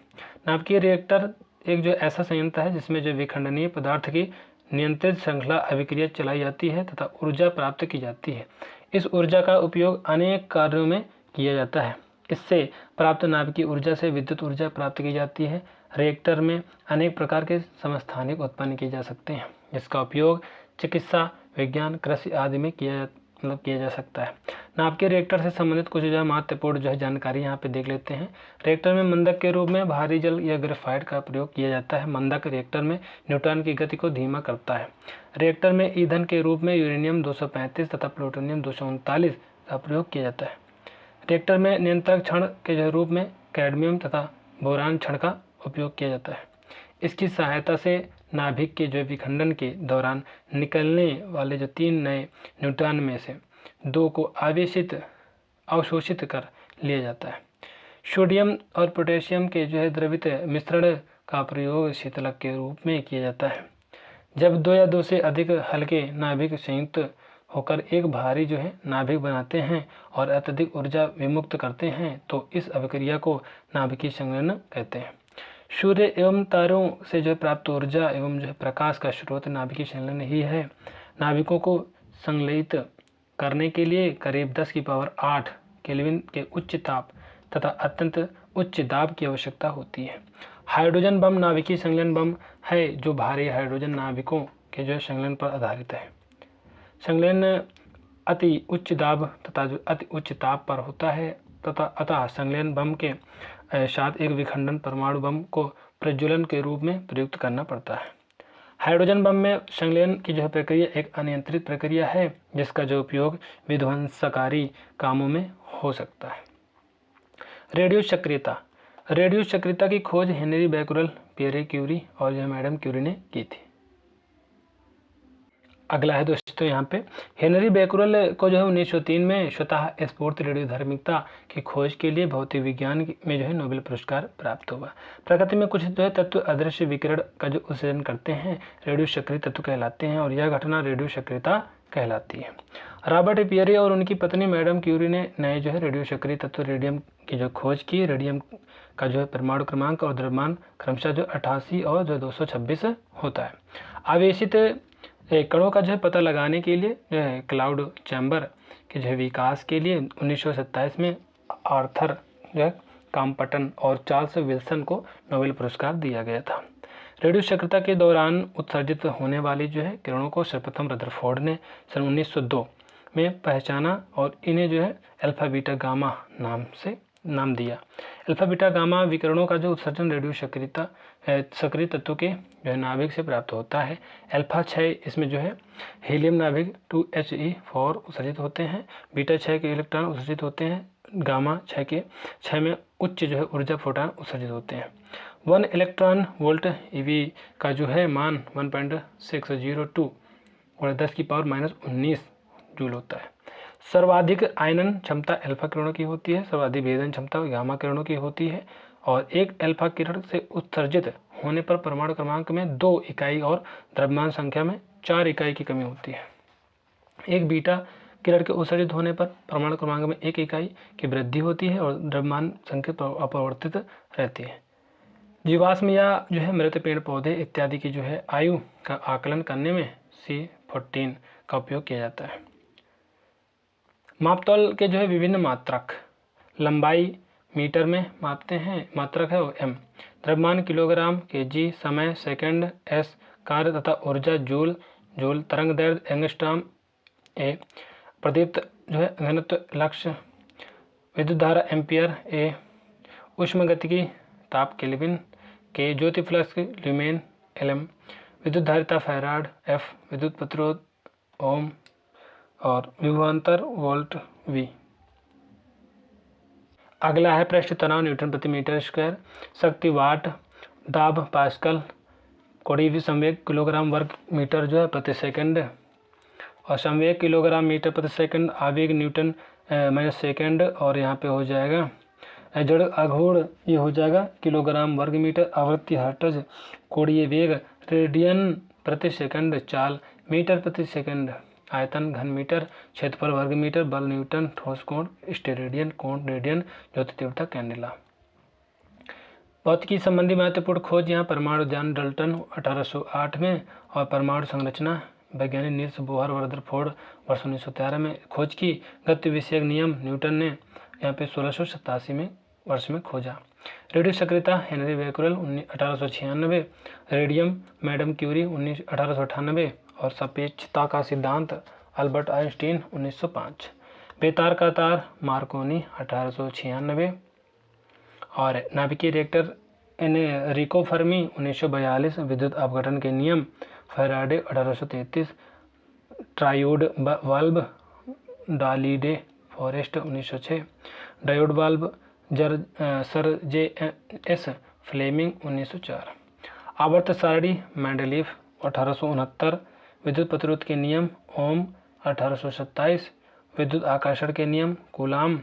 नाभिकीय रिएक्टर एक ऐसा संयंत्र है जिसमें विखंडनीय पदार्थ की नियंत्रित श्रृंखला अभिक्रिया चलाई जाती है तथा ऊर्जा प्राप्त की जाती है। इस ऊर्जा का उपयोग अनेक कार्यों में किया जाता है। इससे प्राप्त नाभिकीय ऊर्जा से विद्युत ऊर्जा प्राप्त की जाती है। रिएक्टर में अनेक प्रकार के समस्थानिक उत्पन्न किए जा सकते हैं, जिसका उपयोग चिकित्सा, विज्ञान, कृषि आदि में किया जा सकता है। नाभिकीय रिएक्टर से संबंधित कुछ महत्वपूर्ण जानकारी यहाँ पे देख लेते हैं। रिएक्टर में मंदक के रूप में भारी जल या ग्रेफाइट का प्रयोग किया जाता है। मंदक रिएक्टर में न्यूट्रॉन की गति को धीमा करता है। रिएक्टर में ईंधन के रूप में यूरेनियम 235 तथा प्लूटोनियम 239 का प्रयोग किया जाता है। रिएक्टर में नियंत्रक क्षण के रूप में कैडमियम तथा बोरान क्षण का उपयोग किया जाता है। इसकी सहायता से नाभिक के विखंडन के दौरान निकलने वाले 3 नए न्यूट्रॉन में से 2 को अवशोषित कर लिया जाता है। सोडियम और पोटेशियम के द्रवित मिश्रण का प्रयोग शीतलक के रूप में किया जाता है। जब 2 या 2 से अधिक हल्के नाभिक संयुक्त होकर एक भारी नाभिक बनाते हैं और अत्यधिक ऊर्जा विमुक्त करते हैं तो इस अभिक्रिया को नाभिकीय संलयन कहते हैं। सूर्य एवं तारों से प्राप्त ऊर्जा एवं प्रकाश का स्रोत नाभिकीय संलयन ही है। नाभिकों को संलयित करने के लिए करीब 10 की पावर 8 केल्विन के उच्च ताप तथा अत्यंत उच्च दाब की आवश्यकता होती है। हाइड्रोजन बम नाभिकीय संलयन बम है जो भारी हाइड्रोजन नाभिकों के संलयन पर आधारित है। संलयन अति उच्च दाब तथा अति उच्च ताप पर होता है तथा अतः संलयन बम के साथ एक विखंडन परमाणु बम को प्रज्वलन के रूप में प्रयुक्त करना पड़ता है। हाइड्रोजन बम में संलयन की प्रक्रिया एक अनियंत्रित प्रक्रिया है जिसका उपयोग विध्वंसकारी कामों में हो सकता है। रेडियो सक्रियता की खोज हेनरी बैकरल, पियरे क्यूरी और मैडम क्यूरी ने की थी। अगला है दोस्तों यहाँ पे हेनरी बेकरेल को जो है 1903 में स्वतः स्फूर्त रेडियोधर्मिता की खोज के लिए भौतिक विज्ञान में जो है नोबेल पुरस्कार प्राप्त हुआ। प्रकृति में कुछ जो है तत्व अदृश्य विकिरण का जो उत्सर्जन करते हैं रेडियो सक्रिय तत्व कहलाते हैं और यह घटना रेडियो सक्रियता कहलाती है। रॉबर्ट पियरे और उनकी पत्नी मैडम क्यूरी ने नए जो है रेडियो सक्रिय तत्व रेडियम की जो खोज की। रेडियम का जो है परमाणु क्रमांक और द्रव्यमान क्रमशः जो 88 और जो 226 होता है। आवेशित कणों का जो है पता लगाने के लिए जो है क्लाउड चैम्बर के जो है विकास के लिए 1927 में आर्थर जो है कॉम्पटन और चार्ल्स विल्सन को नोबेल पुरस्कार दिया गया था। रेडियो सक्रियता के दौरान उत्सर्जित होने वाली जो है किरणों को सर्वप्रथम रदरफोर्ड ने सन 1902 में पहचाना और इन्हें जो है अल्फा बीटा गामा नाम दिया। अल्फा बीटा गामा विकिरणों का जो उत्सर्जन रेडियो सक्रिय तत्वों के जो है नाभिक से प्राप्त होता है। अल्फा 6 इसमें जो है हीलियम नाभिक 2He4 उत्सर्जित होते हैं। बीटा 6 के इलेक्ट्रॉन उत्सर्जित होते हैं। गामा 6 में उच्च जो है ऊर्जा फोटॉन उत्सर्जित होते हैं। 1 इलेक्ट्रॉन वोल्ट ईवी का जो है मान 1.602 और 10⁻⁻19 जूल होता है। सर्वाधिक आयनन क्षमता अल्फा किरणों की होती है, सर्वाधिक भेदन क्षमता गामा किरणों की होती है और एक अल्फा किरण से उत्सर्जित होने पर परमाणु क्रमांक में 2 इकाई और द्रव्यमान संख्या में 4 इकाई की कमी होती है। एक बीटा किरण के उत्सर्जित होने पर परमाणु क्रमांक में 1 इकाई की वृद्धि होती है और द्रव्यमान संख्या अपरिवर्तित रहती है। जीवाश्म या जो है मृत पेड़ पौधे इत्यादि की जो है आयु का आकलन करने में C14 का उपयोग किया जाता है। मापतौल के जो है विभिन्न मात्रक, लंबाई मीटर में मापते हैं, मात्रक है वो m, द्रव्यमान किलोग्राम kg, समय सेकंड s, कार्य तथा ऊर्जा जूल, तरंग दैर्घ्य एंगस्ट्रॉम a, प्रदीप्त जो है घनत्व लक्ष्य, विद्युत धारा एम्पियर a, उष्मागतिकी ताप केल्विन k, ज्योति फ्लक्स ल्यूमेन lm, विद्युत धारिता फैराड f, विद्युत प्रतिरोध ओम और विभवांतर वोल्ट v। अगला है पृष्ठ तनाव न्यूटन प्रति मीटर स्क्वायर, शक्ति वाट, दाब पास्कल, कोणीय संवेग किलोग्राम वर्ग मीटर जो है प्रति सेकंड और संवेग किलोग्राम मीटर प्रति सेकंड, आवेग न्यूटन माइनस सेकंड और यहाँ पे हो जाएगा जड़ आघूर्ण ये हो जाएगा किलोग्राम वर्ग मीटर, आवृत्ति हर्ट्ज, कोणीय वेग रेडियन प्रति सेकंड, चाल मीटर प्रति सेकंड, आयतन घन मीटर, क्षेत्रफल वर्ग मीटर, बल न्यूटन, ठोस कोण स्टेरेडियन, कोण रेडियन, ज्योति तीव्रता कैंडेला। भौतिकी संबंधी महत्वपूर्ण खोज यहाँ परमाणु ज्ञान डल्टन 1808 में और परमाणु संरचना वैज्ञानिक नील्स बोहर और रदरफोर्ड वर्ष 1913 में खोज की। गति विषयक नियम न्यूटन ने यहाँ पे 1687 में वर्ष में खोजा। रेडियो सक्रियता Henri Becquerel 1896, radium madam Curie 1898 और सापेक्षता का सिद्धांत अल्बर्ट आइंस्टीन 1905। बेतार का तार मार्कोनी 1896 और नाभिकीय रिएक्टर एनरिको फर्मी 1942, विद्युत अपघटन के नियम फैराडे 1833, ट्रायोड वाल्व डालिडे Forest 1906, diode valve sir J.S. Fleming 1904। आवर्त सारणी मेंडलीफ 1869, विद्युत प्रतिरोध के नियम ओम 1827, विद्युत आकर्षण के नियम कूलाम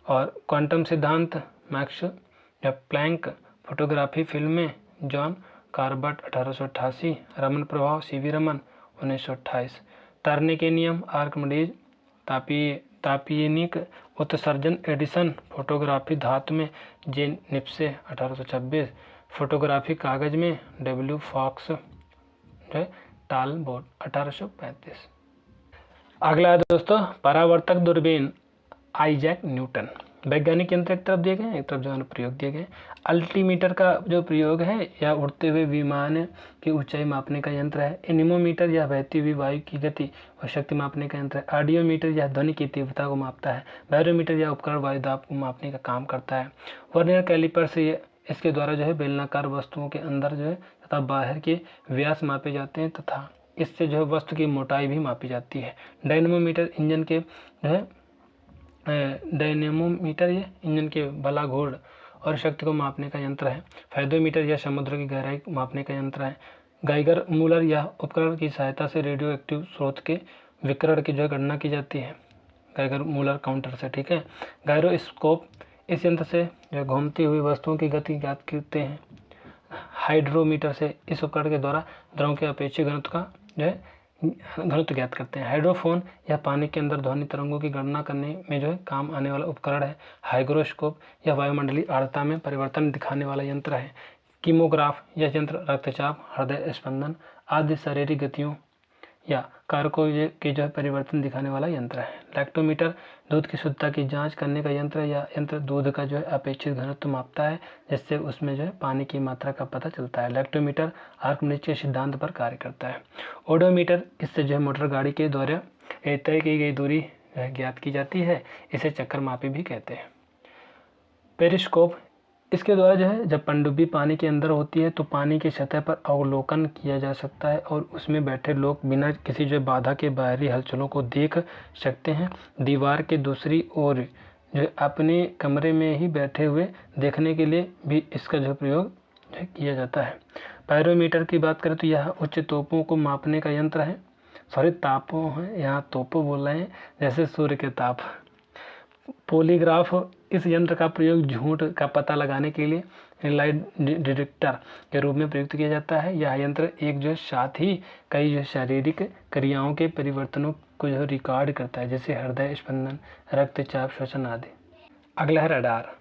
और क्वांटम सिद्धांत मैक्स प्लैंक, फोटोग्राफी फिल्म में जॉन कार्बट 1888, रमन प्रभाव C.V. रमन 1928, तैरने के नियम आर्किमिडीज, तापीयनिक उत्सर्जन एडिसन, फोटोग्राफी धातु में जे निप्से 1826, फोटोग्राफी कागज में W. फॉक्स टालबोट 1835। अगला है दोस्तों परावर्तक दूरबीन आइजैक न्यूटन। वैज्ञानिक यंत्र एक तरफ दिए गए, एक तरफ जो है प्रयोग दिए गए। अल्टीमीटर का जो प्रयोग है या उड़ते हुए विमान की ऊंचाई मापने का यंत्र है। एनीमोमीटर या बहती हुई वायु की गति और शक्ति मापने का यंत्र है। ऑडियोमीटर या ध्वनि की तीव्रता को मापता है। बैरोमीटर या उपकरण वायु दाब को मापने का काम करता है। वर्नियर कैलिपर से इसके द्वारा जो है बेलनाकार वस्तुओं के अंदर जो है तथा बाहर के व्यास मापे जाते हैं तथा इससे जो है वस्तु की मोटाई भी मापी जाती है। डायनेमोमीटर इंजन के जो है डायनेमोमीटर ये इंजन के बलाघूर्ण और शक्ति को मापने का यंत्र है। फेदोमीटर या समुद्र की गहराई मापने का यंत्र है। गाइगर मूलर या उपकरण की सहायता से रेडियो एक्टिव स्रोत के विकिरण की जो है गणना की जाती है, गाइगर मूलर काउंटर से। ठीक है। गायरोस्कोप, इस यंत्र से जो घूमती हुई वस्तुओं की गति ज्ञात करते हैं। हाइड्रोमीटर से इस उपकरण के द्वारा द्रव के अपेक्षित घनत्व का जो है घनत्व ज्ञात करते हैं। हाइड्रोफोन या पानी के अंदर ध्वनि तरंगों की गणना करने में जो है काम आने वाला उपकरण है। हाइग्रोस्कोप या वायुमंडलीय आर्द्रता में परिवर्तन दिखाने वाला यंत्र है। कीमोग्राफ यह यंत्र रक्तचाप, हृदय स्पंदन आदि शारीरिक गतियों या कारकों के जो है परिवर्तन दिखाने वाला यंत्र है। लैक्टोमीटर दूध की शुद्धता की जांच करने का यंत्र या यंत्र दूध का जो है अपेक्षित घनत्व मापता है, जिससे उसमें जो है पानी की मात्रा का पता चलता है। लैक्टोमीटर आर्कमिच के सिद्धांत पर कार्य करता है। ओडोमीटर, इससे जो है मोटर गाड़ी के द्वारा तय की गई दूरी ज्ञात की जाती है, इसे चक्कर मापी भी कहते हैं। पेरिस्कोप, इसके द्वारा जो है जब पनडुब्बी पानी के अंदर होती है तो पानी की सतह पर अवलोकन किया जा सकता है और उसमें बैठे लोग बिना किसी जो बाधा के बाहरी हलचलों को देख सकते हैं। दीवार के दूसरी ओर जो अपने कमरे में ही बैठे हुए देखने के लिए भी इसका जो प्रयोग किया जाता है। पायरोमीटर की बात करें तो यह उच्च तोपों को मापने का यंत्र है। सॉरी, तापों हैं, यहाँ तोपों बोल रहे हैं, जैसे सूर्य के ताप। पॉलीग्राफ, इस यंत्र का प्रयोग झूठ का पता लगाने के लिए लाइट डिटेक्टर के रूप में प्रयुक्त किया जाता है। यह यंत्र एक जो साथ ही कई जो शारीरिक क्रियाओं के परिवर्तनों को जो रिकॉर्ड करता है, जैसे हृदय स्पंदन, रक्तचाप, श्वसन आदि। अगला है रडार।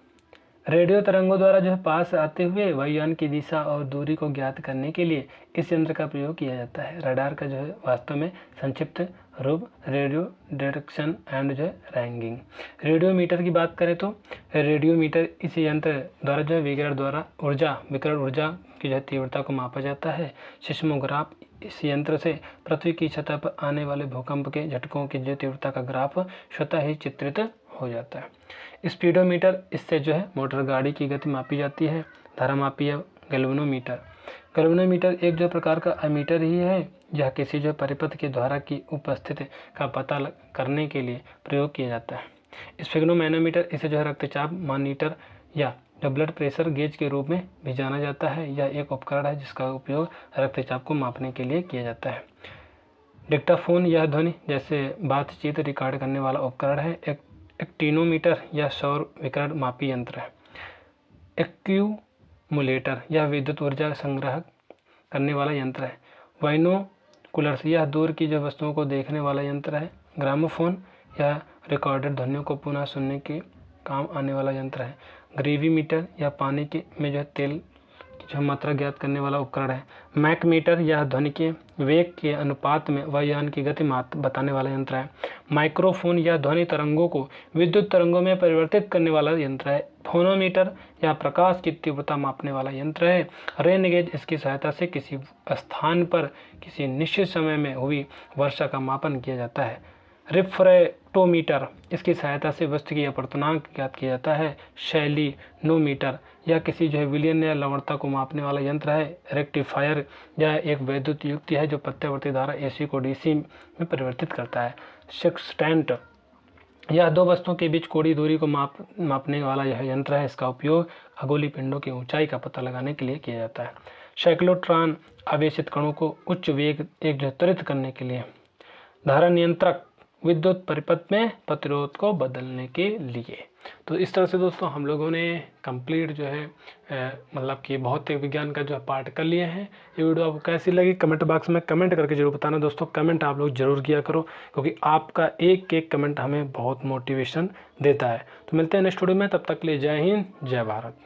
रेडियो तरंगों द्वारा जो है पास आते हुए वायुयान की दिशा और दूरी को ज्ञात करने के लिए इस यंत्र का प्रयोग किया जाता है। रडार का जो है वास्तव में संक्षिप्त रूप रेडियो डिटेक्शन एंड जो है रैंगिंग। रेडियोमीटर की बात करें तो रेडियोमीटर इस यंत्र द्वारा जो है विकिरण ऊर्जा की जो है तीव्रता को मापा जाता है। सिस्मोग्राफ, इस यंत्र से पृथ्वी की सतह पर आने वाले भूकंप के झटकों की जो तीव्रता का ग्राफ स्वतः ही चित्रित हो जाता है। स्पीडोमीटर, इससे जो है मोटर गाड़ी की गति मापी जाती है। धारामापी या गैल्वेनोमीटर, गैल्वेनोमीटर एक जो प्रकार का अमीटर ही है। यह किसी जो परिपथ की धारा की उपस्थिति का पता करने के लिए प्रयोग किया जाता है। स्फिग्नोमैनोमीटर, इसे जो है रक्तचाप मॉनिटर या जो ब्लड प्रेशर गेज के रूप में भी जाना जाता है। यह एक उपकरण है जिसका उपयोग रक्तचाप को मापने के लिए किया जाता है। डिक्टाफोन, यह ध्वनि जैसे बातचीत रिकॉर्ड करने वाला उपकरण है। एक्टिनोमीटर यह सौर विकिरण मापी यंत्र है। एक्यूमुलेटर, यह विद्युत ऊर्जा संग्रह करने वाला यंत्र है। बाइनोकुलर्स, यह दूर की जो वस्तुओं को देखने वाला यंत्र है। ग्रामोफोन, यह रिकॉर्डेड ध्वनियों को पुनः सुनने के काम आने वाला यंत्र है। ग्रेविमीटर, यह पानी के में जो है तेल की जो मात्रा ज्ञात करने वाला उपकरण है। मैकमीटर, यह ध्वनि के वेग के अनुपात में वायुयान की गति बताने वाला यंत्र है। माइक्रोफोन, यह ध्वनि तरंगों को विद्युत तरंगों में परिवर्तित करने वाला यंत्र है। फोनोमीटर, यह प्रकाश की तीव्रता मापने वाला यंत्र है। रेन गेज, इसकी सहायता से किसी स्थान पर किसी निश्चित समय में हुई वर्षा का मापन किया जाता है। रिफ्रैक्टोमीटर, इसकी सहायता से वस्तु की अपवर्तनांक ज्ञात किया जाता है। सेलिनोमीटर, यह किसी जो है विलयन या लवणता को मापने वाला यंत्र है। रेक्टिफायर, यह एक वैद्युत युक्ति है जो प्रत्यावर्ती धारा AC को DC में परिवर्तित करता है। सेक्सटेंट, यह दो वस्तुओं के बीच कोणीय दूरी को मापने वाला यह यंत्र है। इसका उपयोग खगोलीय पिंडों की ऊंचाई का पता लगाने के लिए किया जाता है। साइक्लोट्रॉन, आवेशित कणों को उच्च वेग एक जो त्वरित करने के लिए। धारा नियंत्रक, विद्युत परिपथ में प्रतिरोध को बदलने के लिए। तो इस तरह से दोस्तों हम लोगों ने कंप्लीट जो है मतलब कि भौतिक विज्ञान का जो है पार्ट कर लिए हैं। ये वीडियो आपको कैसी लगी कमेंट बॉक्स में कमेंट करके जरूर बताना दोस्तों। कमेंट आप लोग जरूर किया करो क्योंकि आपका एक एक कमेंट हमें बहुत मोटिवेशन देता है। तो मिलते हैं नेक्स्ट वीडियो में, तब तक के लिए जय हिंद जय भारत।